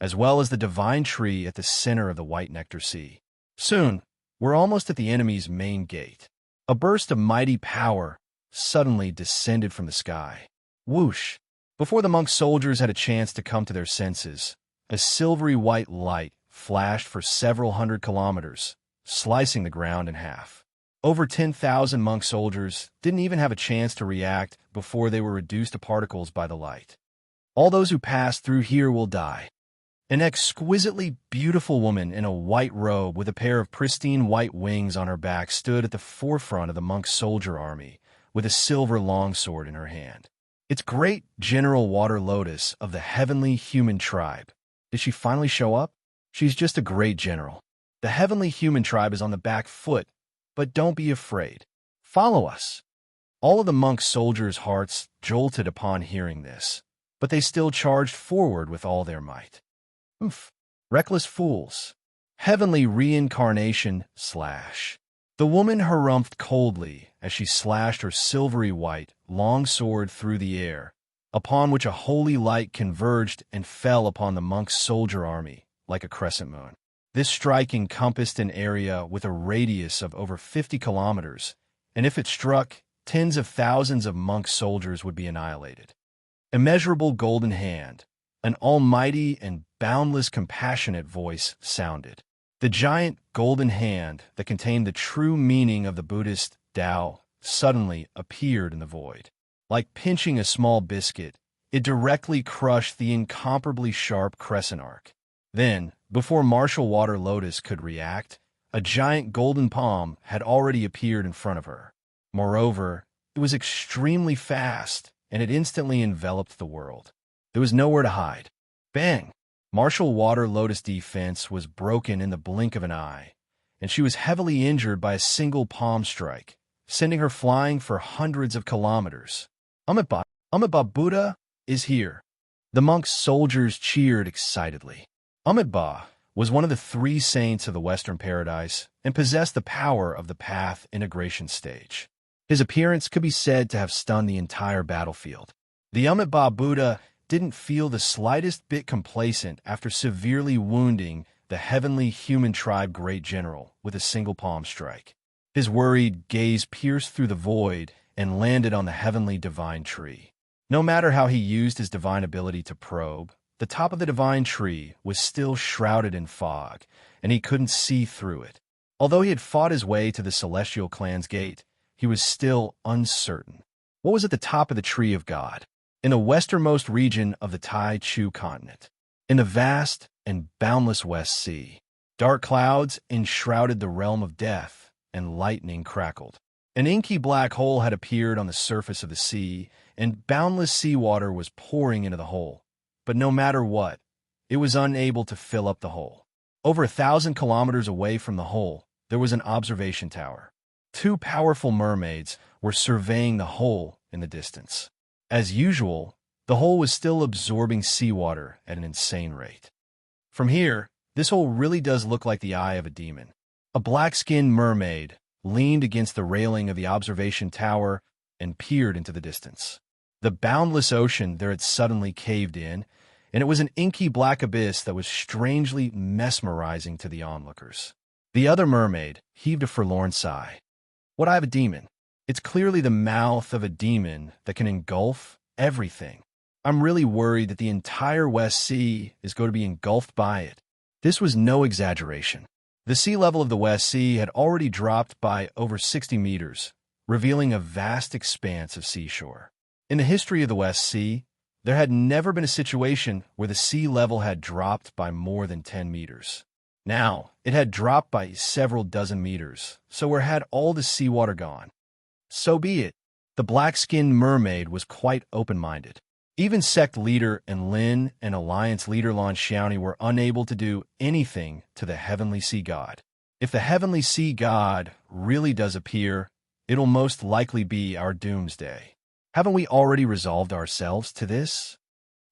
as well as the divine tree at the center of the white nectar sea. Soon, we're almost at the enemy's main gate. A burst of mighty power suddenly descended from the sky. Whoosh! Before the monk soldiers had a chance to come to their senses, a silvery white light flashed for several hundred kilometers, slicing the ground in half. Over 10,000 monk soldiers didn't even have a chance to react before they were reduced to particles by the light. All those who pass through here will die. An exquisitely beautiful woman in a white robe with a pair of pristine white wings on her back stood at the forefront of the monk soldier army with a silver longsword in her hand. It's Great General Water Lotus of the Heavenly Human Tribe. Did she finally show up? She's just a great general. The Heavenly Human Tribe is on the back foot, but don't be afraid. Follow us. All of the monk soldiers' hearts jolted upon hearing this, but they still charged forward with all their might. Oof. Reckless fools. Heavenly reincarnation slash. The woman harumphed coldly as she slashed her silvery white, long sword through the air, upon which a holy light converged and fell upon the monk's soldier army like a crescent moon. This strike encompassed an area with a radius of over 50 kilometers, and if it struck, tens of thousands of monk soldiers would be annihilated. Immeasurable golden hand, an almighty and boundless compassionate voice sounded. The giant golden hand that contained the true meaning of the Buddhist Tao suddenly appeared in the void. Like pinching a small biscuit, it directly crushed the incomparably sharp crescent arc. Then, before Martial Water Lotus could react, a giant golden palm had already appeared in front of her. Moreover, it was extremely fast, and it instantly enveloped the world. There was nowhere to hide. Bang! Martial Water Lotus' defense was broken in the blink of an eye, and she was heavily injured by a single palm strike, sending her flying for hundreds of kilometers. Amitabha Buddha is here. The monks' soldiers cheered excitedly. Amitabha was one of the 3 saints of the Western Paradise and possessed the power of the Path integration stage. His appearance could be said to have stunned the entire battlefield. The Amitabha Buddha didn't feel the slightest bit complacent after severely wounding the Heavenly Human Tribe Great General with a single palm strike. His worried gaze pierced through the void and landed on the Heavenly Divine Tree. No matter how he used his divine ability to probe, the top of the Divine Tree was still shrouded in fog, and he couldn't see through it. Although he had fought his way to the Celestial Clan's gate, he was still uncertain. What was at the top of the Tree of God? In the westernmost region of the Tai Chu continent, in the vast and boundless West Sea, dark clouds enshrouded the realm of death, and lightning crackled. An inky black hole had appeared on the surface of the sea, and boundless seawater was pouring into the hole. But no matter what, it was unable to fill up the hole. Over 1,000 kilometers away from the hole, there was an observation tower. Two powerful mermaids were surveying the hole in the distance. As usual, the hole was still absorbing seawater at an insane rate. From here, this hole really does look like the eye of a demon. A black-skinned mermaid leaned against the railing of the observation tower and peered into the distance. The boundless ocean there had suddenly caved in, and it was an inky black abyss that was strangely mesmerizing to the onlookers. The other mermaid heaved a forlorn sigh. What eye of a demon? It's clearly the mouth of a demon that can engulf everything. I'm really worried that the entire West Sea is going to be engulfed by it. This was no exaggeration. The sea level of the West Sea had already dropped by over 60 meters, revealing a vast expanse of seashore. In the history of the West Sea, there had never been a situation where the sea level had dropped by more than 10 meters. Now, it had dropped by several dozen meters, so where had all the seawater gone? So be it. The black-skinned mermaid was quite open-minded. Even sect leader Enlin and alliance leader Lan Xiaoni were unable to do anything to the heavenly sea god. If the heavenly sea god really does appear, it'll most likely be our doomsday. Haven't we already resolved ourselves to this?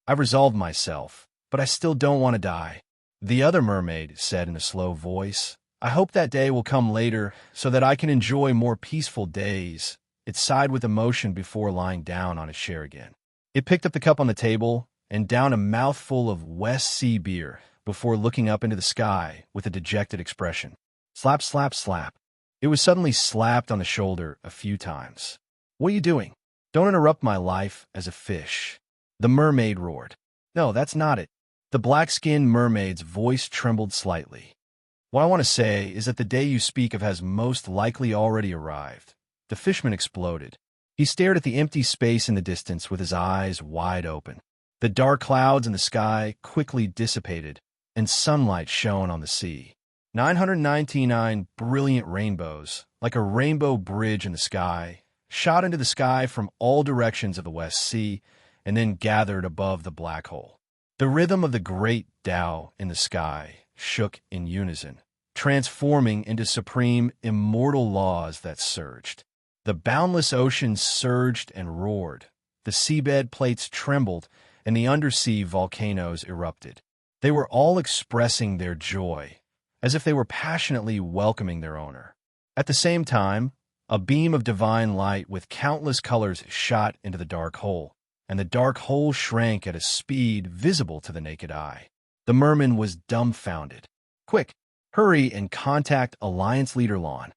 I've resolved myself, but I still don't want to die. The other mermaid said in a slow voice, I hope that day will come later so that I can enjoy more peaceful days. It sighed with emotion before lying down on its chair again. It picked up the cup on the table and downed a mouthful of West Sea beer before looking up into the sky with a dejected expression. Slap, slap, slap. It was suddenly slapped on the shoulder a few times. What are you doing? Don't interrupt my life as a fish. The mermaid roared. No, that's not it. The black-skinned mermaid's voice trembled slightly. What I want to say is that the day you speak of has most likely already arrived. The fishman exploded. He stared at the empty space in the distance with his eyes wide open. The dark clouds in the sky quickly dissipated, and sunlight shone on the sea. 999 brilliant rainbows, like a rainbow bridge in the sky, shot into the sky from all directions of the West Sea and then gathered above the black hole. The rhythm of the great Tao in the sky shook in unison, transforming into supreme, immortal laws that surged. The boundless ocean surged and roared. The seabed plates trembled, and the undersea volcanoes erupted. They were all expressing their joy, as if they were passionately welcoming their owner. At the same time, a beam of divine light with countless colors shot into the dark hole, and the dark hole shrank at a speed visible to the naked eye. The merman was dumbfounded. Quick, hurry and contact Alliance Leader Lan.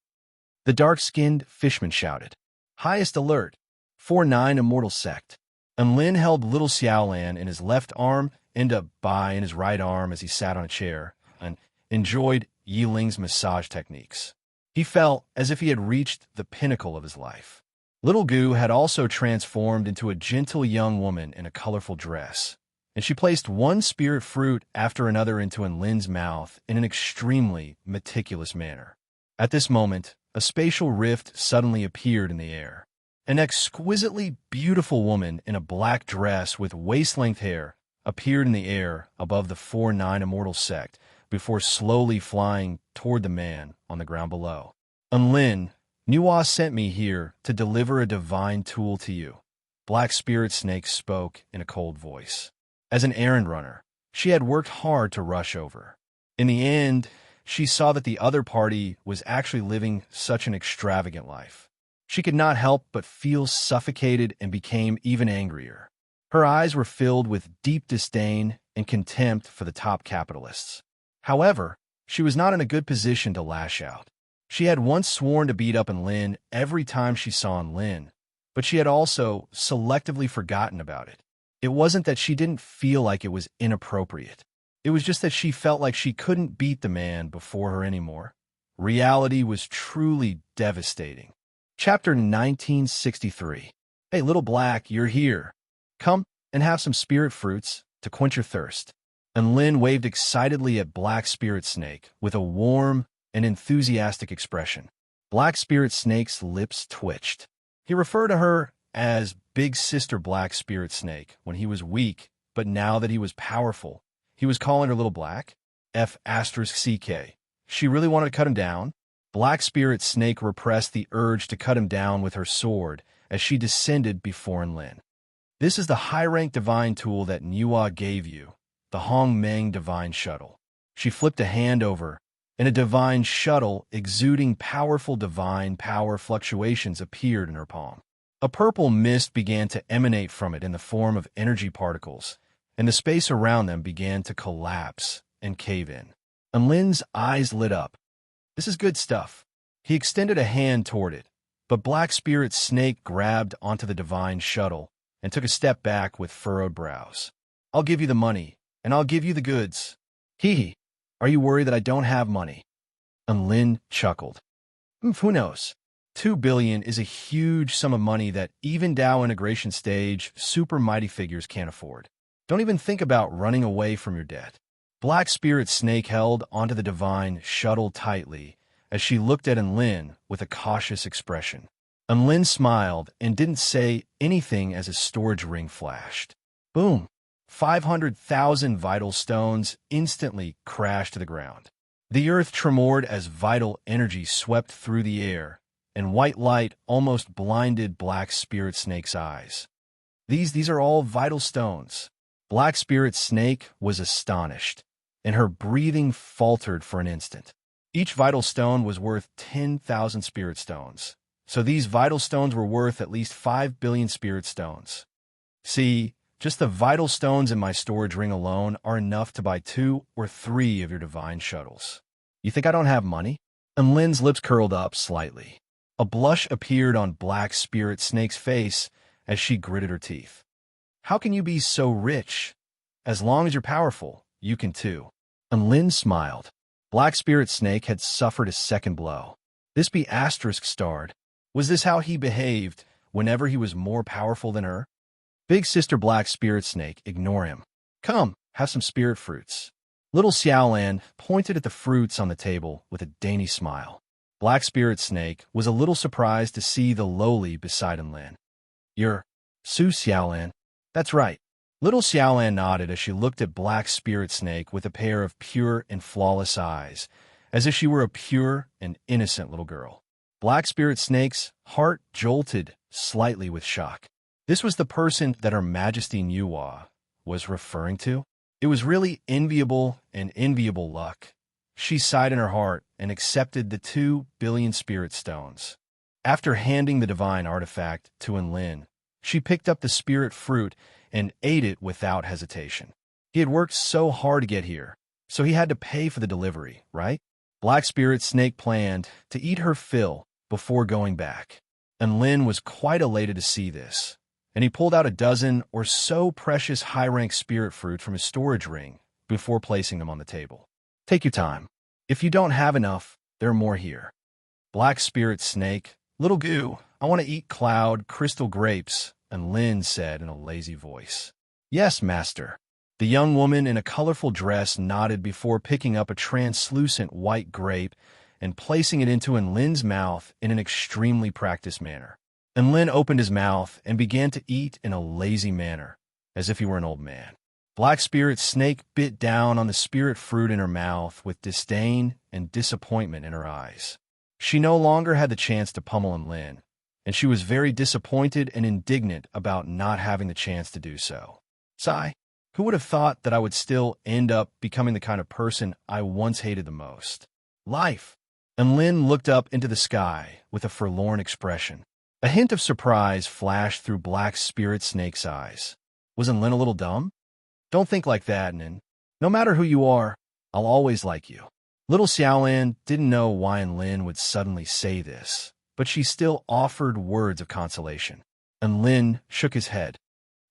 The dark-skinned fishman shouted. Highest alert. 4-9 Immortal Sect. And Lin held little Xiaolan in his left arm and a Bai in his right arm as he sat on a chair and enjoyed Yi Ling's massage techniques. He felt as if he had reached the pinnacle of his life. Little Gu had also transformed into a gentle young woman in a colorful dress, and she placed one spirit fruit after another into Enlin's mouth in an extremely meticulous manner. At this moment, a spatial rift suddenly appeared in the air. An exquisitely beautiful woman in a black dress with waist-length hair appeared in the air above the 4-9 Immortal Sect before slowly flying toward the man on the ground below. Enlin, Nuwa sent me here to deliver a divine tool to you. Black Spirit Snake spoke in a cold voice. As an errand runner, she had worked hard to rush over. In the end, she saw that the other party was actually living such an extravagant life. She could not help but feel suffocated and became even angrier. Her eyes were filled with deep disdain and contempt for the top capitalists. However, she was not in a good position to lash out. She had once sworn to beat up Enlin every time she saw Enlin, but she had also selectively forgotten about it. It wasn't that she didn't feel like it was inappropriate. It was just that she felt like she couldn't beat the man before her anymore. Reality was truly devastating. Chapter 1963. Hey, little Black, you're here. Come and have some spirit fruits to quench your thirst. And Lin waved excitedly at Black Spirit Snake with a warm and enthusiastic expression. Black Spirit Snake's lips twitched. He referred to her as Big Sister Black Spirit Snake when he was weak, but now that he was powerful, he was calling her Little Black? F***CK. She really wanted to cut him down? Black Spirit Snake repressed the urge to cut him down with her sword as she descended before Enlin. This is the high-rank divine tool that Niwa gave you, the Hong Meng Divine Shuttle. She flipped a hand over, and a divine shuttle exuding powerful divine power fluctuations appeared in her palm. A purple mist began to emanate from it in the form of energy particles, and the space around them began to collapse and cave in. Enlin's eyes lit up. This is good stuff. He extended a hand toward it, but Black Spirit Snake grabbed onto the divine shuttle and took a step back with furrowed brows. I'll give you the money, and I'll give you the goods. Hee. Are you worried that I don't have money? Enlin chuckled. Who knows? 2 billion is a huge sum of money that even Dao integration stage super mighty figures can't afford. Don't even think about running away from your debt. Black Spirit Snake held onto the divine shuttle tightly as she looked at Enlin with a cautious expression. Enlin smiled and didn't say anything as his storage ring flashed. Boom! 500,000 vital stones instantly crashed to the ground. The earth tremored as vital energy swept through the air, and white light almost blinded Black Spirit Snake's eyes. These are all vital stones. Black Spirit Snake was astonished, and her breathing faltered for an instant. Each vital stone was worth 10,000 spirit stones, so these vital stones were worth at least 5 billion spirit stones. See, just the vital stones in my storage ring alone are enough to buy 2 or 3 of your divine shuttles. You think I don't have money? Enlin's lips curled up slightly. A blush appeared on Black Spirit Snake's face as she gritted her teeth. How can you be so rich? As long as you're powerful, you can too. Enlin smiled. Black Spirit Snake had suffered a second blow. This be asterisk starred. Was this how he behaved whenever he was more powerful than her? Big Sister Black Spirit Snake, ignore him. Come, have some spirit fruits. Little Xiaolan pointed at the fruits on the table with a dainty smile. Black Spirit Snake was a little surprised to see the lowly beside Enlin. You're Su Xiaolan. That's right. Little Xiaolan nodded as she looked at Black Spirit Snake with a pair of pure and flawless eyes, as if she were a pure and innocent little girl. Black Spirit Snake's heart jolted slightly with shock. This was the person that Her Majesty Niwa was referring to? It was really enviable and enviable luck. She sighed in her heart and accepted the 2 billion spirit stones. After handing the divine artifact to Enlin, she picked up the spirit fruit and ate it without hesitation. He had worked so hard to get here, so he had to pay for the delivery, right? Black Spirit Snake planned to eat her fill before going back. Enlin was quite elated to see this, and he pulled out a dozen or so precious high-rank spirit fruit from his storage ring before placing them on the table. Take your time. If you don't have enough, there are more here. Black Spirit Snake, little goo, I want to eat cloud crystal grapes, Enlin said in a lazy voice. Yes, master. The young woman in a colorful dress nodded before picking up a translucent white grape and placing it into Enlin's mouth in an extremely practiced manner. Enlin opened his mouth and began to eat in a lazy manner, as if he were an old man. Black Spirit Snake bit down on the spirit fruit in her mouth with disdain and disappointment in her eyes. She no longer had the chance to pummel Enlin, and she was very disappointed and indignant about not having the chance to do so. Sigh, who would have thought that I would still end up becoming the kind of person I once hated the most? Life. Enlin looked up into the sky with a forlorn expression. A hint of surprise flashed through Black Spirit Snake's eyes. Was Enlin a little dumb? Don't think like that, Nin. No matter who you are, I'll always like you. Little Xiaolan didn't know why Enlin would suddenly say this, but she still offered words of consolation. Enlin shook his head.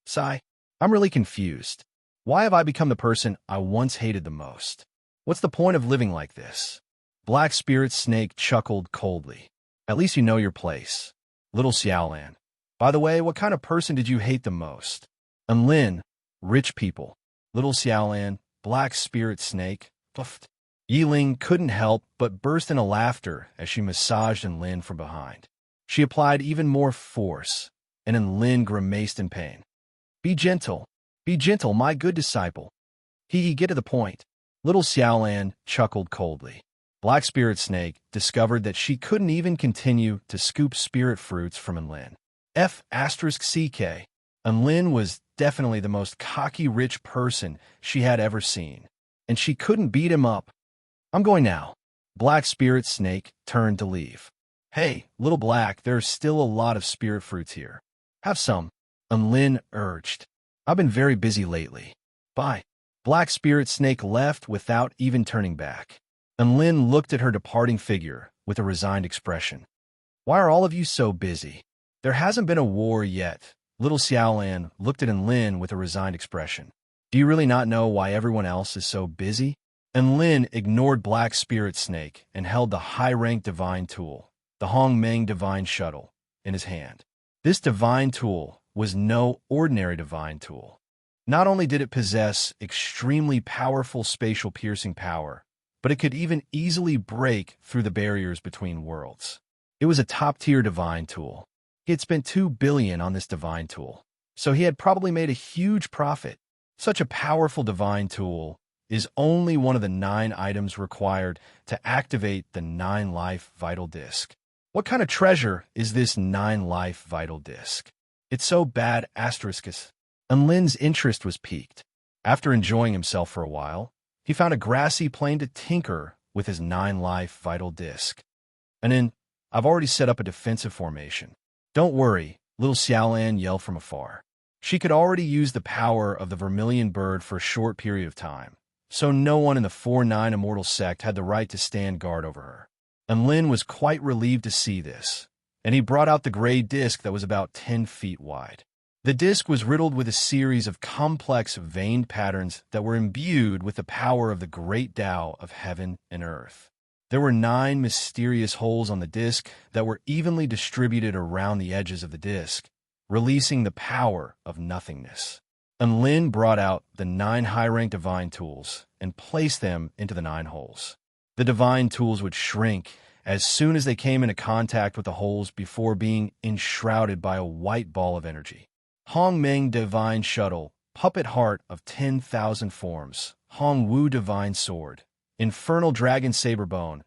Sigh, I'm really confused. Why have I become the person I once hated the most? What's the point of living like this? Black Spirit Snake chuckled coldly. At least you know your place. Little Xiaolan. By the way, what kind of person did you hate the most? Enlin, rich people. Little Xiaolan, Black Spirit Snake. Puffed. Yiling couldn't help but burst into laughter as she massaged Enlin from behind. She applied even more force, and Enlin grimaced in pain. Be gentle, my good disciple. Get to the point. Little Xiaolan chuckled coldly. Black Spirit Snake discovered that she couldn't even continue to scoop spirit fruits from Enlin. F***CK. Enlin was definitely the most cocky rich person she had ever seen, and she couldn't beat him up. I'm going now. Black Spirit Snake turned to leave. Hey, Little Black, there's still a lot of spirit fruits here. Have some. Enlin urged. I've been very busy lately. Bye. Black Spirit Snake left without even turning back. Enlin looked at her departing figure with a resigned expression. Why are all of you so busy? There hasn't been a war yet. Little Xiaolan looked at Enlin with a resigned expression. Do you really not know why everyone else is so busy? Enlin ignored Black Spirit Snake and held the high-ranked divine tool, the Hongmeng divine shuttle, in his hand. This divine tool was no ordinary divine tool. Not only did it possess extremely powerful spatial piercing power, but it could even easily break through the barriers between worlds. It was a top-tier divine tool. He had spent $2 billion on this divine tool, so he had probably made a huge profit. Such a powerful divine tool is only one of the 9 items required to activate the 9-life vital disc. What kind of treasure is this 9-life vital disc? It's so bad, asteriskis. Enlin's interest was piqued. After enjoying himself for a while, he found a grassy plain to tinker with his 9-life vital disc. And then, I've already set up a defensive formation. Don't worry, little Xiaolan yelled from afar. She could already use the power of the vermilion bird for a short period of time, so no one in the 4-9 immortal sect had the right to stand guard over her. Enlin was quite relieved to see this, and he brought out the gray disc that was about 10 feet wide. The disc was riddled with a series of complex veined patterns that were imbued with the power of the great Tao of heaven and earth. There were 9 mysterious holes on the disc that were evenly distributed around the edges of the disc, releasing the power of nothingness. Enlin brought out the 9 high-ranked divine tools and placed them into the 9 holes. The divine tools would shrink as soon as they came into contact with the holes before being enshrouded by a white ball of energy. Hongmeng Divine Shuttle, Puppet Heart of 10,000 Forms, Hongwu Divine Sword, Infernal Dragon Saberbone,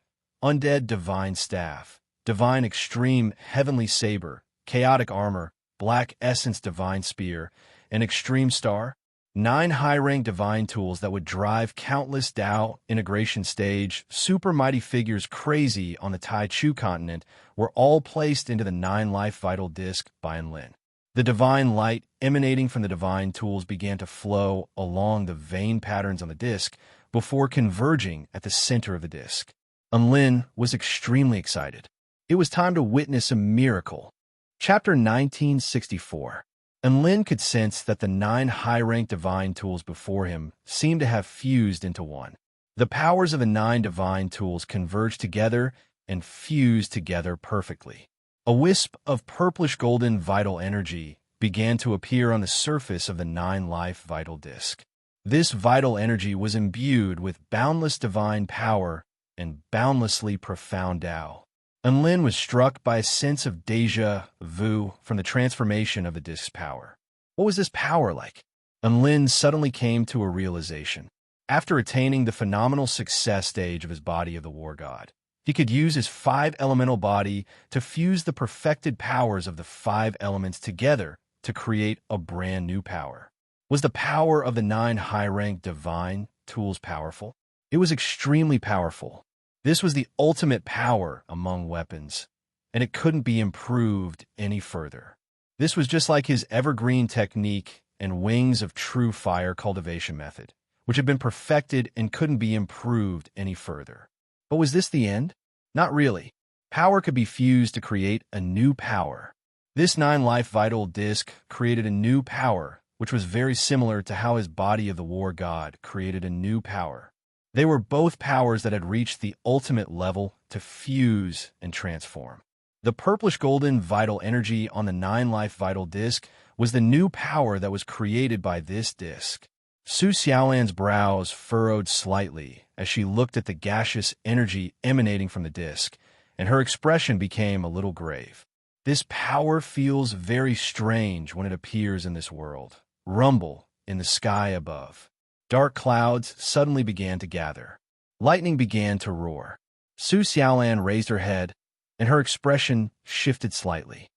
Undead Divine Staff, Divine Extreme Heavenly Saber, Chaotic Armor, Black Essence Divine Spear, and Extreme Star. 9 high-ranked divine tools that would drive countless Tao integration stage, super mighty figures crazy on the Tai Chu continent were all placed into the 9-life vital disc by Enlin. The divine light emanating from the divine tools began to flow along the vein patterns on the disc before converging at the center of the disc. Enlin was extremely excited. It was time to witness a miracle. Chapter 1964. Enlin could sense that the 9 high-ranked divine tools before him seemed to have fused into one. The powers of the 9 divine tools converged together and fused together perfectly. A wisp of purplish-golden vital energy began to appear on the surface of the 9-life vital disc. This vital energy was imbued with boundless divine power and boundlessly profound Tao. Enlin was struck by a sense of déjà vu from the transformation of the disc's power. What was this power like? Enlin suddenly came to a realization. After attaining the phenomenal success stage of his body of the war god, he could use his 5 elemental body to fuse the perfected powers of the 5 elements together to create a brand new power. Was the power of the 9 high-ranked divine tools powerful? It was extremely powerful. This was the ultimate power among weapons, and it couldn't be improved any further. This was just like his evergreen technique and wings of true fire cultivation method, which had been perfected and couldn't be improved any further. But was this the end? Not really. Power could be fused to create a new power. This 9-life vital disc created a new power, which was very similar to how his body of the war god created a new power. They were both powers that had reached the ultimate level to fuse and transform. The purplish-golden vital energy on the 9-life vital disc was the new power that was created by this disc. Su Xiaolan's brows furrowed slightly as she looked at the gaseous energy emanating from the disk, and her expression became a little grave. This power feels very strange when it appears in this world. Rumble in the sky above. Dark clouds suddenly began to gather. Lightning began to roar. Su Xiaolan raised her head, and her expression shifted slightly.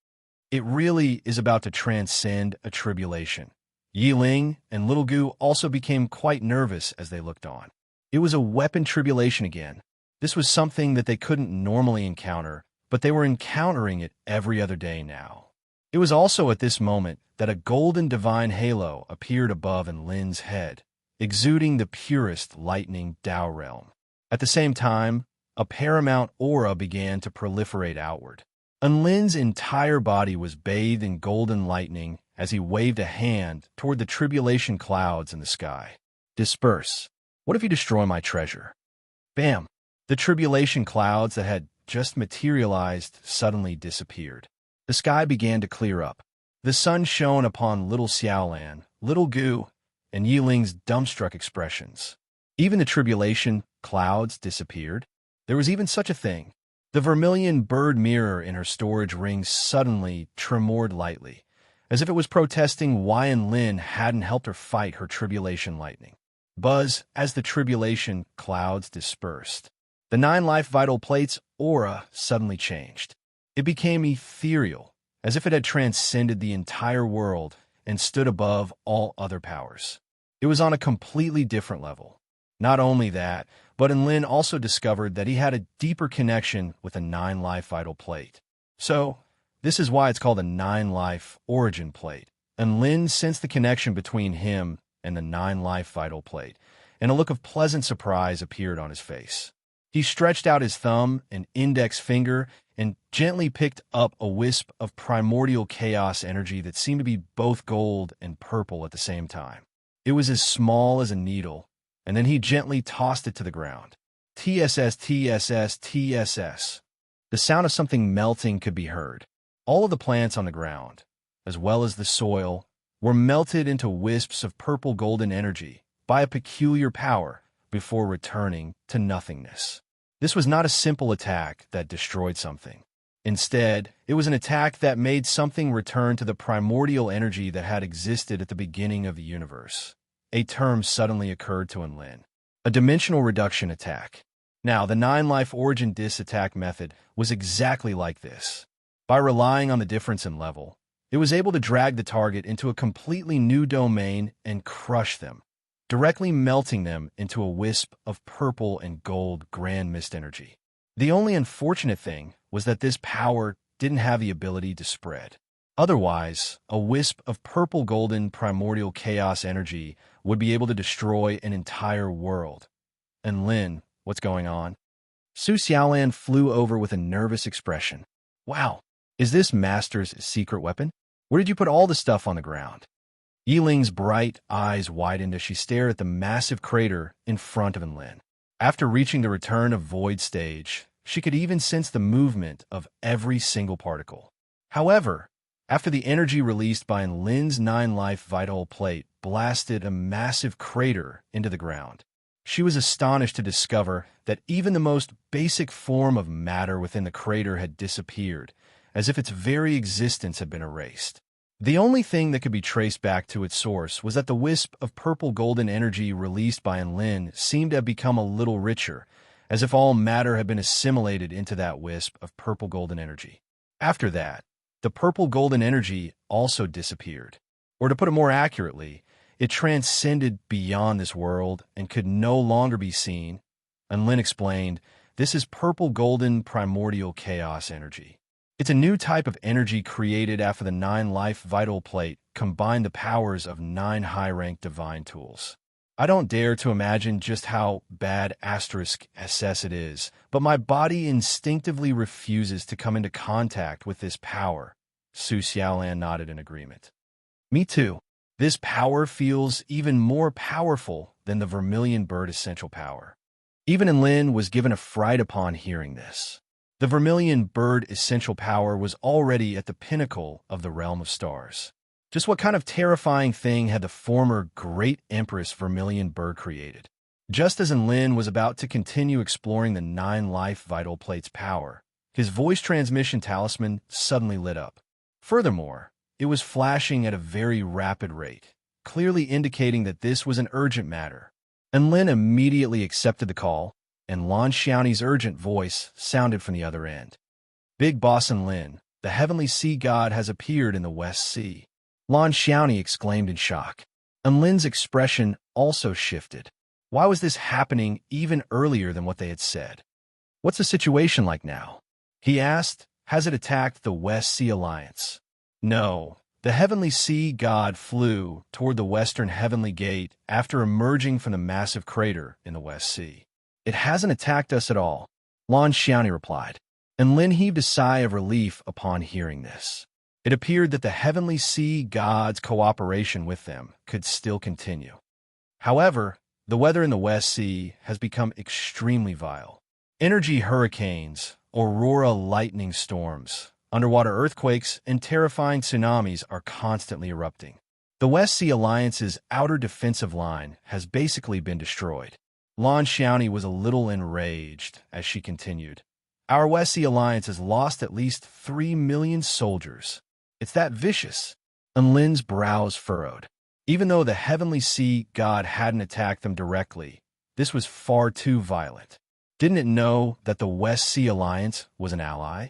It really is about to transcend a tribulation. Yi Ling and Little Gu also became quite nervous as they looked on. It was a weapon tribulation again. This was something that they couldn't normally encounter, but they were encountering it every other day now. It was also at this moment that a golden divine halo appeared above Enlin's head, exuding the purest lightning Tao realm. At the same time, a paramount aura began to proliferate outward. Enlin's entire body was bathed in golden lightning as he waved a hand toward the tribulation clouds in the sky. Disperse. What if you destroy my treasure? Bam! The tribulation clouds that had just materialized suddenly disappeared. The sky began to clear up. The sun shone upon little Xiaolan, Little Gu, and Yi Ling's dumbstruck expressions. Even the tribulation clouds disappeared. There was even such a thing. The vermilion bird mirror in her storage ring suddenly tremored lightly, as if it was protesting why Enlin hadn't helped her fight her tribulation lightning. Buzz as the tribulation clouds dispersed. The 9 life vital plates' aura suddenly changed. It became ethereal, as if it had transcended the entire world and stood above all other powers. It was on a completely different level. Not only that, but Enlin also discovered that he had a deeper connection with a 9 life vital plate. So, this is why it's called a 9 life origin plate. Enlin sensed the connection between him and the 9 life vital plate, and a look of pleasant surprise appeared on his face. He stretched out his thumb and index finger and gently picked up a wisp of primordial chaos energy that seemed to be both gold and purple at the same time. It was as small as a needle, and then he gently tossed it to the ground. TSS, TSS, TSS. The sound of something melting could be heard. All of the plants on the ground, as well as the soil, were melted into wisps of purple-golden energy by a peculiar power before returning to nothingness. This was not a simple attack that destroyed something. Instead, it was an attack that made something return to the primordial energy that had existed at the beginning of the universe. A term suddenly occurred to Enlin. A dimensional reduction attack. Now, the 9 life origin dis attack method was exactly like this. By relying on the difference in level, it was able to drag the target into a completely new domain and crush them, directly melting them into a wisp of purple and gold grand mist energy. The only unfortunate thing was that this power didn't have the ability to spread. Otherwise, a wisp of purple-golden primordial chaos energy would be able to destroy an entire world. Enlin, what's going on? Su Xiaolan flew over with a nervous expression. Wow, is this Master's secret weapon? Where did you put all the stuff on the ground? Yi Ling's bright eyes widened as she stared at the massive crater in front of Enlin. After reaching the return of void stage, she could even sense the movement of every single particle. However, after the energy released by Enlin's 9 life vital plate blasted a massive crater into the ground, she was astonished to discover that even the most basic form of matter within the crater had disappeared, as if its very existence had been erased. The only thing that could be traced back to its source was that the wisp of purple-golden energy released by Enlin seemed to have become a little richer, as if all matter had been assimilated into that wisp of purple-golden energy. After that, the purple-golden energy also disappeared. Or to put it more accurately, it transcended beyond this world and could no longer be seen. Enlin explained, this is purple-golden primordial chaos energy. It's a new type of energy created after the 9 life vital plate combined the powers of 9 high-ranked divine tools. I don't dare to imagine just how bad *SS it is, but my body instinctively refuses to come into contact with this power. Su Xiaolan nodded in agreement. Me too. This power feels even more powerful than the vermilion bird essential power. Even Enlin was given a fright upon hearing this. The vermilion bird essential power was already at the pinnacle of the realm of stars. Just what kind of terrifying thing had the former great Empress Vermilion Bird created? Just as Enlin was about to continue exploring the 9 life vital plates' power, his voice transmission talisman suddenly lit up. Furthermore, it was flashing at a very rapid rate, clearly indicating that this was an urgent matter. Enlin immediately accepted the call, and Lan Xiaoni's urgent voice sounded from the other end. Big Boss Enlin, the heavenly sea god has appeared in the West Sea. Lan Xiaoni exclaimed in shock. Enlin's expression also shifted. Why was this happening even earlier than what they had said? What's the situation like now? He asked. Has it attacked the West Sea Alliance? No. The heavenly sea god flew toward the western heavenly gate after emerging from the massive crater in the West Sea. It hasn't attacked us at all, Lan Xiaoni replied. And Lin heaved a sigh of relief upon hearing this. It appeared that the heavenly sea god's cooperation with them could still continue. However, the weather in the West Sea has become extremely vile. Energy hurricanes, aurora lightning storms, underwater earthquakes, and terrifying tsunamis are constantly erupting. The West Sea Alliance's outer defensive line has basically been destroyed. Lan Xiaoni was a little enraged as she continued. Our West Sea Alliance has lost at least 3 million soldiers. It's that vicious. And Lin's brows furrowed. Even though the heavenly sea god hadn't attacked them directly, this was far too violent. Didn't it know that the West Sea Alliance was an ally?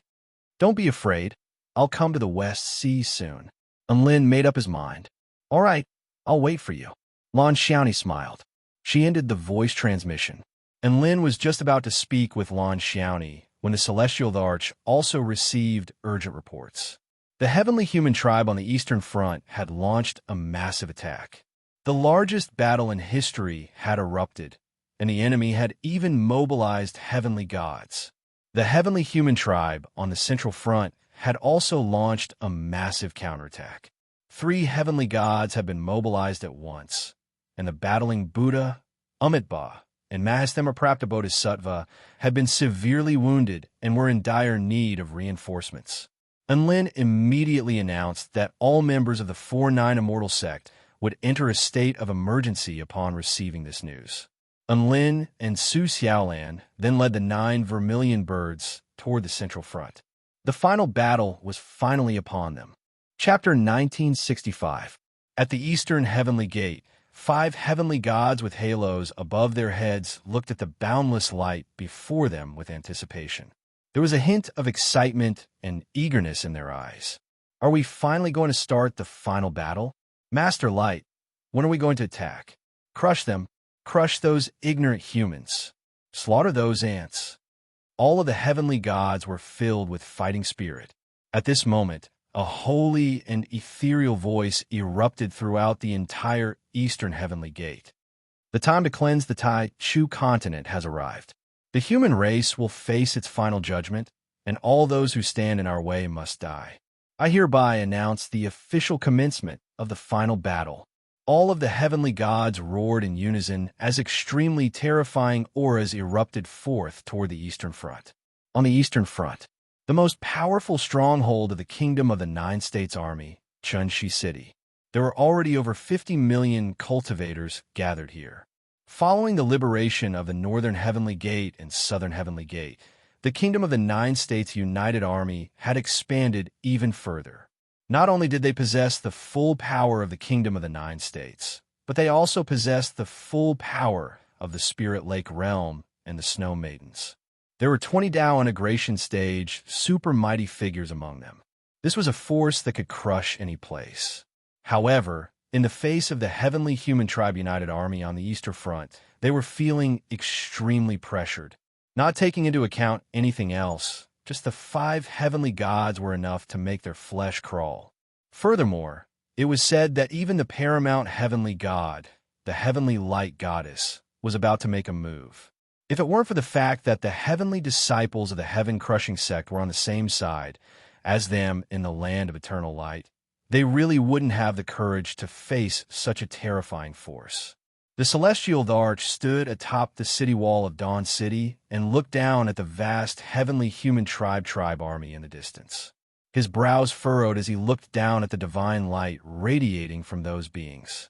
Don't be afraid. I'll come to the West Sea soon. And Lin made up his mind. All right, I'll wait for you. Lan Xiaoni smiled. She ended the voice transmission. And Lin was just about to speak with Lan Xiaoni when the Celestial Arch also received urgent reports. The heavenly human tribe on the Eastern Front had launched a massive attack. The largest battle in history had erupted, and the enemy had even mobilized heavenly gods. The heavenly human tribe on the Central Front had also launched a massive counterattack. 3 heavenly gods had been mobilized at once, and the battling Buddha, Amitabha, and Mahastemaprapta Bodhisattva had been severely wounded and were in dire need of reinforcements. And Lin immediately announced that all members of the 4-9 Immortal Sect would enter a state of emergency upon receiving this news. And Lin and Su Xiaolan then led the 9 Vermilion Birds toward the Central Front. The final battle was finally upon them. Chapter 1965. At the Eastern Heavenly Gate, 5 heavenly gods with halos above their heads looked at the boundless light before them with anticipation. There was a hint of excitement and eagerness in their eyes. Are we finally going to start the final battle? Master Light, when are we going to attack? Crush them. Crush those ignorant humans. Slaughter those ants. All of the heavenly gods were filled with fighting spirit. At this moment, a holy and ethereal voice erupted throughout the entire Eastern Heavenly Gate. The time to cleanse the Tai Chu continent has arrived. The human race will face its final judgment, and all those who stand in our way must die. I hereby announce the official commencement of the final battle. All of the heavenly gods roared in unison as extremely terrifying auras erupted forth toward the Eastern Front. On the Eastern Front, the most powerful stronghold of the Kingdom of the 9 States Army, Chunxi City, there were already over 50 million cultivators gathered here. Following the liberation of the Northern Heavenly Gate and Southern Heavenly Gate, the Kingdom of the 9 States United Army had expanded even further. Not only did they possess the full power of the Kingdom of the 9 States, but they also possessed the full power of the Spirit Lake Realm and the Snow Maidens. There were 20 Dao integration stage super mighty figures among them. This was a force that could crush any place. However, in the face of the Heavenly Human Tribe United Army on the Eastern Front, they were feeling extremely pressured. Not taking into account anything else, just the 5 heavenly gods were enough to make their flesh crawl. Furthermore, it was said that even the paramount heavenly god, the heavenly light goddess, was about to make a move. If it weren't for the fact that the heavenly disciples of the heaven-crushing sect were on the same side as them in the land of eternal light, they really wouldn't have the courage to face such a terrifying force. The Celestial Arch stood atop the city wall of Dawn City and looked down at the vast heavenly human tribe army in the distance. His brows furrowed as he looked down at the divine light radiating from those beings.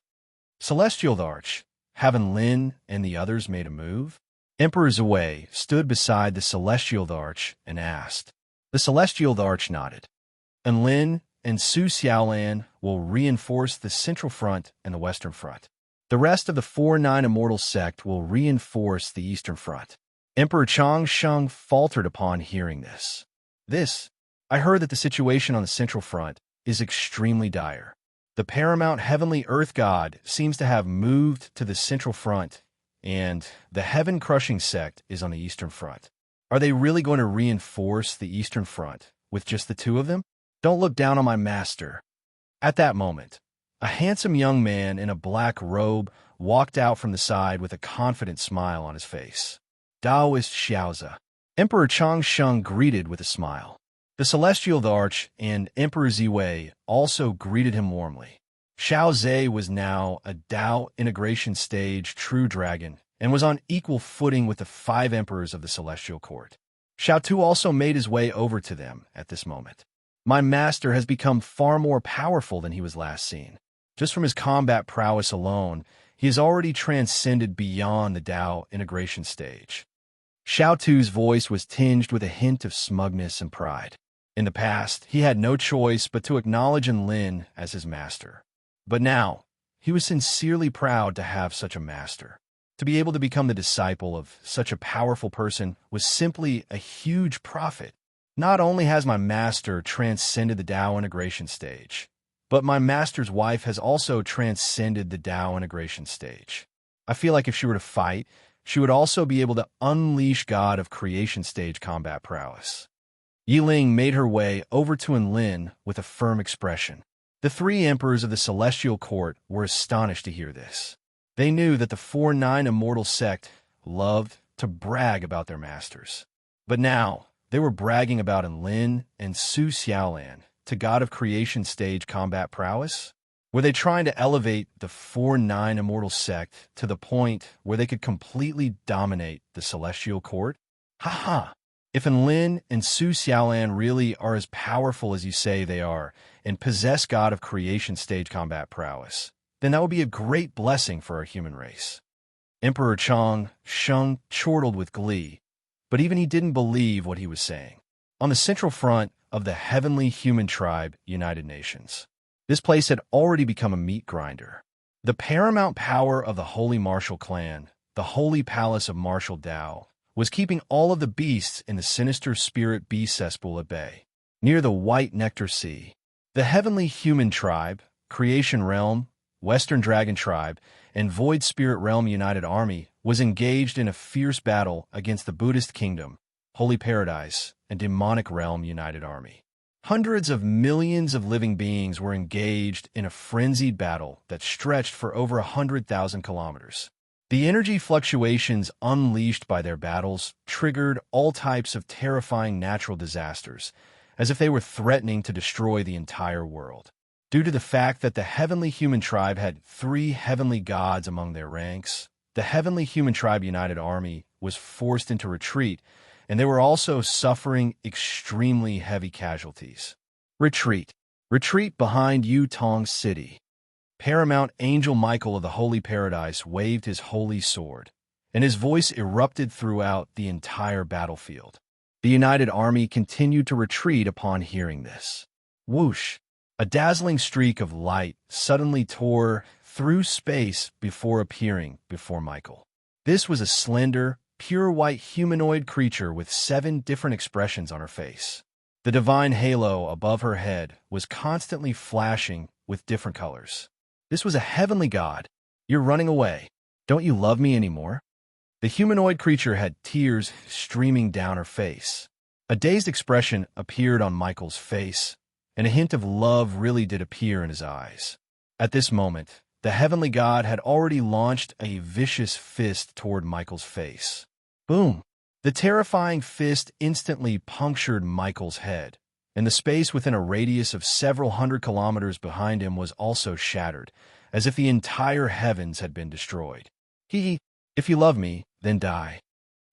Celestial Arch, haven't Lin and the others made a move? Emperor Zhui stood beside the Celestial Arch and asked. The Celestial Arch nodded. And Lin and Su Xiaolan will reinforce the central front and the western front. The rest of the 4-9 Immortal sect will reinforce the eastern front. Emperor Chang Sheng faltered upon hearing this. I heard that the situation on the central front is extremely dire. The paramount heavenly earth god seems to have moved to the central front, and the heaven-crushing sect is on the eastern front. Are they really going to reinforce the eastern front with just the two of them? Don't look down on my master. At that moment, a handsome young man in a black robe walked out from the side with a confident smile on his face. Taoist Xiaozi. Emperor Chang Sheng greeted with a smile. The Celestial Arch and Emperor Ziwei also greeted him warmly. Xiaozi was now a Dao integration stage true dragon and was on equal footing with the 5 emperors of the Celestial Court. Xiao Tu also made his way over to them at this moment. My master has become far more powerful than he was last seen. Just from his combat prowess alone, he has already transcended beyond the Dao integration stage. Xiao Tu's voice was tinged with a hint of smugness and pride. In the past, he had no choice but to acknowledge Lin as his master. But now, he was sincerely proud to have such a master. To be able to become the disciple of such a powerful person was simply a huge profit. Not only has my master transcended the Dao integration stage, but my master's wife has also transcended the Dao integration stage. I feel like if she were to fight, she would also be able to unleash God of creation stage combat prowess. Yiling made her way over to Lin with a firm expression. The 3 emperors of the Celestial Court were astonished to hear this. They knew that the 4-9 Immortal sect loved to brag about their masters. But now, they were bragging about Lin and Su Xiaolan to God of creation stage combat prowess. Were they trying to elevate the 4-9 Immortal sect to the point where they could completely dominate the Celestial Court? Ha! If Lin and Su Xiaolan really are as powerful as you say they are and possess God of creation stage combat prowess, then that would be a great blessing for our human race. Emperor Chang Sheng chortled with glee, but even he didn't believe what he was saying. On the central front of the heavenly human tribe United Nations, this place had already become a meat grinder. The paramount power of the Holy Martial Clan, the Holy Palace of Martial Dao, was keeping all of the beasts in the sinister spirit beast cesspool at bay. Near the White Nectar Sea, the heavenly human tribe, Creation Realm, Western Dragon Tribe, and Void Spirit Realm United Army was engaged in a fierce battle against the Buddhist Kingdom, Holy Paradise, and Demonic Realm United Army. Hundreds of millions of living beings were engaged in a frenzied battle that stretched for over 100,000 kilometers. The energy fluctuations unleashed by their battles triggered all types of terrifying natural disasters, as if they were threatening to destroy the entire world. Due to the fact that the heavenly human tribe had 3 heavenly gods among their ranks, the heavenly human tribe United Army was forced into retreat, and they were also suffering extremely heavy casualties. Retreat. Retreat behind Yutong City. Paramount Angel Michael of the Holy Paradise waved his holy sword, and his voice erupted throughout the entire battlefield. The United Army continued to retreat upon hearing this. Whoosh! A dazzling streak of light suddenly tore through space before appearing before Michael. This was a slender, pure white humanoid creature with 7 different expressions on her face. The divine halo above her head was constantly flashing with different colors. This was a heavenly god. You're running away. Don't you love me anymore? The humanoid creature had tears streaming down her face. A dazed expression appeared on Michael's face, and a hint of love really did appear in his eyes. At this moment, the heavenly god had already launched a vicious fist toward Michael's face. Boom! The terrifying fist instantly punctured Michael's head, and the space within a radius of several hundred kilometers behind him was also shattered, as if the entire heavens had been destroyed. If you love me, then die.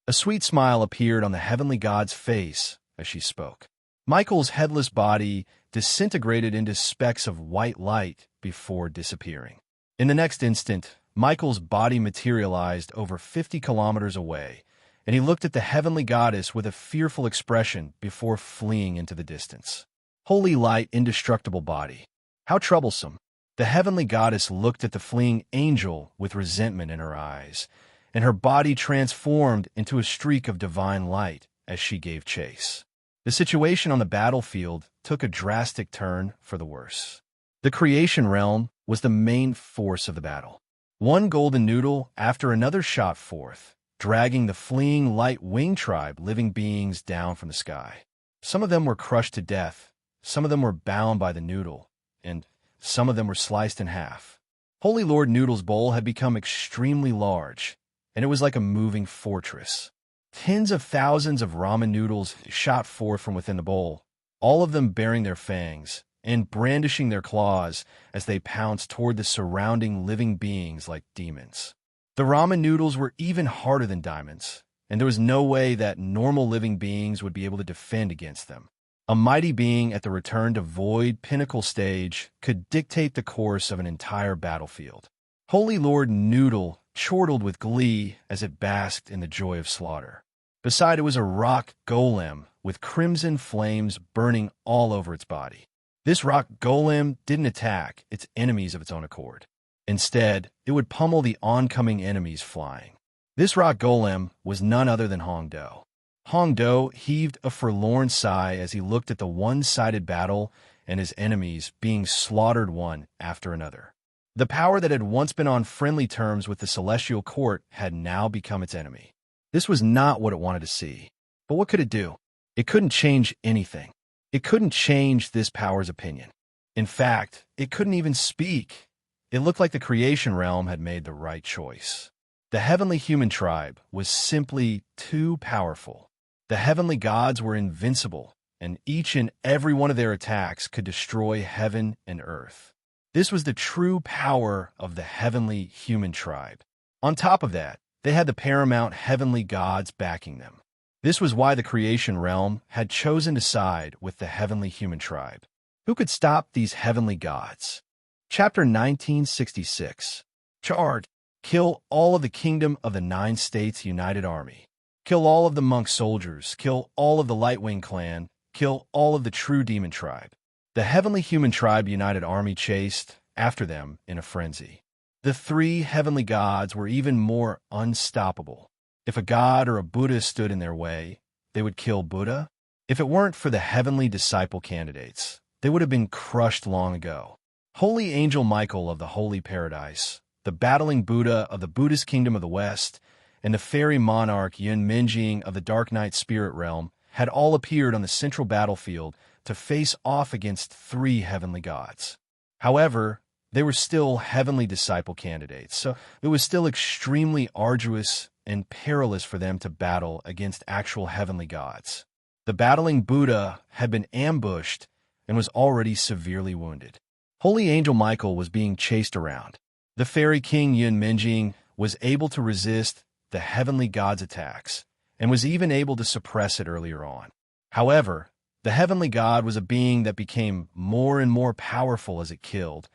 A sweet smile appeared on the heavenly god's face as she spoke. Michael's headless body disintegrated into specks of white light before disappearing. In the next instant, Michael's body materialized over 50 kilometers away, and he looked at the heavenly goddess with a fearful expression before fleeing into the distance. Holy light, indestructible body. How troublesome. The heavenly goddess looked at the fleeing angel with resentment in her eyes, and her body transformed into a streak of divine light as she gave chase. The situation on the battlefield took a drastic turn for the worse. The creation realm was the main force of the battle. One golden noodle after another shot forth, dragging the fleeing light wing tribe living beings down from the sky. Some of them were crushed to death, some of them were bound by the noodle, and some of them were sliced in half. Holy Lord Noodle's bowl had become extremely large, and it was like a moving fortress. Tens of thousands of ramen noodles shot forth from within the bowl, all of them baring their fangs and brandishing their claws as they pounced toward the surrounding living beings like demons. The ramen noodles were even harder than diamonds, and there was no way that normal living beings would be able to defend against them. A mighty being at the return to void pinnacle stage could dictate the course of an entire battlefield. Holy Lord Noodle chortled with glee as it basked in the joy of slaughter. Beside it was a rock golem with crimson flames burning all over its body. This rock golem didn't attack its enemies of its own accord. Instead, it would pummel the oncoming enemies flying. This rock golem was none other than Hongdo. Hongdo heaved a forlorn sigh as he looked at the one-sided battle and his enemies being slaughtered one after another. The power that had once been on friendly terms with the celestial court had now become its enemy. This was not what it wanted to see. But what could it do? It couldn't change anything. It couldn't change this power's opinion. In fact, it couldn't even speak. It looked like the creation realm had made the right choice. The heavenly human tribe was simply too powerful. The heavenly gods were invincible, and each and every one of their attacks could destroy heaven and earth. This was the true power of the heavenly human tribe. On top of that, they had the paramount heavenly gods backing them. This was why the creation realm had chosen to side with the heavenly human tribe. Who could stop these heavenly gods? Chapter 1966. Charge! Kill all of the kingdom of the 9 States United Army. Kill all of the monk soldiers. Kill all of the Lightwing clan. Kill all of the true demon tribe. The heavenly human tribe United Army chased after them in a frenzy. The 3 heavenly gods were even more unstoppable. If a god or a Buddha stood in their way, they would kill Buddha. If it weren't for the heavenly disciple candidates, they would have been crushed long ago. Holy Angel Michael of the Holy Paradise, the battling Buddha of the Buddhist Kingdom of the West, and the fairy monarch Yun Minjing of the Dark Knight Spirit Realm had all appeared on the central battlefield to face off against 3 heavenly gods. However, they were still heavenly disciple candidates, so it was still extremely arduous and perilous for them to battle against actual heavenly gods. The battling Buddha had been ambushed and was already severely wounded. Holy Angel Michael was being chased around. The fairy king Yun Minjing was able to resist the heavenly god's attacks and was even able to suppress it earlier on. However, the heavenly god was a being that became more and more powerful as it killed,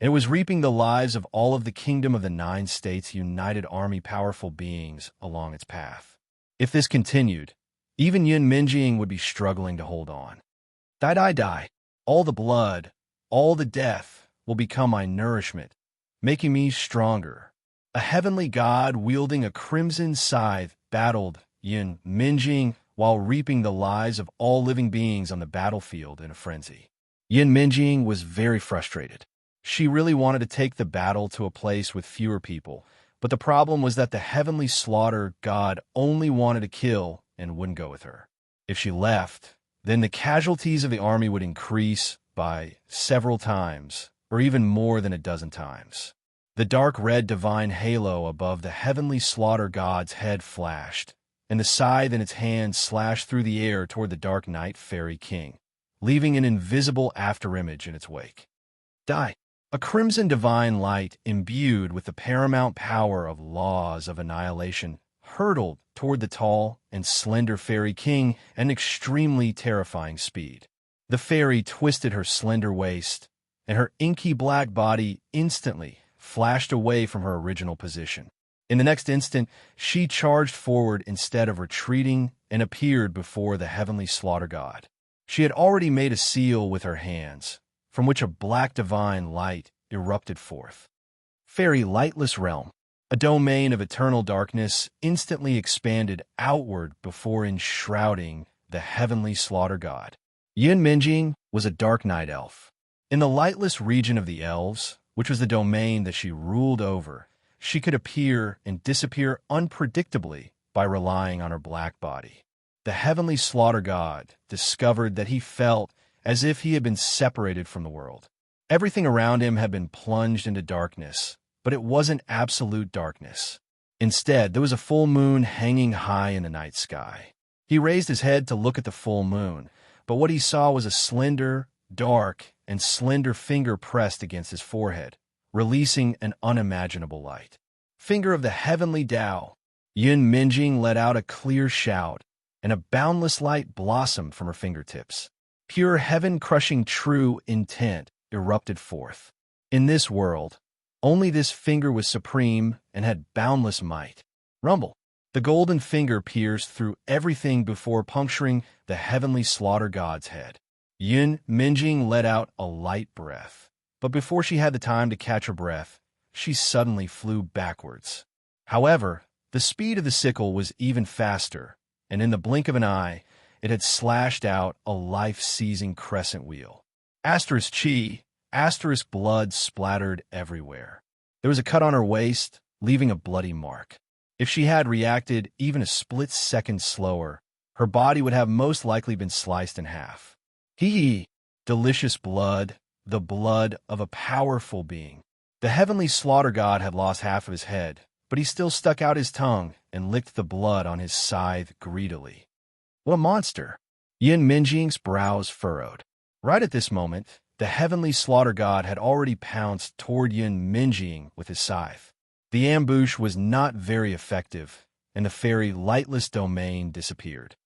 and it was reaping the lives of all of the kingdom of the 9 States United Army powerful beings along its path. If this continued, even Yun Minjing would be struggling to hold on. Die. All the blood, all the death will become my nourishment, making me stronger. A heavenly god wielding a crimson scythe battled Yun Minjing while reaping the lives of all living beings on the battlefield in a frenzy. Yun Minjing was very frustrated. She really wanted to take the battle to a place with fewer people, but the problem was that the heavenly slaughter god only wanted to kill and wouldn't go with her. If she left, then the casualties of the army would increase by several times, or even more than a dozen times. The dark red divine halo above the heavenly slaughter god's head flashed, and the scythe in its hand slashed through the air toward the Dark Knight Fairy King, leaving an invisible afterimage in its wake. Die. A crimson divine light imbued with the paramount power of laws of annihilation hurtled toward the tall and slender fairy king at an extremely terrifying speed. The fairy twisted her slender waist, and her inky black body instantly flashed away from her original position. In the next instant, she charged forward instead of retreating and appeared before the heavenly slaughter god. She had already made a seal with her hands, from which a black divine light erupted forth. Fairy lightless realm, a domain of eternal darkness, instantly expanded outward before enshrouding the heavenly slaughter god. Yun Minjing was a dark night elf. In the lightless region of the elves, which was the domain that she ruled over, she could appear and disappear unpredictably by relying on her black body. The heavenly slaughter god discovered that he felt as if he had been separated from the world. Everything around him had been plunged into darkness, but it wasn't absolute darkness. Instead, there was a full moon hanging high in the night sky. He raised his head to look at the full moon, but what he saw was a slender, dark, and slender finger pressed against his forehead, releasing an unimaginable light. Finger of the heavenly Tao, Yun Minjing let out a clear shout, and a boundless light blossomed from her fingertips. Pure heaven-crushing true intent erupted forth. In this world, only this finger was supreme and had boundless might. Rumble. The golden finger pierced through everything before puncturing the heavenly slaughter god's head. Yun Minjing let out a light breath, but before she had the time to catch her breath, she suddenly flew backwards. However, the speed of the sickle was even faster, and in the blink of an eye, it had slashed out a life-seizing crescent wheel. Asterisk chi, asterisk blood splattered everywhere. There was a cut on her waist, leaving a bloody mark. If she had reacted even a split second slower, her body would have most likely been sliced in half. Hee! Delicious blood, the blood of a powerful being. The heavenly slaughter god had lost half of his head, but he still stuck out his tongue and licked the blood on his scythe greedily. What a monster! Yun Minjing's brows furrowed. Right at this moment, the heavenly slaughter god had already pounced toward Yun Minjing with his scythe. The ambush was not very effective, and the fairy lightless domain disappeared.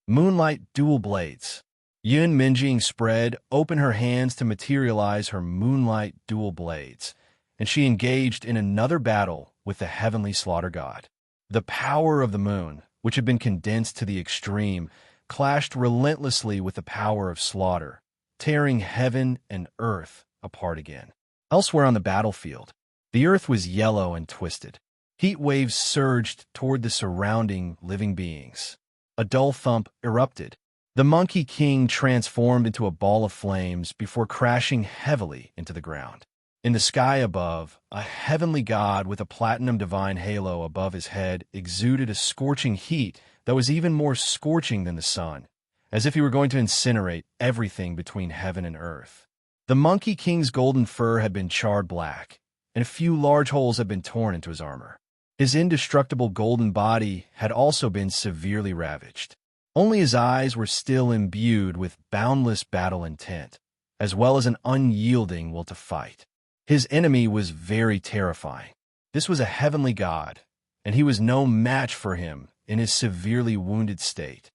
Moonlight dual blades. Yun Minjing spread open her hands to materialize her moonlight dual blades, and she engaged in another battle with the heavenly slaughter god. The power of the moon, which had been condensed to the extreme, clashed relentlessly with the power of slaughter, tearing heaven and earth apart again. Elsewhere on the battlefield, the earth was yellow and twisted. Heat waves surged toward the surrounding living beings. A dull thump erupted. The Monkey King transformed into a ball of flames before crashing heavily into the ground. In the sky above, a heavenly god with a platinum divine halo above his head exuded a scorching heat that was even more scorching than the sun, as if he were going to incinerate everything between heaven and earth. The Monkey King's golden fur had been charred black, and a few large holes had been torn into his armor. His indestructible golden body had also been severely ravaged. Only his eyes were still imbued with boundless battle intent, as well as an unyielding will to fight. His enemy was very terrifying. This was a heavenly god, and he was no match for him in his severely wounded state.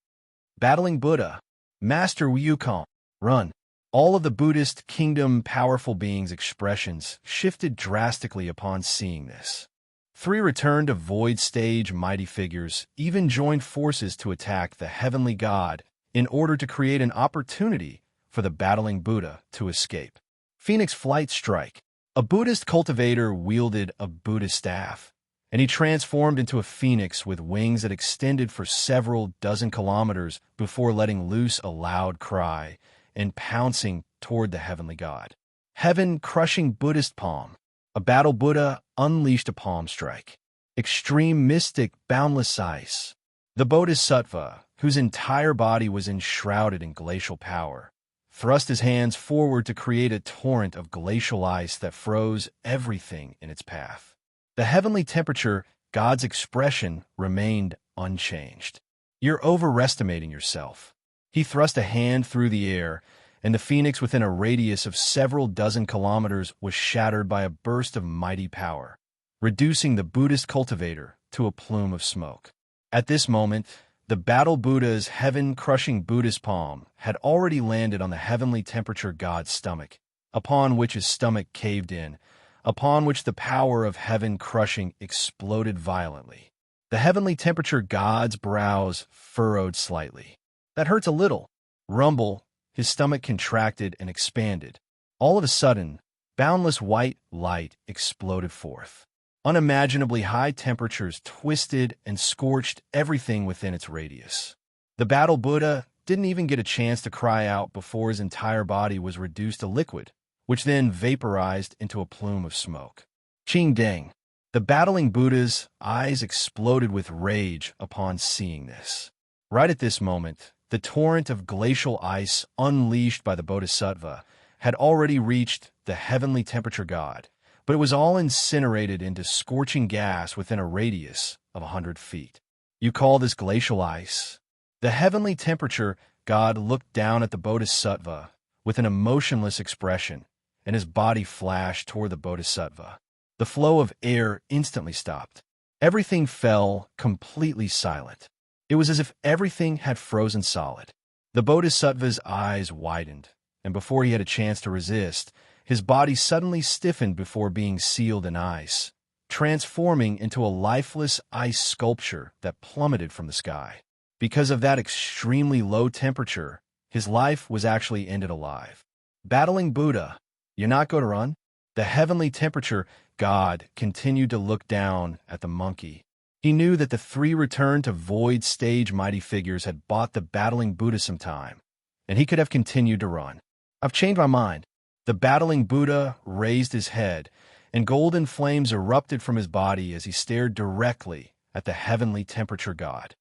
Battling Buddha, Master Wukong, run. All of the Buddhist kingdom powerful beings' expressions shifted drastically upon seeing this. 3 returned to void stage mighty figures even joined forces to attack the heavenly god in order to create an opportunity for the battling Buddha to escape. Phoenix Flight Strike. A Buddhist cultivator wielded a Buddhist staff, and he transformed into a phoenix with wings that extended for several dozen kilometers before letting loose a loud cry and pouncing toward the heavenly god. Heaven-crushing Buddhist palm. A battle Buddha unleashed a palm strike. Extreme mystic boundless ice. The Bodhisattva, whose entire body was enshrouded in glacial power, thrust his hands forward to create a torrent of glacial ice that froze everything in its path. The heavenly temperature, God's expression, remained unchanged. You're overestimating yourself. He thrust a hand through the air, and the phoenix within a radius of several dozen kilometers was shattered by a burst of mighty power, reducing the Buddhist cultivator to a plume of smoke. At this moment, the battle Buddha's heaven-crushing Buddhist palm had already landed on the heavenly temperature god's stomach, upon which his stomach caved in, upon which the power of heaven-crushing exploded violently. The heavenly temperature god's brows furrowed slightly. That hurts a little. Rumble, his stomach contracted and expanded. All of a sudden, boundless white light exploded forth. Unimaginably high temperatures twisted and scorched everything within its radius. The battle Buddha didn't even get a chance to cry out before his entire body was reduced to liquid, which then vaporized into a plume of smoke. Ching dang! The battling Buddha's eyes exploded with rage upon seeing this. Right at this moment, the torrent of glacial ice unleashed by the Bodhisattva had already reached the heavenly temperature god, but it was all incinerated into scorching gas within a radius of 100 feet. You call this glacial ice? The heavenly temperature god looked down at the Bodhisattva with an emotionless expression, and his body flashed toward the Bodhisattva. The flow of air instantly stopped. Everything fell completely silent. It was as if everything had frozen solid. The Bodhisattva's eyes widened, and before he had a chance to resist, his body suddenly stiffened before being sealed in ice, transforming into a lifeless ice sculpture that plummeted from the sky. Because of that extremely low temperature, his life was actually ended alive. Battling Buddha, you're not going to run? The heavenly temperature god continued to look down at the monkey. He knew that the three return to void stage mighty figures had bought the battling Buddha some time, and he could have continued to run. I've changed my mind. The battling Buddha raised his head, and golden flames erupted from his body as he stared directly at the heavenly temperature god.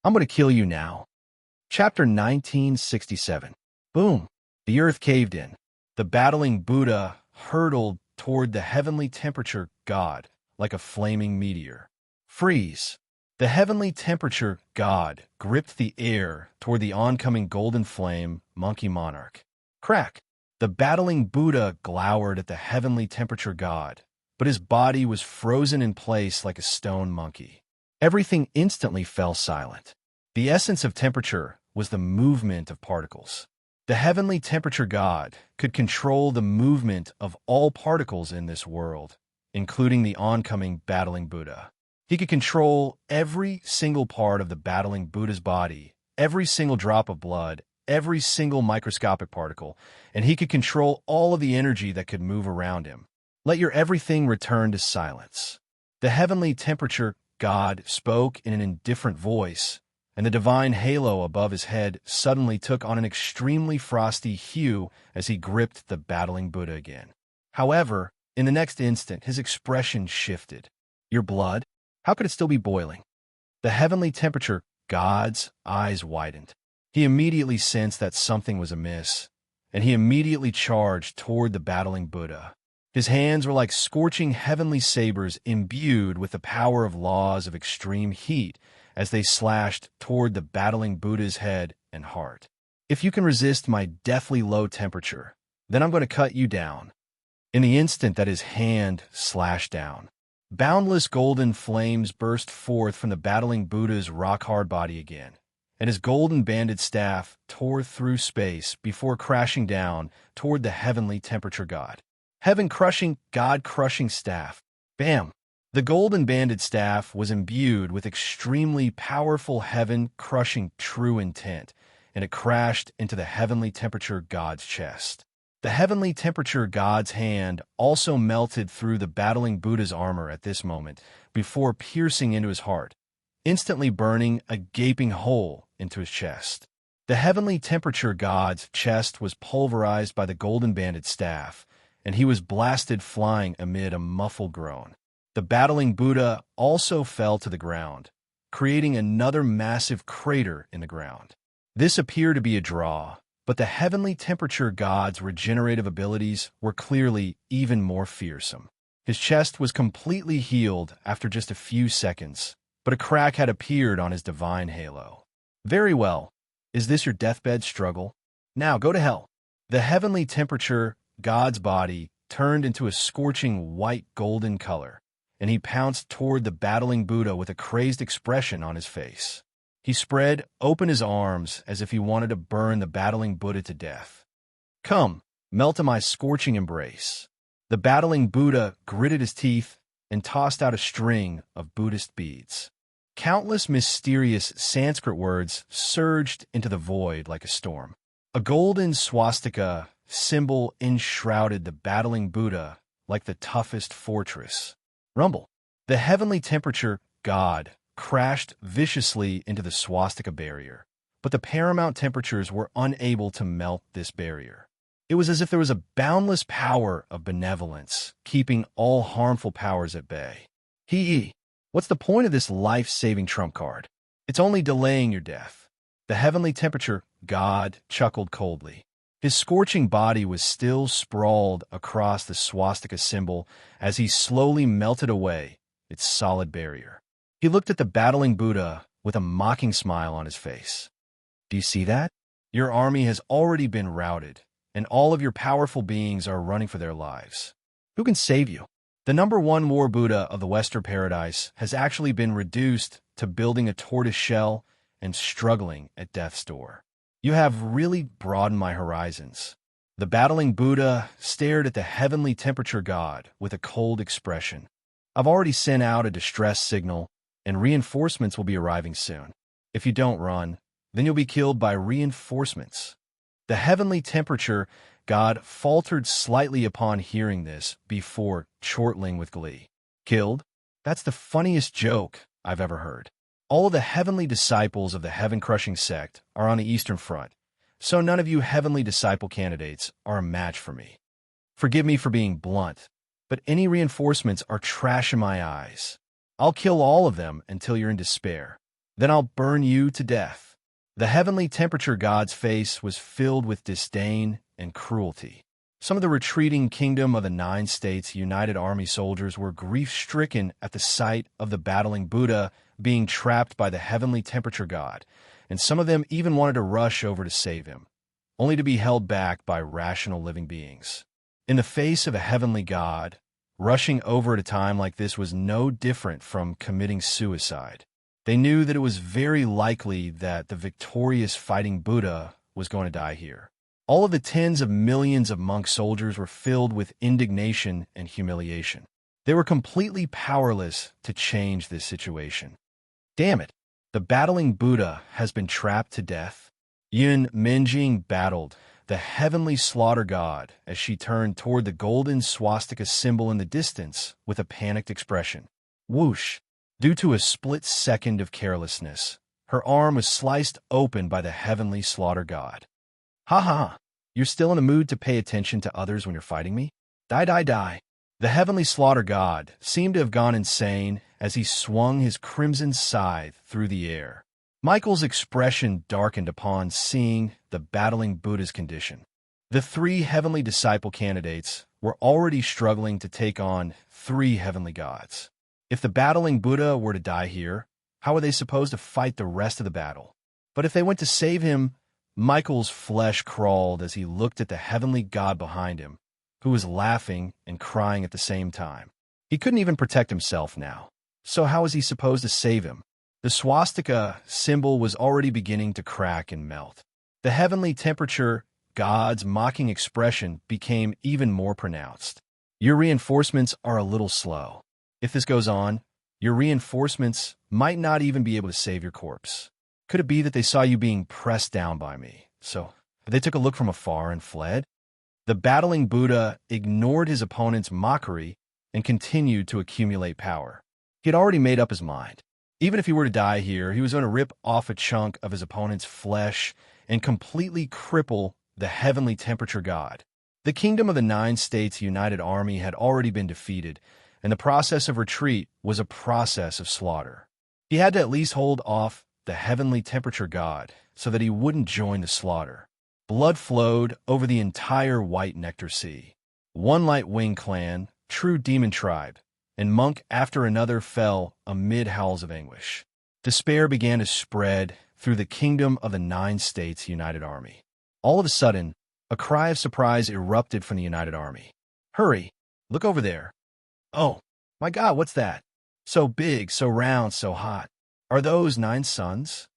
I'm going to kill you now. Chapter 1967. Boom! The earth caved in. The battling Buddha hurtled toward the heavenly temperature god like a flaming meteor. Freeze! The heavenly temperature god gripped the air toward the oncoming golden flame monkey monarch. Crack! The battling Buddha glowered at the heavenly temperature god, but his body was frozen in place like a stone monkey. Everything instantly fell silent. The essence of temperature was the movement of particles. The heavenly temperature god could control the movement of all particles in this world, including the oncoming battling Buddha. He could control every single part of the battling Buddha's body, every single drop of blood, every single microscopic particle, and he could control all of the energy that could move around him. Let your everything return to silence. The heavenly temperature god spoke in an indifferent voice, and the divine halo above his head suddenly took on an extremely frosty hue as he gripped the battling Buddha again. However, in the next instant, his expression shifted. Your blood? How could it still be boiling? The heavenly temperature god's eyes widened. He immediately sensed that something was amiss, and he immediately charged toward the battling Buddha. His hands were like scorching heavenly sabers imbued with the power of laws of extreme heat as they slashed toward the battling Buddha's head and heart. If you can resist my deathly low temperature, then I'm going to cut you down. In the instant that his hand slashed down, boundless golden flames burst forth from the battling Buddha's rock-hard body again, and his golden-banded staff tore through space before crashing down toward the heavenly temperature god. Heaven-crushing, God-crushing staff. Bam! The golden-banded staff was imbued with extremely powerful heaven-crushing true intent, and it crashed into the heavenly temperature god's chest. The heavenly temperature god's hand also melted through the battling Buddha's armor at this moment before piercing into his heart, instantly burning a gaping hole into his chest. The heavenly temperature god's chest was pulverized by the golden-banded staff, and he was blasted flying amid a muffled groan. The battling Buddha also fell to the ground, creating another massive crater in the ground. This appeared to be a draw, but the heavenly temperature god's regenerative abilities were clearly even more fearsome. His chest was completely healed after just a few seconds, but a crack had appeared on his divine halo. Very well. Is this your deathbed struggle? Now go to hell. The heavenly temperature god's body turned into a scorching white golden color, and he pounced toward the battling Buddha with a crazed expression on his face. He spread open his arms as if he wanted to burn the battling Buddha to death. "Come, melt in my scorching embrace." The battling Buddha gritted his teeth and tossed out a string of Buddhist beads. Countless mysterious Sanskrit words surged into the void like a storm. A golden swastika symbol enshrouded the battling Buddha like the toughest fortress. Rumble. The heavenly temperature god crashed viciously into the swastika barrier, but the paramount temperatures were unable to melt this barrier. It was as if there was a boundless power of benevolence, keeping all harmful powers at bay. What's the point of this life-saving trump card? It's only delaying your death. The heavenly temperature god chuckled coldly. His scorching body was still sprawled across the swastika symbol as he slowly melted away its solid barrier. He looked at the battling Buddha with a mocking smile on his face. "Do you see that? Your army has already been routed, and all of your powerful beings are running for their lives. Who can save you?" The number one war Buddha of the Western paradise has actually been reduced to building a tortoise shell and struggling at death's door. "You have really broadened my horizons." The battling Buddha stared at the heavenly temperature god with a cold expression. "I've already sent out a distress signal, and reinforcements will be arriving soon. If you don't run, then you'll be killed by reinforcements." The heavenly temperature god faltered slightly upon hearing this before chortling with glee. "Killed? That's the funniest joke I've ever heard. All of the heavenly disciples of the heaven-crushing sect are on the Eastern Front, so none of you heavenly disciple candidates are a match for me. Forgive me for being blunt, but any reinforcements are trash in my eyes. I'll kill all of them until you're in despair. Then I'll burn you to death." The heavenly temperature god's face was filled with disdain and cruelty. Some of the retreating Kingdom of the Nine States United Army soldiers were grief-stricken at the sight of the battling Buddha being trapped by the heavenly temperature god, and some of them even wanted to rush over to save him, only to be held back by rational living beings. In the face of a heavenly god, rushing over at a time like this was no different from committing suicide. They knew that it was very likely that the victorious fighting Buddha was going to die here. All of the tens of millions of monk soldiers were filled with indignation and humiliation. They were completely powerless to change this situation. "Damn it, the battling Buddha has been trapped to death." Yun Minjing battled the heavenly slaughter god as she turned toward the golden swastika symbol in the distance with a panicked expression. Whoosh! Due to a split second of carelessness, her arm was sliced open by the heavenly slaughter god. "Ha ha! You're still in the mood to pay attention to others when you're fighting me? Die, die, die." The heavenly slaughter god seemed to have gone insane as he swung his crimson scythe through the air. Michael's expression darkened upon seeing the battling Buddha's condition. The three heavenly disciple candidates were already struggling to take on three heavenly gods. If the battling Buddha were to die here, how were they supposed to fight the rest of the battle? But if they went to save him, Michael's flesh crawled as he looked at the heavenly god behind him, who was laughing and crying at the same time. He couldn't even protect himself now. So how was he supposed to save him? The swastika symbol was already beginning to crack and melt. The heavenly temperature god's mocking expression became even more pronounced. "Your reinforcements are a little slow. If this goes on, your reinforcements might not even be able to save your corpse. Could it be that they saw you being pressed down by me, so they took a look from afar and fled?" The battling Buddha ignored his opponent's mockery and continued to accumulate power. He had already made up his mind. Even if he were to die here, he was going to rip off a chunk of his opponent's flesh and completely cripple the heavenly temperature god. The Kingdom of the Nine States United Army had already been defeated, and the process of retreat was a process of slaughter. He had to at least hold off the heavenly temperature god so that he wouldn't join the slaughter. Blood flowed over the entire White Nectar Sea. One Light Wing clan, true demon tribe, and monk after another fell amid howls of anguish. Despair began to spread through the Kingdom of the Nine States United Army. All of a sudden, a cry of surprise erupted from the United Army. "Hurry! Look over there! Oh, My God, what's that? So big, so round, so hot. Are those 9 suns?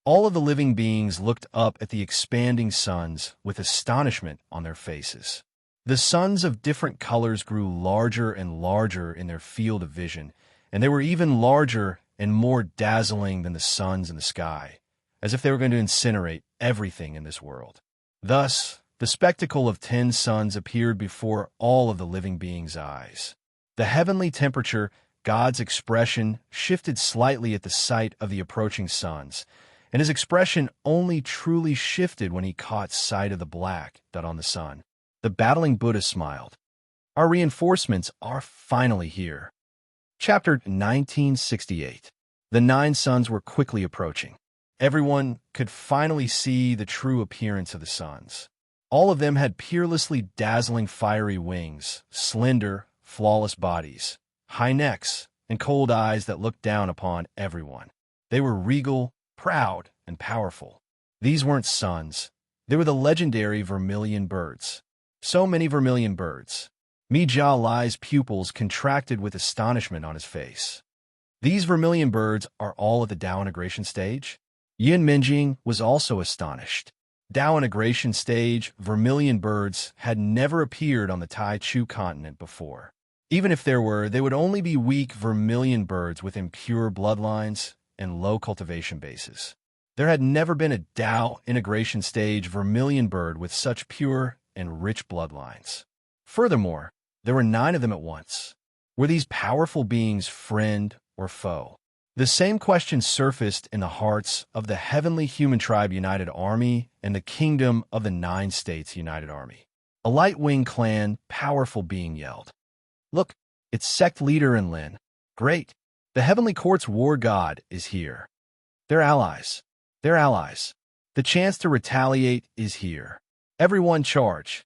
All of the living beings looked up at the expanding suns with astonishment on their faces. The suns of different colors grew larger and larger in their field of vision, and they were even larger and more dazzling than the suns in the sky, as if they were going to incinerate everything in this world. Thus, the spectacle of 10 suns appeared before all of the living beings' eyes. The heavenly temperature, God's expression, shifted slightly at the sight of the approaching suns, and his expression only truly shifted when he caught sight of the black dot on the sun. The battling Buddha smiled. Our reinforcements are finally here. Chapter 1968. The 9 suns were quickly approaching. Everyone could finally see the true appearance of the suns. All of them had peerlessly dazzling fiery wings, slender, flawless bodies, high necks, and cold eyes that looked down upon everyone. They were regal, proud, and powerful. These weren't suns. They were the legendary vermilion birds. So many vermilion birds. Mijia Lai's pupils contracted with astonishment on his face. These vermilion birds are all at the Tao integration stage? Yin Minjing was also astonished. Tao integration stage vermilion birds had never appeared on the Tai Chu continent before. Even if there were, they would only be weak vermilion birds with impure bloodlines and low cultivation bases. There had never been a Tao integration stage vermilion bird with such pure and rich bloodlines. Furthermore, there were 9 of them at once. Were these powerful beings friend or foe? The same question surfaced in the hearts of the Heavenly Human Tribe United Army and the Kingdom of the 9 States United Army. A light-wing clan, powerful being yelled. Look, it's sect leader Enlin. Great. The Heavenly Court's war god is here. They're allies. They're allies. The chance to retaliate is here. Everyone charge.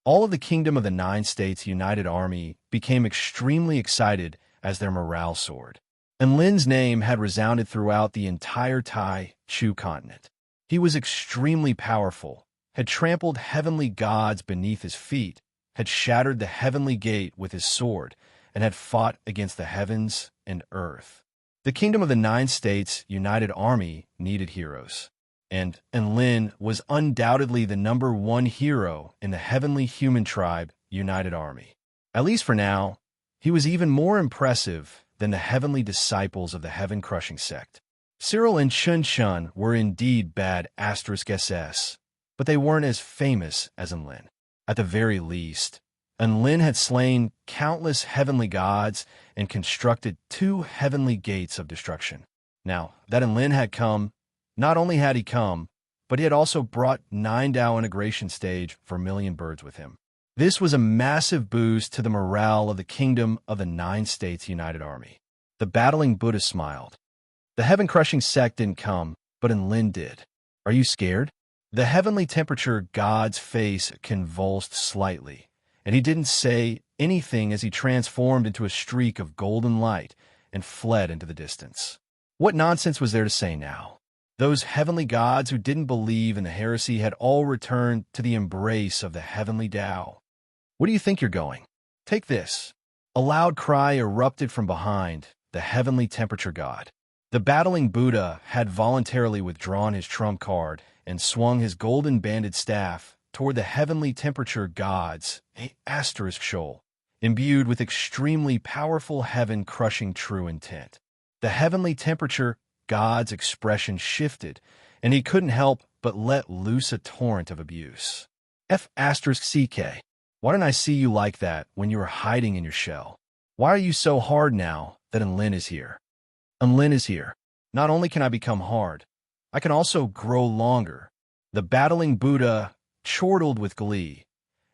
All of the Kingdom of the 9 States United Army became extremely excited as their morale soared. Enlin's name had resounded throughout the entire Tai Chu continent. He was extremely powerful, had trampled heavenly gods beneath his feet, had shattered the heavenly gate with his sword, and had fought against the heavens and earth. The Kingdom of the 9 States United Army needed heroes, and Enlin was undoubtedly the #1 hero in the Heavenly Human Tribe United Army. At least for now, he was even more impressive than the heavenly disciples of the heaven-crushing sect. Cyril and Chun Chun were indeed bad *SS, but they weren't as famous as Enlin. At the very least, Enlin had slain countless heavenly gods and constructed 2 heavenly gates of destruction. Now, that Enlin had come, not only had he come, but he had also brought 9 Tao integration stage vermilion birds with him. This was a massive boost to the morale of the Kingdom of the 9 States United Army. The battling Buddha smiled. The heaven-crushing sect didn't come, but Enlin did. Are you scared? The heavenly temperature god's face convulsed slightly, and he didn't say anything as he transformed into a streak of golden light and fled into the distance. What nonsense was there to say now? Those heavenly gods who didn't believe in the heresy had all returned to the embrace of the heavenly Tao. Where do you think you're going? Take this. A loud cry erupted from behind the heavenly temperature god. The battling Buddha had voluntarily withdrawn his trump card and swung his golden banded staff toward the heavenly temperature god's shoal, imbued with extremely powerful heaven-crushing true intent. The heavenly temperature god's expression shifted, and he couldn't help but let loose a torrent of abuse. F***CK. Why didn't I see you like that when you were hiding in your shell? Why are you so hard now that Enlin is here? Enlin is here. Not only can I become hard, I can also grow longer. The battling Buddha chortled with glee,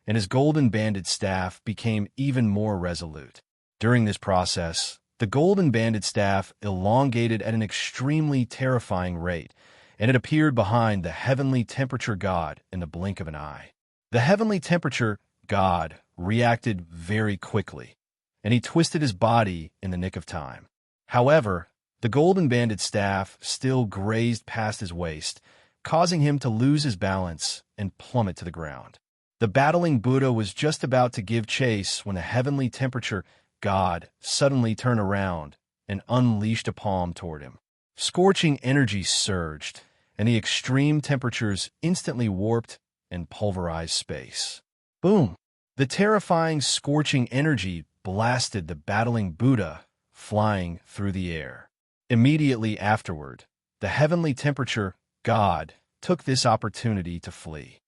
and his golden banded staff became even more resolute. During this process, the golden banded staff elongated at an extremely terrifying rate, and it appeared behind the heavenly temperature god in the blink of an eye. The heavenly temperature god reacted very quickly, and he twisted his body in the nick of time. However, the golden banded staff still grazed past his waist, causing him to lose his balance and plummet to the ground. The battling Buddha was just about to give chase when the heavenly temperature God suddenly turned around and unleashed a palm toward him. Scorching energy surged, and the extreme temperatures instantly warped and pulverized space. Boom! The terrifying scorching energy blasted the battling Buddha, flying through the air. Immediately afterward, the heavenly temperature God took this opportunity to flee.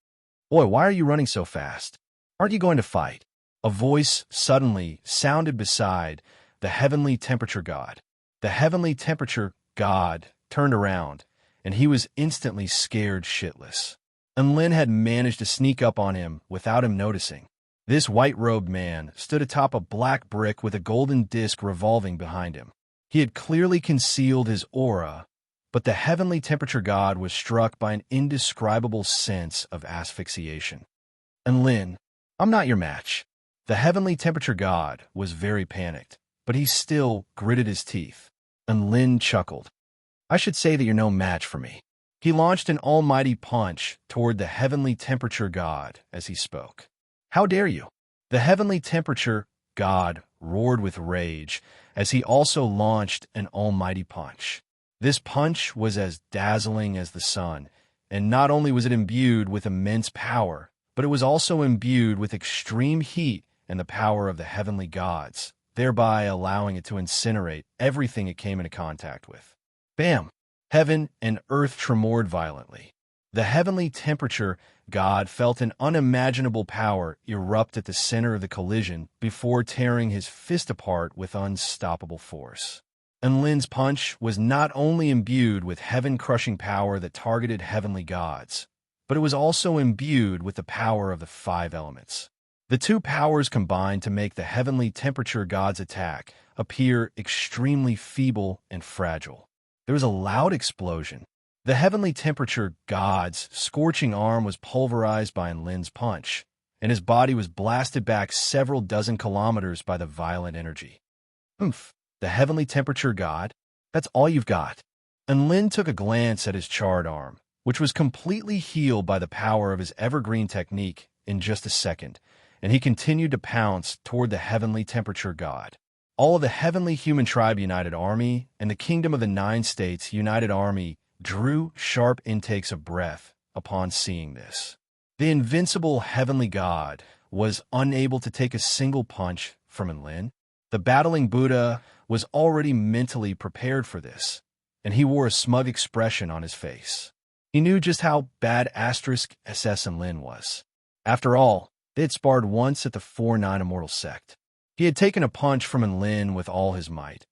"Boy, why are you running so fast? Aren't you going to fight?" A voice suddenly sounded beside the heavenly temperature God. The heavenly temperature God turned around, and he was instantly scared shitless. And Lin had managed to sneak up on him without him noticing. This white-robed man stood atop a black brick with a golden disc revolving behind him. He had clearly concealed his aura, but the heavenly temperature God was struck by an indescribable sense of asphyxiation. "And Lin, I'm not your match." The heavenly temperature God was very panicked, but he still gritted his teeth. And Lin chuckled. "I should say that you're no match for me." He launched an almighty punch toward the heavenly temperature God as he spoke. "How dare you?" The heavenly temperature God roared with rage as he also launched an almighty punch. This punch was as dazzling as the sun, and not only was it imbued with immense power, but it was also imbued with extreme heat and the power of the heavenly gods, thereby allowing it to incinerate everything it came into contact with. Bam! Heaven and earth tremored violently. The heavenly temperature God felt an unimaginable power erupt at the center of the collision before tearing his fist apart with unstoppable force. And Lin's punch was not only imbued with heaven-crushing power that targeted heavenly gods, but it was also imbued with the power of the 5 elements. The two powers combined to make the heavenly temperature God's attack appear extremely feeble and fragile. There was a loud explosion. The heavenly temperature God's scorching arm was pulverized by Lin's punch, and his body was blasted back several dozen kilometers by the violent energy. "Oomph! The heavenly temperature God? That's all you've got?" And Lin took a glance at his charred arm, which was completely healed by the power of his evergreen technique in just a second, and he continued to pounce toward the heavenly temperature God. All of the Heavenly Human Tribe United Army and the Kingdom of the 9 States United Army drew sharp intakes of breath upon seeing this. The invincible heavenly God was unable to take a single punch from Lin. The battling Buddha was already mentally prepared for this, and he wore a smug expression on his face. He knew just how bad *SS and Lin was. After all, they had sparred once at the 4-9 Immortal Sect. He had taken a punch from Lin with all his might,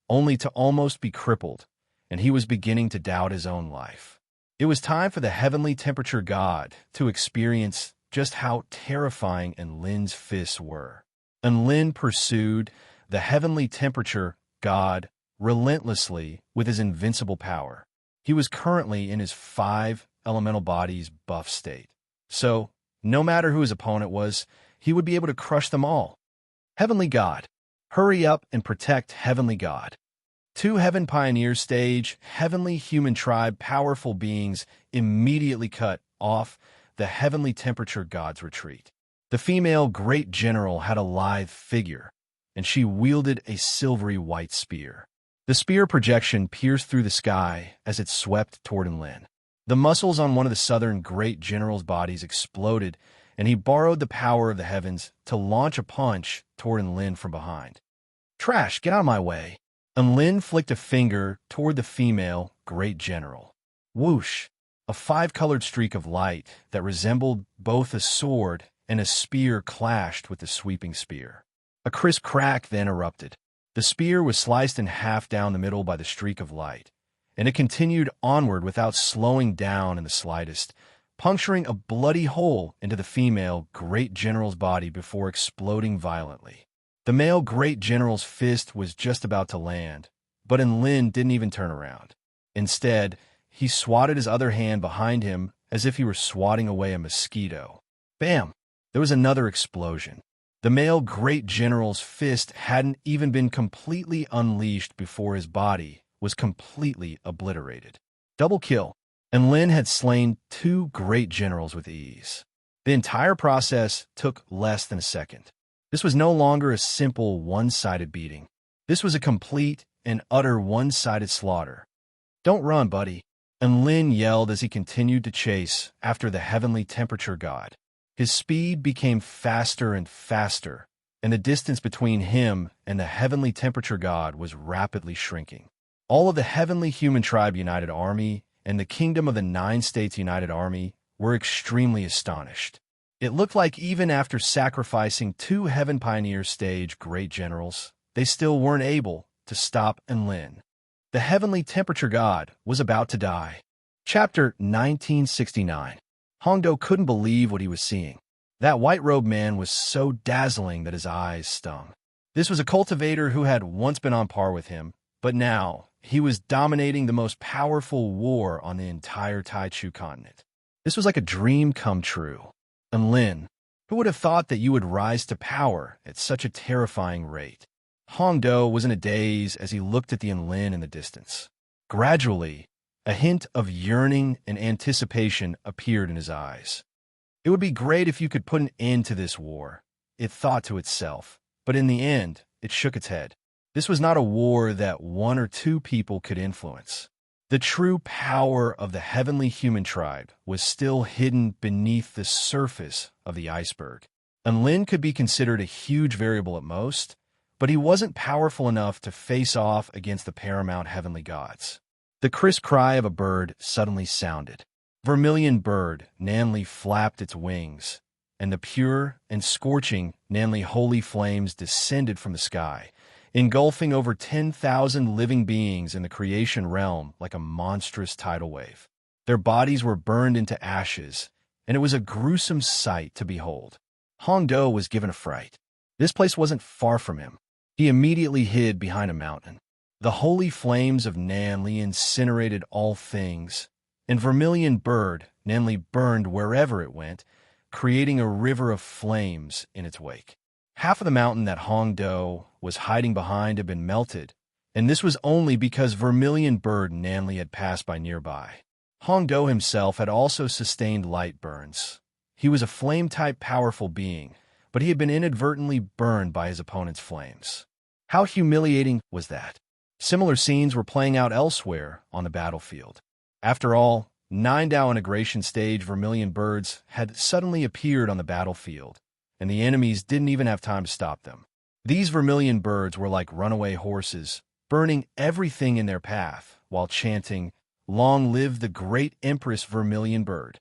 only to almost be crippled, and he was beginning to doubt his own life. It was time for the heavenly temperature God to experience just how terrifying Lin's fists were. And Lin pursued the heavenly temperature God relentlessly with his invincible power. He was currently in his 5 elemental body's buff state, so no matter who his opponent was, he would be able to crush them all. Heavenly God, hurry up and protect Heavenly God. 2 Heaven Pioneers stage, Heavenly Human Tribe powerful beings immediately cut off the heavenly temperature God's retreat. The female Great General had a lithe figure, and she wielded a silvery white spear. The spear projection pierced through the sky as it swept toward Lin. The muscles on one of the Southern Great General's bodies exploded, and he borrowed the power of the heavens to launch a punch toward Lin from behind. "Trash, get out of my way!" And Lin flicked a finger toward the female Great General. Whoosh! A 5-colored streak of light that resembled both a sword and a spear clashed with the sweeping spear. A crisp crack then erupted. The spear was sliced in half down the middle by the streak of light, and it continued onward without slowing down in the slightest, puncturing a bloody hole into the female Great General's body before exploding violently. The male Great General's fist was just about to land, but Lin didn't even turn around. Instead, he swatted his other hand behind him as if he were swatting away a mosquito. Bam! There was another explosion. The male Great General's fist hadn't even been completely unleashed before his body was completely obliterated. Double kill, and Lin had slain 2 Great Generals with ease. The entire process took less than a second. This was no longer a simple one-sided beating. This was a complete and utter one-sided slaughter. "Don't run, buddy," Lin yelled as he continued to chase after the heavenly temperature god. His speed became faster and faster, and the distance between him and the heavenly temperature god was rapidly shrinking. All of the Heavenly Human Tribe United Army and the Kingdom of the 9 States United Army were extremely astonished. It looked like even after sacrificing 2 Heaven Pioneer stage great generals, they still weren't able to stop Lin. The heavenly temperature god was about to die. Chapter 1969. Hongdo couldn't believe what he was seeing. That white-robed man was so dazzling that his eyes stung. This was a cultivator who had once been on par with him, but now he was dominating the most powerful war on the entire Taichu continent. This was like a dream come true. And Lin, who would have thought that you would rise to power at such a terrifying rate? Hongdo was in a daze as he looked at the Enlin in the distance. Gradually, a hint of yearning and anticipation appeared in his eyes. It would be great if you could put an end to this war, it thought to itself, but in the end, it shook its head. This was not a war that 1 or 2 people could influence. The true power of the heavenly human tribe was still hidden beneath the surface of the iceberg. Enlin could be considered a huge variable at most, but he wasn't powerful enough to face off against the paramount heavenly gods. The crisp cry of a bird suddenly sounded. Vermilion bird Nanli flapped its wings, and the pure and scorching Nanli holy flames descended from the sky, engulfing over 10,000 living beings in the creation realm like a monstrous tidal wave. Their bodies were burned into ashes, and it was a gruesome sight to behold. Hongdo was given a fright. This place wasn't far from him. He immediately hid behind a mountain. The holy flames of Nanli incinerated all things, and vermilion bird Nanli burned wherever it went, creating a river of flames in its wake. Half of the mountain that Hongdo was hiding behind had been melted, and this was only because vermilion bird Nanli had passed by nearby. Hongdo himself had also sustained light burns. He was a flame-type powerful being, but he had been inadvertently burned by his opponent's flames. How humiliating was that? Similar scenes were playing out elsewhere on the battlefield. After all, 9 Dao integration stage vermilion birds had suddenly appeared on the battlefield, and the enemies didn't even have time to stop them. These vermilion birds were like runaway horses, burning everything in their path while chanting, "Long live the great Empress Vermilion Bird."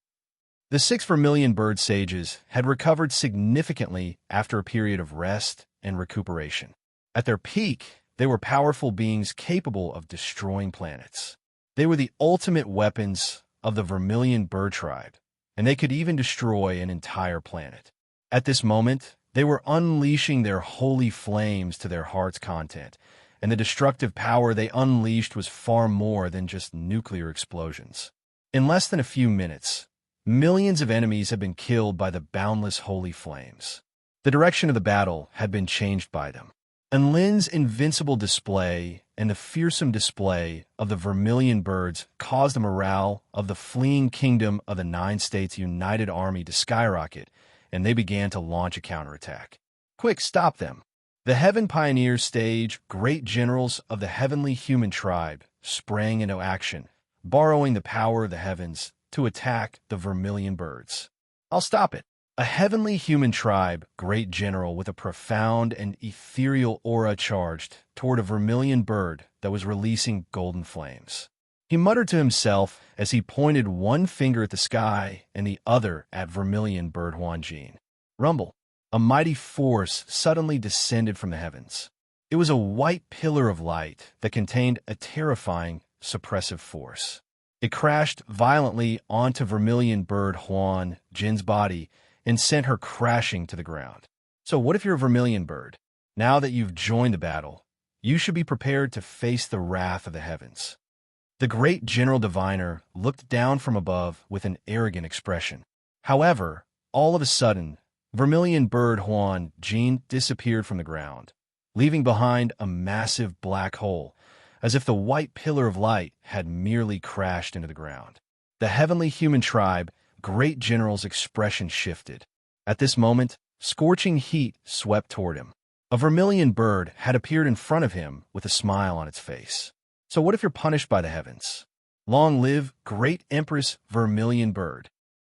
The 6 vermilion bird sages had recovered significantly after a period of rest and recuperation. At their peak, they were powerful beings capable of destroying planets. They were the ultimate weapons of the vermilion bird tribe, and they could even destroy an entire planet. At this moment, they were unleashing their holy flames to their heart's content, and the destructive power they unleashed was far more than just nuclear explosions. In less than a few minutes, millions of enemies had been killed by the boundless holy flames. The direction of the battle had been changed by them. And Lin's invincible display and the fearsome display of the vermilion birds caused the morale of the fleeing kingdom of the 9 States United Army to skyrocket, and they began to launch a counterattack. Quick, stop them! The Heaven Pioneers stage great generals of the heavenly human tribe sprang into action, borrowing the power of the heavens to attack the vermilion birds. I'll stop it. A heavenly human tribe great general with a profound and ethereal aura charged toward a vermilion bird that was releasing golden flames. He muttered to himself as he pointed one finger at the sky and the other at vermilion bird Huanjin. Rumble. A mighty force suddenly descended from the heavens. It was a white pillar of light that contained a terrifying, suppressive force. It crashed violently onto vermilion bird Huan Jin's body and sent her crashing to the ground. So what if you're a vermilion bird? Now that you've joined the battle, you should be prepared to face the wrath of the heavens. The great general diviner looked down from above with an arrogant expression. However, all of a sudden, vermilion bird Huan Jin disappeared from the ground, leaving behind a massive black hole, as if the white pillar of light had merely crashed into the ground. The heavenly human tribe great general's expression shifted. At this moment, Scorching heat swept toward him. A vermilion bird had appeared in front of him with a smile on its face. So what if you're punished by the heavens? Long live great Empress Vermilion Bird.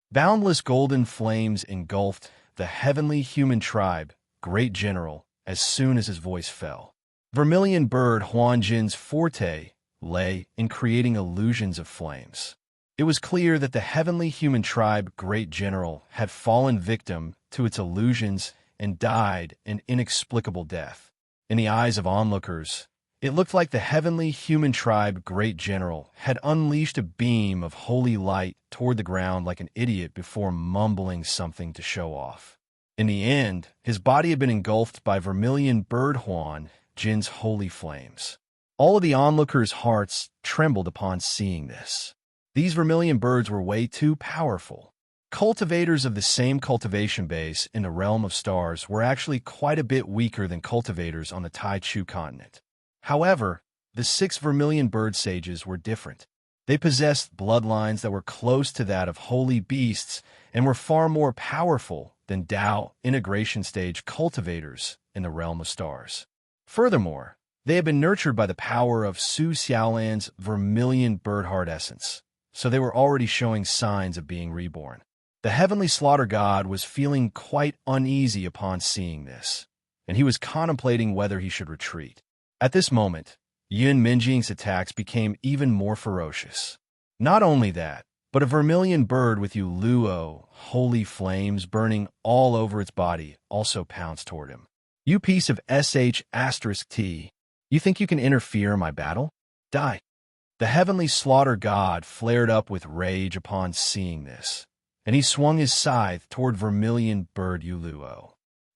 Boundless golden flames engulfed the heavenly human tribe, great general, as soon as his voice fell. Vermilion Bird Huanjin's forte lay in creating illusions of flames. It was clear that the heavenly human tribe, great general, had fallen victim to its illusions and died an inexplicable death. In the eyes of onlookers, it looked like the heavenly human tribe, great general, had unleashed a beam of holy light toward the ground like an idiot before mumbling something to show off. In the end, his body had been engulfed by Vermilion Bird Huan Jin's holy flames. All of the onlookers' hearts trembled upon seeing this. These vermilion birds were way too powerful. Cultivators of the same cultivation base in the realm of stars were actually quite a bit weaker than cultivators on the Tai Chu continent. However, the 6 vermilion bird sages were different. They possessed bloodlines that were close to that of holy beasts and were far more powerful than Dao integration stage cultivators in the realm of stars. Furthermore, they had been nurtured by the power of Su Xiaolan's vermilion bird heart essence, so they were already showing signs of being reborn. The heavenly slaughter god was feeling quite uneasy upon seeing this, and he was contemplating whether he should retreat. At this moment, Yun Minjing's attacks became even more ferocious. Not only that, but a vermilion bird with Luo, holy flames burning all over its body, also pounced toward him. You piece of sh*t, you think you can interfere in my battle? Die. The heavenly slaughter god flared up with rage upon seeing this, and he swung his scythe toward Vermilion Bird Luo.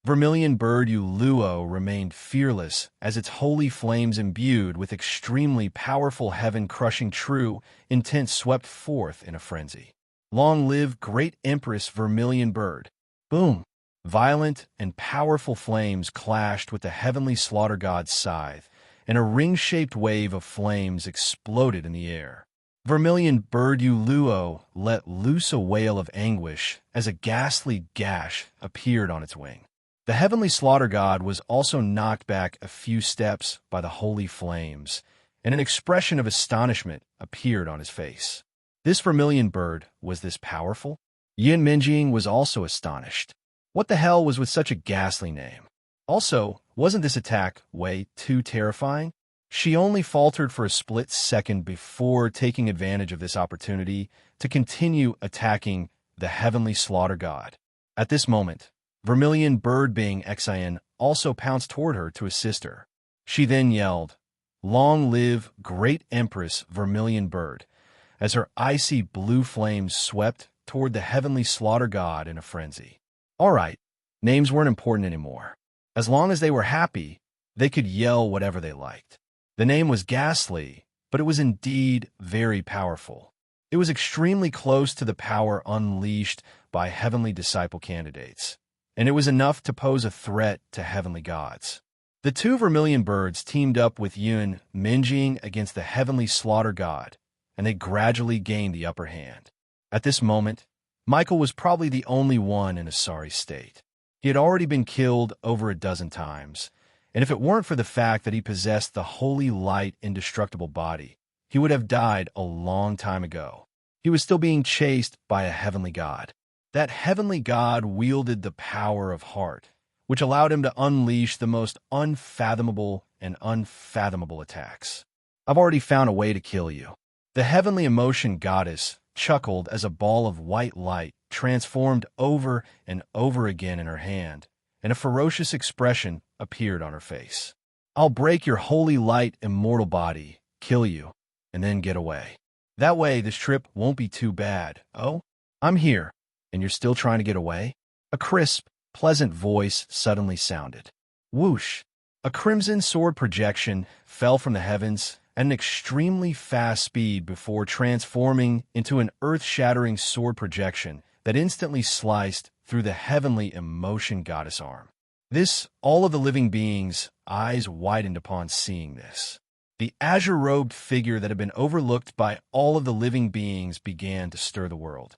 Vermilion Bird Luo remained fearless as its holy flames imbued with extremely powerful heaven-crushing true intent swept forth in a frenzy. Long live great Empress Vermilion Bird. Boom! Violent and powerful flames clashed with the heavenly slaughter god's scythe, and a ring-shaped wave of flames exploded in the air. Vermilion Bird Luo let loose a wail of anguish as a ghastly gash appeared on its wing. The heavenly slaughter god was also knocked back a few steps by the holy flames, and an expression of astonishment appeared on his face. This vermilion bird was this powerful? Yin Minjing was also astonished. What the hell was with such a ghastly name? Also, wasn't this attack way too terrifying? She only faltered for a split second before taking advantage of this opportunity to continue attacking the heavenly slaughter god. At this moment, Vermilion Bird being Xin also pounced toward her to assist her. She then yelled, "Long live great Empress Vermilion Bird," as her icy blue flames swept toward the heavenly slaughter god in a frenzy. All right, names weren't important anymore. As long as they were happy, they could yell whatever they liked. The name was ghastly, but it was indeed very powerful. It was extremely close to the power unleashed by heavenly disciple candidates, and it was enough to pose a threat to heavenly gods. The 2 vermilion birds teamed up with Yun Minjing against the heavenly slaughter god, and they gradually gained the upper hand. At this moment, Michael was probably the only one in a sorry state. He had already been killed over a dozen times, and if it weren't for the fact that he possessed the holy light indestructible body, he would have died a long time ago. He was still being chased by a heavenly god. That heavenly god wielded the power of heart, which allowed him to unleash the most unfathomable and unfathomable attacks. I've already found a way to kill you. The heavenly emotion goddess chuckled as a ball of white light transformed over and over again in her hand, and a ferocious expression appeared on her face. I'll break your holy light immortal body, kill you, and then get away. That way this trip won't be too bad. Oh, I'm here, and you're still trying to get away? A crisp, pleasant voice suddenly sounded. Whoosh! A crimson sword projection fell from the heavens at an extremely fast speed before transforming into an earth-shattering sword projection that instantly sliced through the heavenly emotion goddess arm. All of the living beings' eyes widened upon seeing this. The azure-robed figure that had been overlooked by all of the living beings began to stir the world.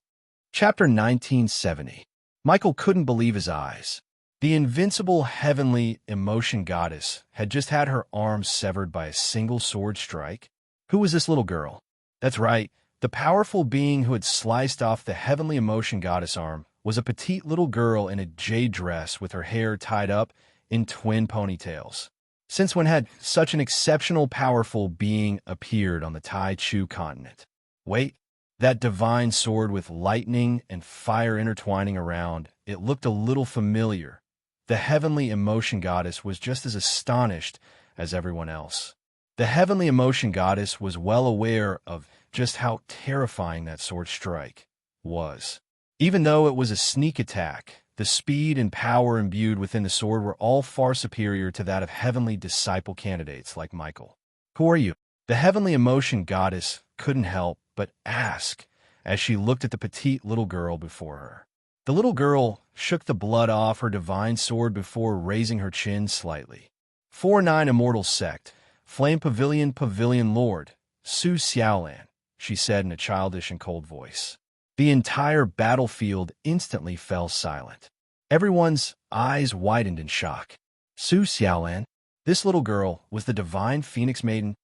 Chapter 1970. Michael couldn't believe his eyes. The invincible heavenly emotion goddess had just had her arms severed by a single sword strike. Who was this little girl? That's right, the powerful being who had sliced off the heavenly emotion goddess arm was a petite little girl in a jade dress with her hair tied up in twin ponytails. Since when had such an exceptional powerful being appeared on the Tai Chu continent? Wait, that divine sword with lightning and fire intertwining around, it looked a little familiar. The heavenly emotion goddess was just as astonished as everyone else. The heavenly emotion goddess was well aware of just how terrifying that sword strike was. Even though it was a sneak attack, the speed and power imbued within the sword were all far superior to that of heavenly disciple candidates like Michael. Who are you? The heavenly emotion goddess couldn't help but ask as she looked at the petite little girl before her. The little girl shook the blood off her divine sword before raising her chin slightly. 4-9 Immortal Sect, Flame Pavilion Pavilion Lord, Su Xiaolan, she said in a childish and cold voice. The entire battlefield instantly fell silent. Everyone's eyes widened in shock. Su Xiaolan, this little girl, was the divine phoenix maiden.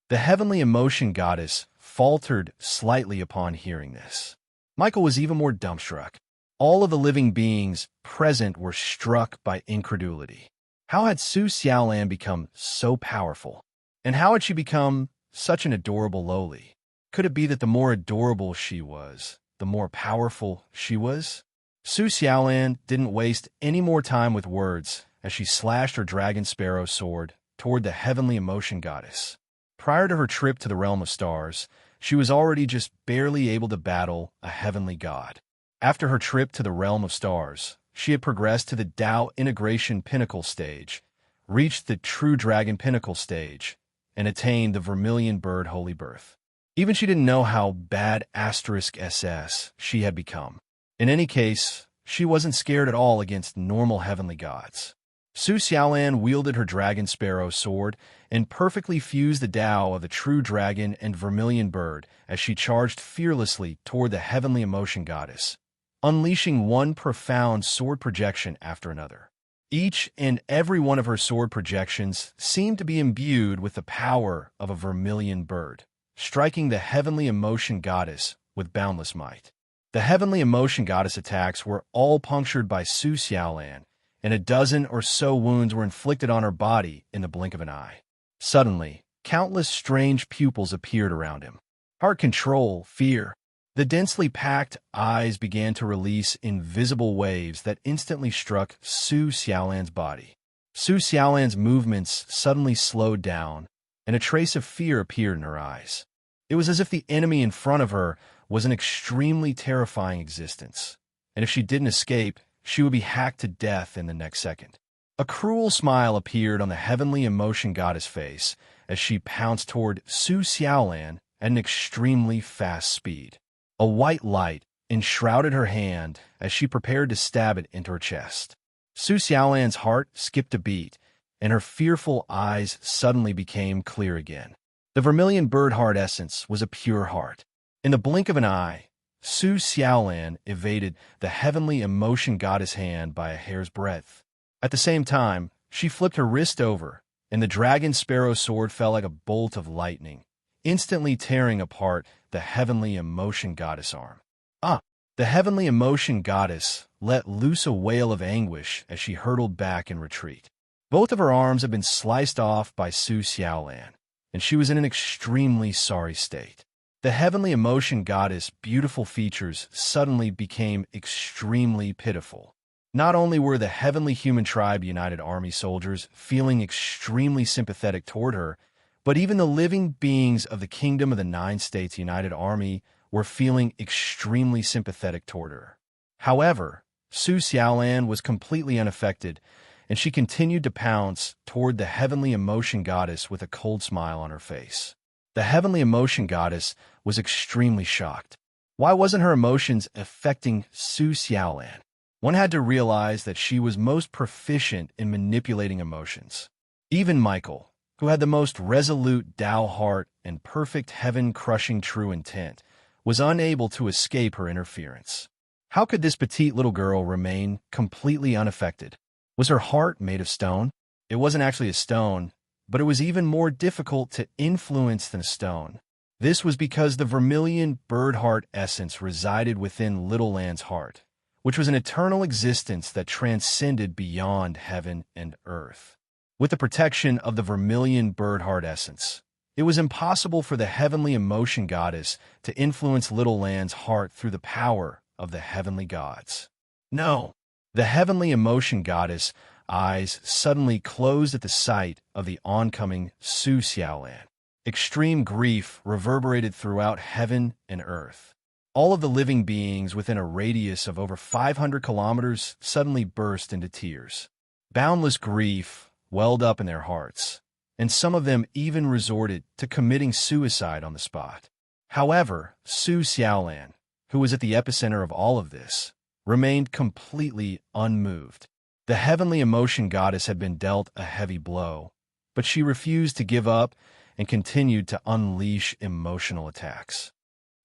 The heavenly emotion goddess faltered slightly upon hearing this. Michael was even more dumbstruck. All of the living beings present were struck by incredulity. How had Su Xiaolan become so powerful? And how had she become such an adorable lowly? Could it be that the more adorable she was, the more powerful she was? Su Xiaolan didn't waste any more time with words as she slashed her dragon sparrow sword toward the heavenly emotion goddess. Prior to her trip to the realm of stars, she was already just barely able to battle a heavenly god. After her trip to the realm of stars, she had progressed to the Tao Integration Pinnacle stage, reached the True Dragon Pinnacle stage, and attained the Vermilion Bird Holy Birth. Even she didn't know how bad *SS she had become. In any case, she wasn't scared at all against normal heavenly gods. Su Xiaolan wielded her dragon sparrow sword and perfectly fused the Tao of the True Dragon and Vermilion Bird as she charged fearlessly toward the heavenly emotion goddess, unleashing one profound sword projection after another. Each and every one of her sword projections seemed to be imbued with the power of a vermilion bird, striking the heavenly emotion goddess with boundless might. The heavenly emotion goddess attacks were all punctured by Su Xiaolan, and a dozen or so wounds were inflicted on her body in the blink of an eye. Suddenly, countless strange pupils appeared around him. Heart control, fear. The densely packed eyes began to release invisible waves that instantly struck Su Xiaolan's body. Su Xiaolan's movements suddenly slowed down, and a trace of fear appeared in her eyes. It was as if the enemy in front of her was an extremely terrifying existence, and if she didn't escape, she would be hacked to death in the next second. A cruel smile appeared on the heavenly emotion goddess face as she pounced toward Su Xiaolan at an extremely fast speed. A white light enshrouded her hand as she prepared to stab it into her chest. Su Xiaolan's heart skipped a beat, and her fearful eyes suddenly became clear again. The vermilion bird heart essence was a pure heart. In the blink of an eye, Su Xiaolan evaded the heavenly emotion goddess hand by a hair's breadth. At the same time, she flipped her wrist over, and the dragon sparrow sword fell like a bolt of lightning, instantly tearing apart the heavenly emotion goddess arm. The heavenly emotion goddess let loose a wail of anguish as she hurtled back in retreat. Both of her arms had been sliced off by Su Xiaolan, and she was in an extremely sorry state. The heavenly emotion goddess' beautiful features suddenly became extremely pitiful. Not only were the Heavenly Human Tribe United Army soldiers feeling extremely sympathetic toward her, but even the living beings of the Kingdom of the Nine States United Army were feeling extremely sympathetic toward her. However, Su Xiaolan was completely unaffected, and she continued to pounce toward the heavenly emotion goddess with a cold smile on her face. The heavenly emotion goddess was extremely shocked. Why wasn't her emotions affecting Su Xiaolan? One had to realize that she was most proficient in manipulating emotions. Even Michael, who had the most resolute Tao heart and perfect heaven-crushing true intent, was unable to escape her interference. How could this petite little girl remain completely unaffected? Was her heart made of stone? It wasn't actually a stone, but it was even more difficult to influence than a stone. This was because the vermilion bird heart essence resided within Little Land's heart, which was an eternal existence that transcended beyond heaven and earth. With the protection of the vermilion bird heart essence, it was impossible for the heavenly emotion goddess to influence Little Land's heart through the power of the heavenly gods. No, the heavenly emotion goddess' eyes suddenly closed at the sight of the oncoming Su Xiaolan. Extreme grief reverberated throughout heaven and earth. All of the living beings within a radius of over 500 kilometers suddenly burst into tears. Boundless grief welled up in their hearts, and some of them even resorted to committing suicide on the spot. However, Su Xiaolan, who was at the epicenter of all of this, remained completely unmoved. The heavenly emotion goddess had been dealt a heavy blow, but she refused to give up and continued to unleash emotional attacks.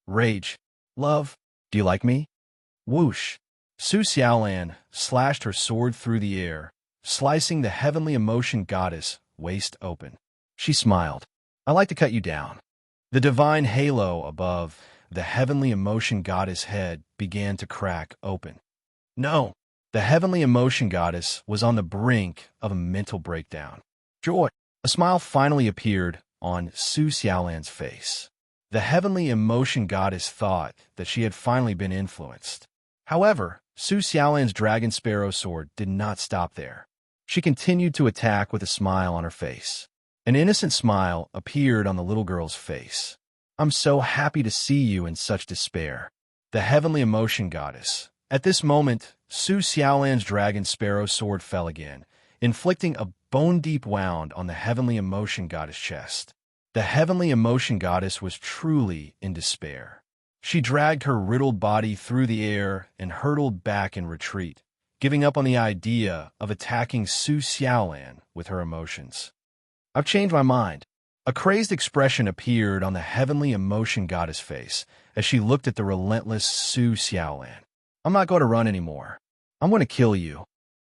Rage. Love. Do you like me? Whoosh. Su Xiaolan slashed her sword through the air, slicing the heavenly emotion goddess waist open. She smiled. I like to cut you down. The divine halo above the heavenly emotion goddess' head began to crack open. No, the heavenly emotion goddess was on the brink of a mental breakdown. Joy. A smile finally appeared on Su Xiaolan's face. The heavenly emotion goddess thought that she had finally been influenced. However, Su Xiaolan's dragon sparrow sword did not stop there. She continued to attack with a smile on her face. An innocent smile appeared on the little girl's face. I'm so happy to see you in such despair. The heavenly emotion goddess. At this moment, Su Xiaolan's dragon sparrow sword fell again, inflicting a bone-deep wound on the heavenly emotion goddess' chest. The heavenly emotion goddess was truly in despair. She dragged her riddled body through the air and hurtled back in retreat, giving up on the idea of attacking Su Xiaolan with her emotions. I've changed my mind. A crazed expression appeared on the heavenly emotion goddess' face as she looked at the relentless Su Xiaolan. I'm not going to run anymore. I'm going to kill you.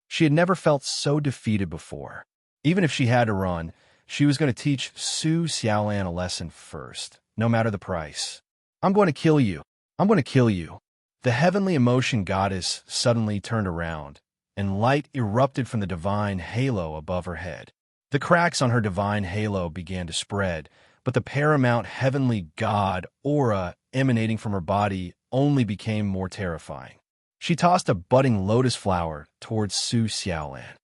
She had never felt so defeated before. Even if she had to run, she was going to teach Su Xiaolan a lesson first, no matter the price. I'm going to kill you. I'm going to kill you. The heavenly emotion goddess suddenly turned around, and light erupted from the divine halo above her head. The cracks on her divine halo began to spread, but the paramount heavenly god aura emanating from her body only became more terrifying. She tossed a budding lotus flower towards Su Xiaolan.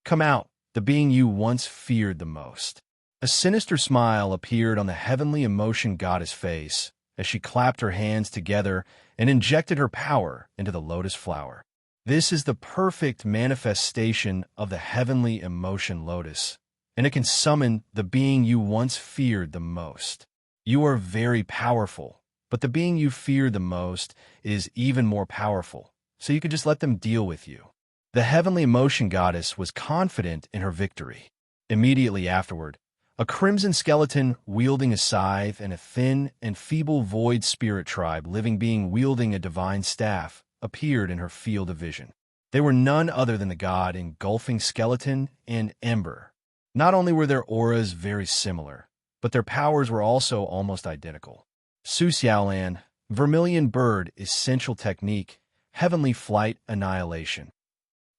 Come out, the being you once feared the most. A sinister smile appeared on the heavenly emotion goddess' face as she clapped her hands together and injected her power into the lotus flower. This is the perfect manifestation of the heavenly emotion lotus, and it can summon the being you once feared the most. You are very powerful, but the being you fear the most is even more powerful, so you could just let them deal with you. The heavenly emotion goddess was confident in her victory. Immediately afterward, a crimson skeleton wielding a scythe and a thin and feeble void spirit tribe living being wielding a divine staff appeared in her field of vision. They were none other than the god engulfing skeleton and ember. Not only were their auras very similar, but their powers were also almost identical. Su Xiaolan, vermilion bird essential technique, heavenly flight annihilation.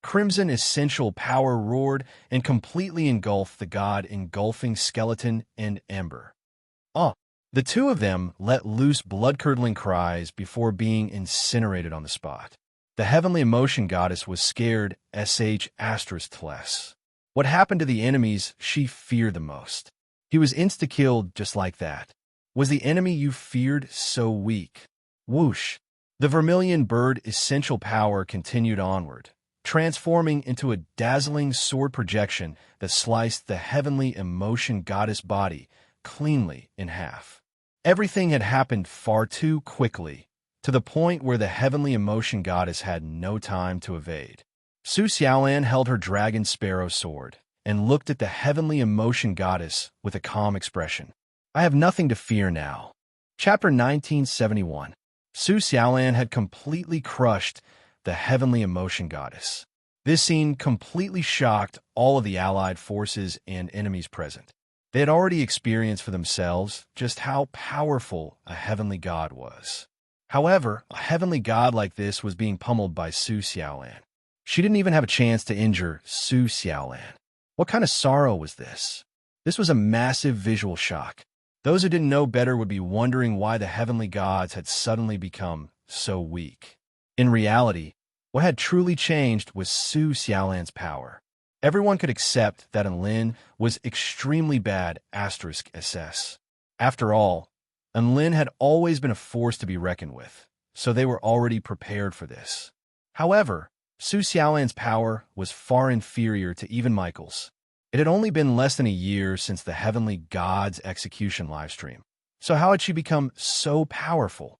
Crimson essential power roared and completely engulfed the god engulfing skeleton and ember. The two of them let loose blood-curdling cries before being incinerated on the spot. The heavenly emotion goddess was scared ***. What happened to the enemies she feared the most? He was insta-killed just like that. Was the enemy you feared so weak? Whoosh! The vermilion bird essential power continued onward, transforming into a dazzling sword projection that sliced the heavenly emotion goddess body cleanly in half. Everything had happened far too quickly, to the point where the heavenly emotion goddess had no time to evade. Su Xiaolan held her dragon sparrow sword and looked at the heavenly emotion goddess with a calm expression. I have nothing to fear now. Chapter 1971. Su Xiaolan had completely crushed the heavenly emotion goddess. This scene completely shocked all of the allied forces and enemies present. They had already experienced for themselves just how powerful a heavenly god was. However, a heavenly god like this was being pummeled by Su Xiaolan. She didn't even have a chance to injure Su Xiaolan. What kind of sorrow was this? This was a massive visual shock. Those who didn't know better would be wondering why the heavenly gods had suddenly become so weak. In reality, what had truly changed was Su Xiaolan's power. Everyone could accept that Enlin was extremely bad *SS. After all, Enlin had always been a force to be reckoned with, so they were already prepared for this. However, Su Xiaolan's power was far inferior to even Michael's. It had only been less than a year since the Heavenly God's execution livestream. So how had she become so powerful?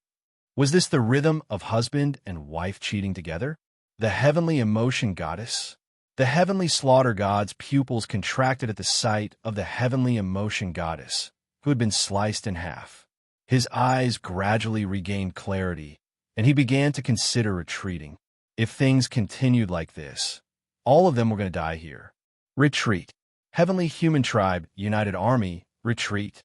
Was this the rhythm of husband and wife cheating together? The heavenly emotion goddess? The heavenly slaughter god's pupils contracted at the sight of the heavenly emotion goddess, who had been sliced in half. His eyes gradually regained clarity, and he began to consider retreating. If things continued like this, all of them were going to die here. Retreat. Heavenly Human Tribe, United Army, retreat.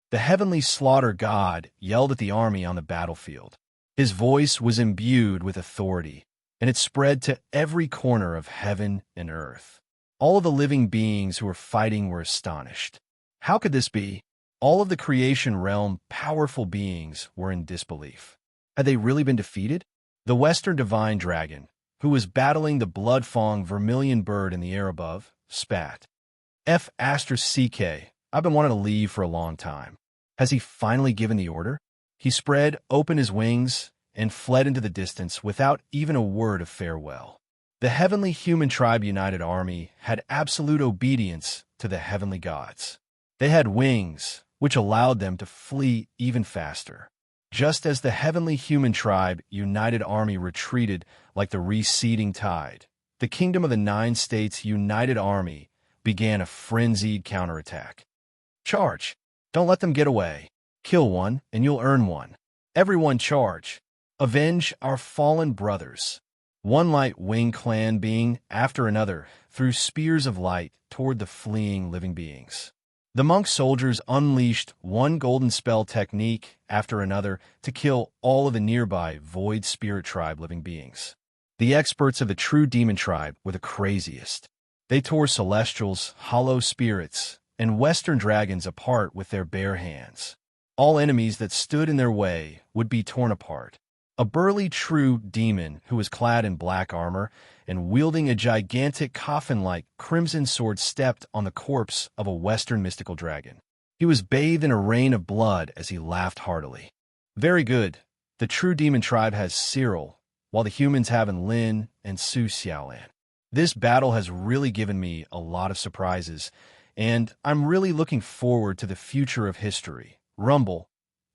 The heavenly slaughter god yelled at the army on the battlefield. His voice was imbued with authority, and it spread to every corner of heaven and earth. All of the living beings who were fighting were astonished. How could this be? All of the creation realm powerful beings were in disbelief. Had they really been defeated? The Western Divine Dragon, who was battling the blood-fong vermilion bird in the air above, spat. *CK, I've been wanting to leave for a long time. Has he finally given the order? He spread open his wings and fled into the distance without even a word of farewell. The Heavenly Human Tribe United Army had absolute obedience to the heavenly gods. They had wings, which allowed them to flee even faster. Just as the Heavenly Human Tribe United Army retreated like the receding tide, the Kingdom of the Nine States United Army began a frenzied counterattack. Charge! Don't let them get away. Kill one, and you'll earn one. Everyone charge! Avenge our fallen brothers. One light wing clan being, after another, threw spears of light toward the fleeing living beings. The monk soldiers unleashed one golden spell technique after another to kill all of the nearby Void Spirit Tribe living beings. The experts of the True Demon Tribe were the craziest. They tore celestials, hollow spirits, and western dragons apart with their bare hands. All enemies that stood in their way would be torn apart. A burly true demon who was clad in black armor and wielding a gigantic coffin-like crimson sword stepped on the corpse of a western mystical dragon. He was bathed in a rain of blood as he laughed heartily. Very good. The True Demon Tribe has Cyril, while the humans have Enlin and Su Xiaolan. This battle has really given me a lot of surprises, and I'm really looking forward to the future of history. Rumble.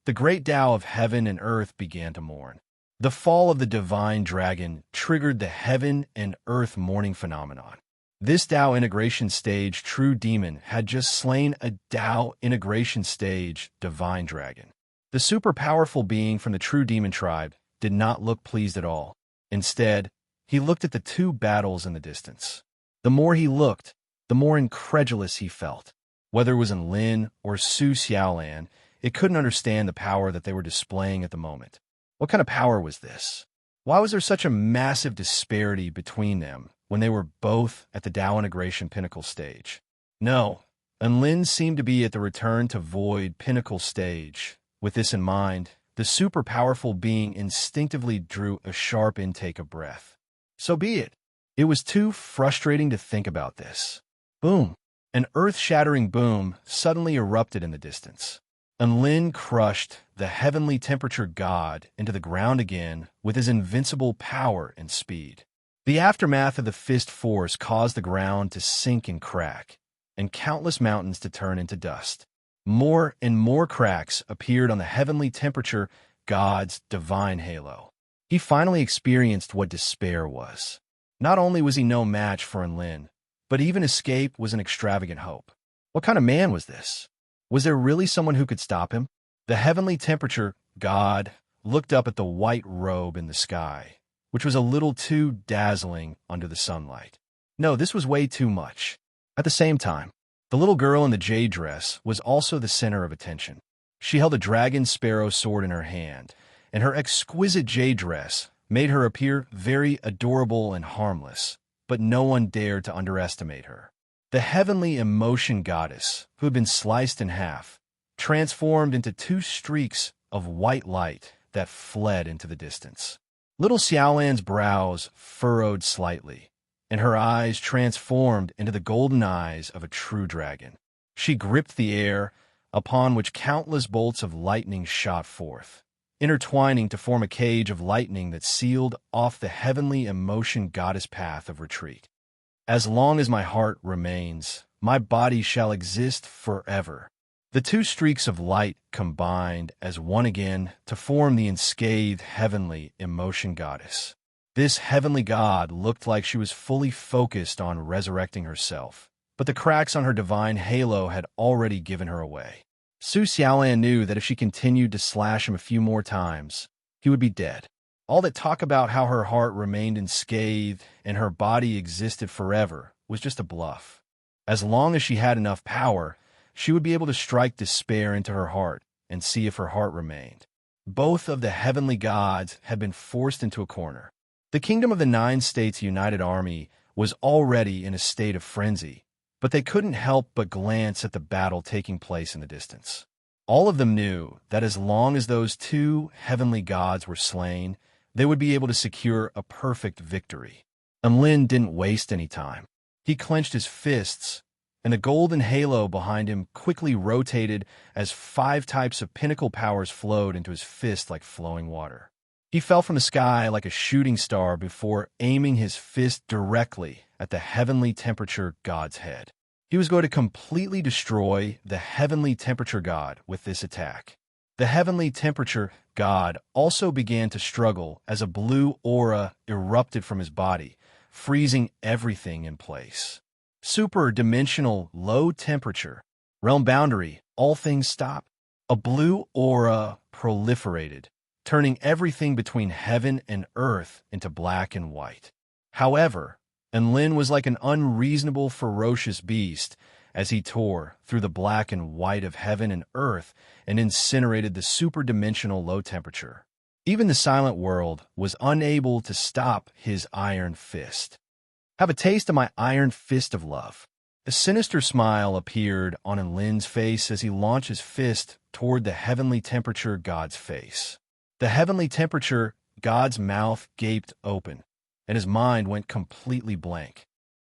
The great Tao of heaven and earth began to mourn. The fall of the divine dragon triggered the heaven and earth mourning phenomenon. This Tao integration stage true demon had just slain a Tao integration stage divine dragon. The super powerful being from the True Demon Tribe did not look pleased at all. Instead, he looked at the two battles in the distance. The more he looked, the more incredulous he felt. Whether it was in Lin or Su Xiaolan, it couldn't understand the power that they were displaying at the moment. What kind of power was this? Why was there such a massive disparity between them when they were both at the Tao integration pinnacle stage? No, Enlin seemed to be at the return to void pinnacle stage. With this in mind, the super powerful being instinctively drew a sharp intake of breath. So be it. It was too frustrating to think about this. Boom! An earth-shattering boom suddenly erupted in the distance. Enlin crushed the heavenly temperature god into the ground again with his invincible power and speed. The aftermath of the fist force caused the ground to sink and crack, and countless mountains to turn into dust. More and more cracks appeared on the heavenly temperature god's divine halo. He finally experienced what despair was. Not only was he no match for Enlin, but even escape was an extravagant hope. What kind of man was this? Was there really someone who could stop him? The heavenly temperature god looked up at the white robe in the sky, which was a little too dazzling under the sunlight. No, this was way too much. At the same time, the little girl in the jade dress was also the center of attention. She held a dragon sparrow sword in her hand, and her exquisite jade dress made her appear very adorable and harmless, but no one dared to underestimate her. The heavenly emotion goddess, who had been sliced in half, transformed into two streaks of white light that fled into the distance. Little Xiaolan's brows furrowed slightly, and her eyes transformed into the golden eyes of a true dragon. She gripped the air, upon which countless bolts of lightning shot forth, intertwining to form a cage of lightning that sealed off the heavenly emotion goddess path of retreat. As long as my heart remains, my body shall exist forever. The two streaks of light combined as one again to form the unscathed heavenly emotion goddess. This heavenly god looked like she was fully focused on resurrecting herself, but the cracks on her divine halo had already given her away. Su Xiaolan knew that if she continued to slash him a few more times, he would be dead. All that talk about how her heart remained unscathed and her body existed forever was just a bluff. As long as she had enough power, she would be able to strike despair into her heart and see if her heart remained. Both of the heavenly gods had been forced into a corner. The Kingdom of the Nine States United Army was already in a state of frenzy, but they couldn't help but glance at the battle taking place in the distance. All of them knew that as long as those two heavenly gods were slain, they would be able to secure a perfect victory. And Lin didn't waste any time. He clenched his fists, and the golden halo behind him quickly rotated as 5 types of pinnacle powers flowed into his fist like flowing water. He fell from the sky like a shooting star before aiming his fist directly at the heavenly temperature god's head. He was going to completely destroy the heavenly temperature god with this attack. The heavenly temperature god also began to struggle as a blue aura erupted from his body, freezing everything in place. Super-dimensional low temperature. Realm boundary, all things stop. A blue aura proliferated, turning everything between heaven and earth into black and white. However, Enlin was like an unreasonable, ferocious beast as he tore through the black and white of heaven and earth and incinerated the super-dimensional low temperature. Even the silent world was unable to stop his iron fist. Have a taste of my iron fist of love. A sinister smile appeared on Enlin's face as he launched his fist toward the heavenly temperature god's face. The heavenly temperature god's mouth gaped open, and his mind went completely blank.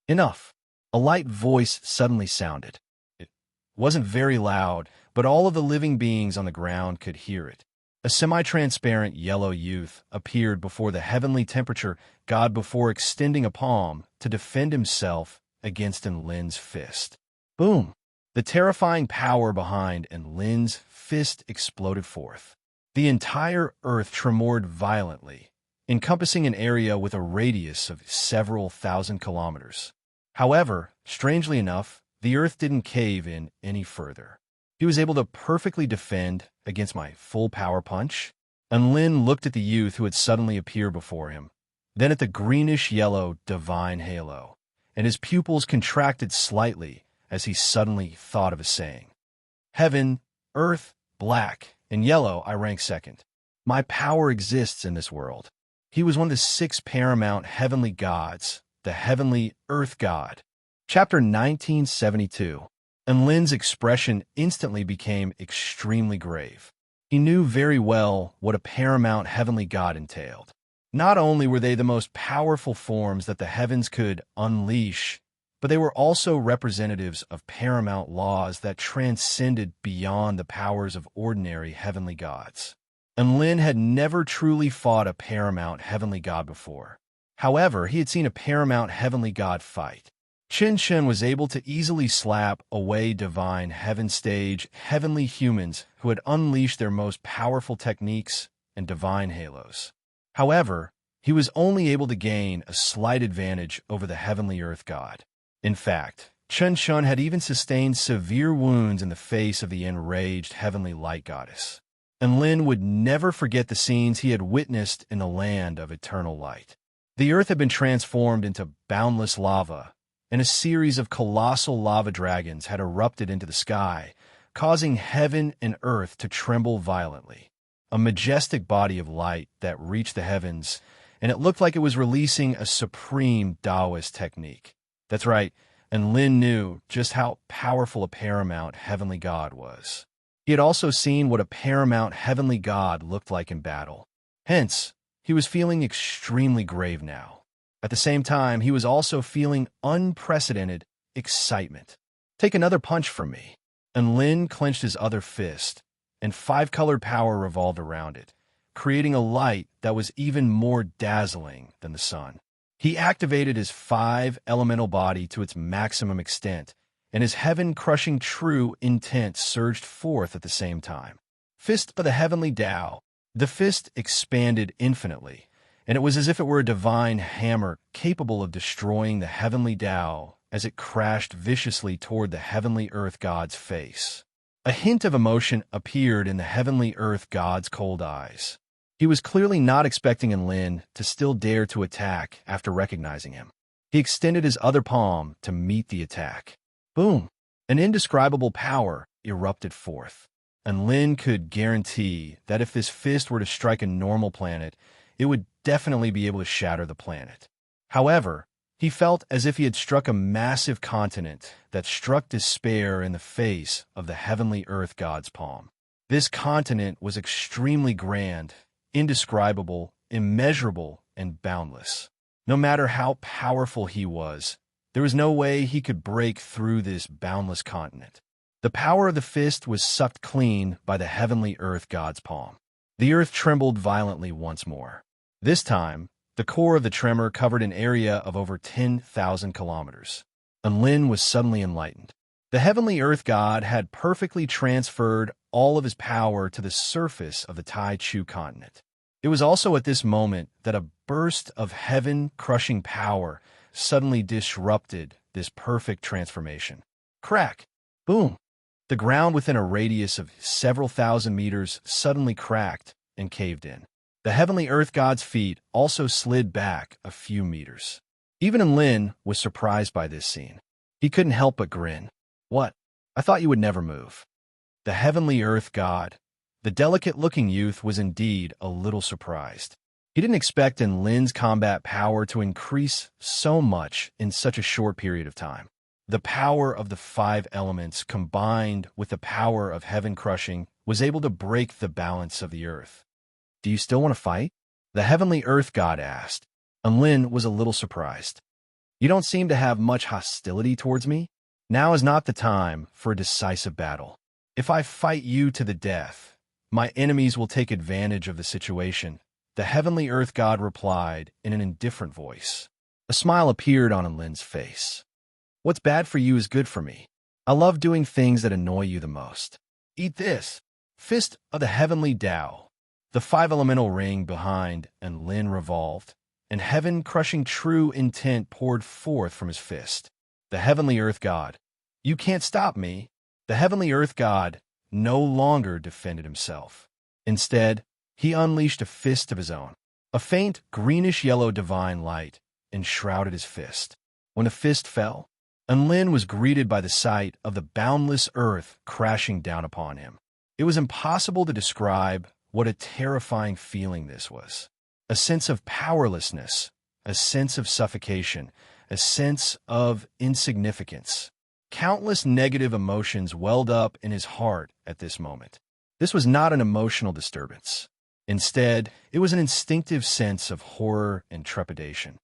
Enough. A light voice suddenly sounded. It wasn't very loud, but all of the living beings on the ground could hear it. A semi-transparent yellow youth appeared before the heavenly temperature god before extending a palm to defend himself against Enlin's fist. Boom! The terrifying power behind Enlin's fist exploded forth. The entire earth tremored violently, encompassing an area with a radius of several thousand kilometers. However, strangely enough, the earth didn't cave in any further. He was able to perfectly defend against my full power punch. Enlin looked at the youth who had suddenly appeared before him, then at the greenish-yellow divine halo, and his pupils contracted slightly as he suddenly thought of a saying. Heaven, earth, black, and yellow I rank second. My power exists in this world. He was one of the 6 paramount heavenly gods, the heavenly earth god. Chapter 1972. Enlin's expression instantly became extremely grave. He knew very well what a paramount heavenly god entailed. Not only were they the most powerful forms that the heavens could unleash, but they were also representatives of paramount laws that transcended beyond the powers of ordinary heavenly gods. Enlin had never truly fought a paramount heavenly god before. However, he had seen a paramount heavenly god fight. Chen Chen was able to easily slap away divine heaven stage heavenly humans who had unleashed their most powerful techniques and divine halos. However, he was only able to gain a slight advantage over the heavenly earth god. In fact, Chen Chen had even sustained severe wounds in the face of the enraged heavenly light goddess. and Lin would never forget the scenes he had witnessed in the land of eternal light. The earth had been transformed into boundless lava, and a series of colossal lava dragons had erupted into the sky, causing heaven and earth to tremble violently. A majestic body of light that reached the heavens, and it looked like it was releasing a supreme Taoist technique. That's right, and Lin knew just how powerful a paramount heavenly god was. He had also seen what a paramount heavenly god looked like in battle. Hence, he was feeling extremely grave now. At the same time, he was also feeling unprecedented excitement. Take another punch from me. And Lin clenched his other fist, and five-colored power revolved around it, creating a light that was even more dazzling than the sun. He activated his five-elemental body to its maximum extent, and his heaven-crushing true intent surged forth at the same time. Fist of the Heavenly Tao. The fist expanded infinitely, and it was as if it were a divine hammer capable of destroying the Heavenly Tao as it crashed viciously toward the Heavenly Earth God's face. A hint of emotion appeared in the Heavenly Earth God's cold eyes. He was clearly not expecting Lin to still dare to attack after recognizing him. He extended his other palm to meet the attack. Boom! An indescribable power erupted forth. And Lin could guarantee that if this fist were to strike a normal planet, it would definitely be able to shatter the planet. However, he felt as if he had struck a massive continent that struck despair in the face of the Heavenly Earth God's palm. This continent was extremely grand, indescribable, immeasurable, and boundless. No matter how powerful he was, there was no way he could break through this boundless continent. The power of the fist was sucked clean by the Heavenly Earth God's palm. The earth trembled violently once more. This time, the core of the tremor covered an area of over 10,000 kilometers. And Lin was suddenly enlightened. The Heavenly Earth God had perfectly transferred all of his power to the surface of the Tai Chu continent. It was also at this moment that a burst of heaven-crushing power suddenly disrupted this perfect transformation. Crack! Boom! The ground within a radius of several thousand meters suddenly cracked and caved in. The Heavenly Earth God's feet also slid back a few meters. Even Lin was surprised by this scene. He couldn't help but grin. What? I thought you would never move. The Heavenly Earth God, the delicate-looking youth, was indeed a little surprised. He didn't expect Lin's combat power to increase so much in such a short period of time. The power of the five elements combined with the power of heaven crushing was able to break the balance of the earth. Do you still want to fight? The Heavenly Earth God asked, and Lin was a little surprised. You don't seem to have much hostility towards me. Now is not the time for a decisive battle. If I fight you to the death, my enemies will take advantage of the situation, the Heavenly Earth God replied in an indifferent voice. A smile appeared on Lin's face. What's bad for you is good for me. I love doing things that annoy you the most. Eat this. Fist of the Heavenly Tao. The five-elemental ring behind and Lin revolved, and heaven-crushing true intent poured forth from his fist. The Heavenly Earth God. You can't stop me. The Heavenly Earth God no longer defended himself. Instead, he unleashed a fist of his own. A faint greenish-yellow divine light enshrouded his fist. When the fist fell, Lin was greeted by the sight of the boundless earth crashing down upon him. It was impossible to describe what a terrifying feeling this was. A sense of powerlessness, a sense of suffocation, a sense of insignificance. Countless negative emotions welled up in his heart at this moment. This was not an emotional disturbance. Instead, it was an instinctive sense of horror and trepidation.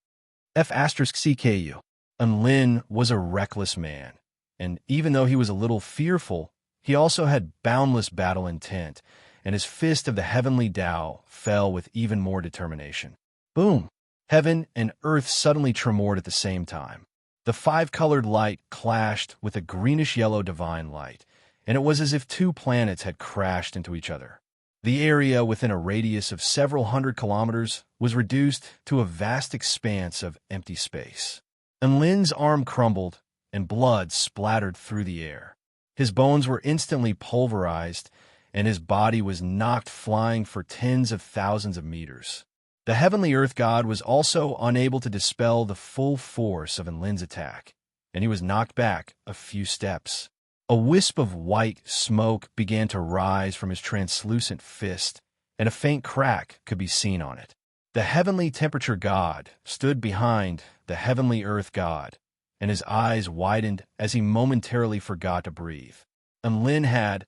F*CKU. Lin was a reckless man, and even though he was a little fearful, he also had boundless battle intent, and his fist of the Heavenly Tao fell with even more determination. Boom! Heaven and earth suddenly tremored at the same time. The five-colored light clashed with a greenish-yellow divine light, and it was as if two planets had crashed into each other. The area within a radius of several hundred kilometers was reduced to a vast expanse of empty space. Lin's arm crumbled, and blood splattered through the air. His bones were instantly pulverized, and his body was knocked flying for tens of thousands of meters. The heavenly earth god was also unable to dispel the full force of Enlin's attack, and he was knocked back a few steps. A wisp of white smoke began to rise from his translucent fist, and a faint crack could be seen on it. The heavenly temperature god stood behind the heavenly earth god, and his eyes widened as he momentarily forgot to breathe. Enlin had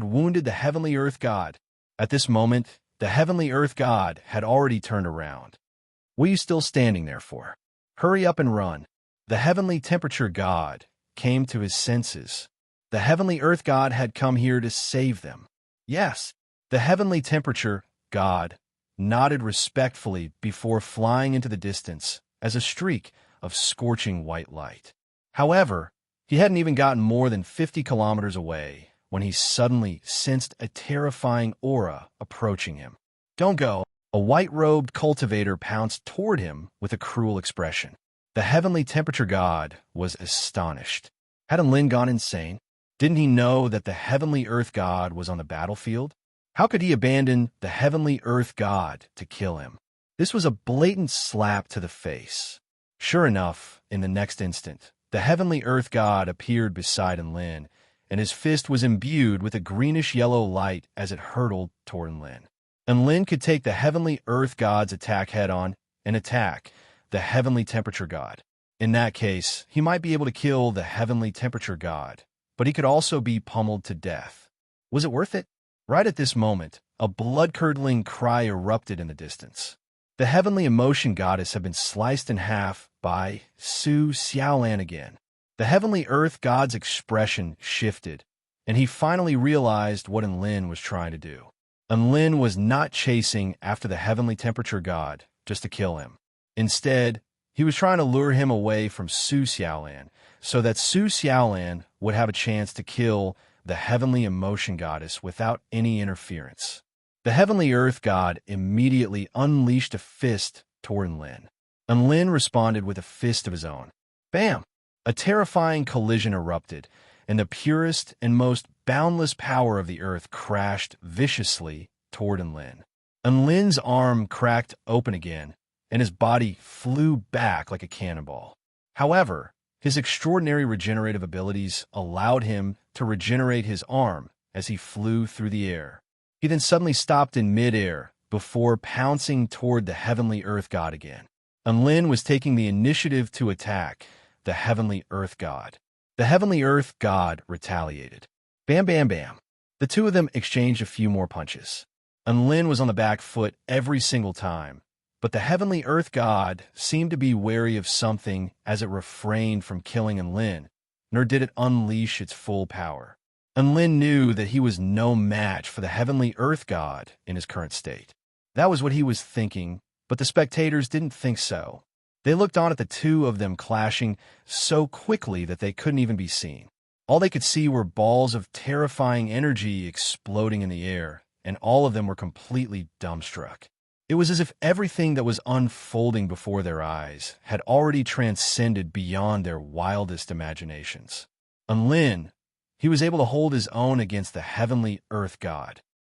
wounded the heavenly earth god. At this moment, the heavenly earth god had already turned around. "What are you still standing there for? Hurry up and run." The heavenly temperature god came to his senses. The heavenly earth god had come here to save them. Yes, the heavenly temperature god nodded respectfully before flying into the distance as a streak of scorching white light. However, he hadn't even gotten more than 50 kilometers away when he suddenly sensed a terrifying aura approaching him. "Don't go!" A white-robed cultivator pounced toward him with a cruel expression. The heavenly temperature god was astonished. Had Enlin gone insane? Didn't he know that the heavenly earth god was on the battlefield? How could he abandon the heavenly earth god to kill him? This was a blatant slap to the face. Sure enough, in the next instant, the heavenly earth god appeared beside Enlin, and his fist was imbued with a greenish-yellow light as it hurtled toward Enlin. Enlin could take the heavenly earth god's attack head-on and attack the heavenly temperature god. In that case, he might be able to kill the heavenly temperature god, but he could also be pummeled to death. Was it worth it? Right at this moment, a blood-curdling cry erupted in the distance. The heavenly emotion goddess had been sliced in half by Su Xiaolan again. The heavenly earth god's expression shifted, and he finally realized what Enlin was trying to do. Enlin was not chasing after the heavenly temperature god just to kill him. Instead, he was trying to lure him away from Su Xiaolan so that Su Xiaolan would have a chance to kill the heavenly emotion goddess without any interference. The heavenly earth god immediately unleashed a fist toward Enlin. Enlin responded with a fist of his own. Bam! A terrifying collision erupted, and the purest and most boundless power of the earth crashed viciously toward Enlin. Enlin's arm cracked open again, and his body flew back like a cannonball. However, his extraordinary regenerative abilities allowed him to regenerate his arm as he flew through the air. He then suddenly stopped in midair before pouncing toward the heavenly earth god again. Enlin was taking the initiative to attack the heavenly earth god. The heavenly earth god retaliated. Bam, bam, bam. The two of them exchanged a few more punches. Enlin was on the back foot every single time, but the heavenly earth god seemed to be wary of something as it refrained from killing Enlin, nor did it unleash its full power. Enlin knew that he was no match for the heavenly earth god in his current state. That was what he was thinking, but the spectators didn't think so. They looked on at the two of them clashing so quickly that they couldn't even be seen. All they could see were balls of terrifying energy exploding in the air, and all of them were completely dumbstruck. It was as if everything that was unfolding before their eyes had already transcended beyond their wildest imaginations. Enlin, he was able to hold his own against the heavenly earth god.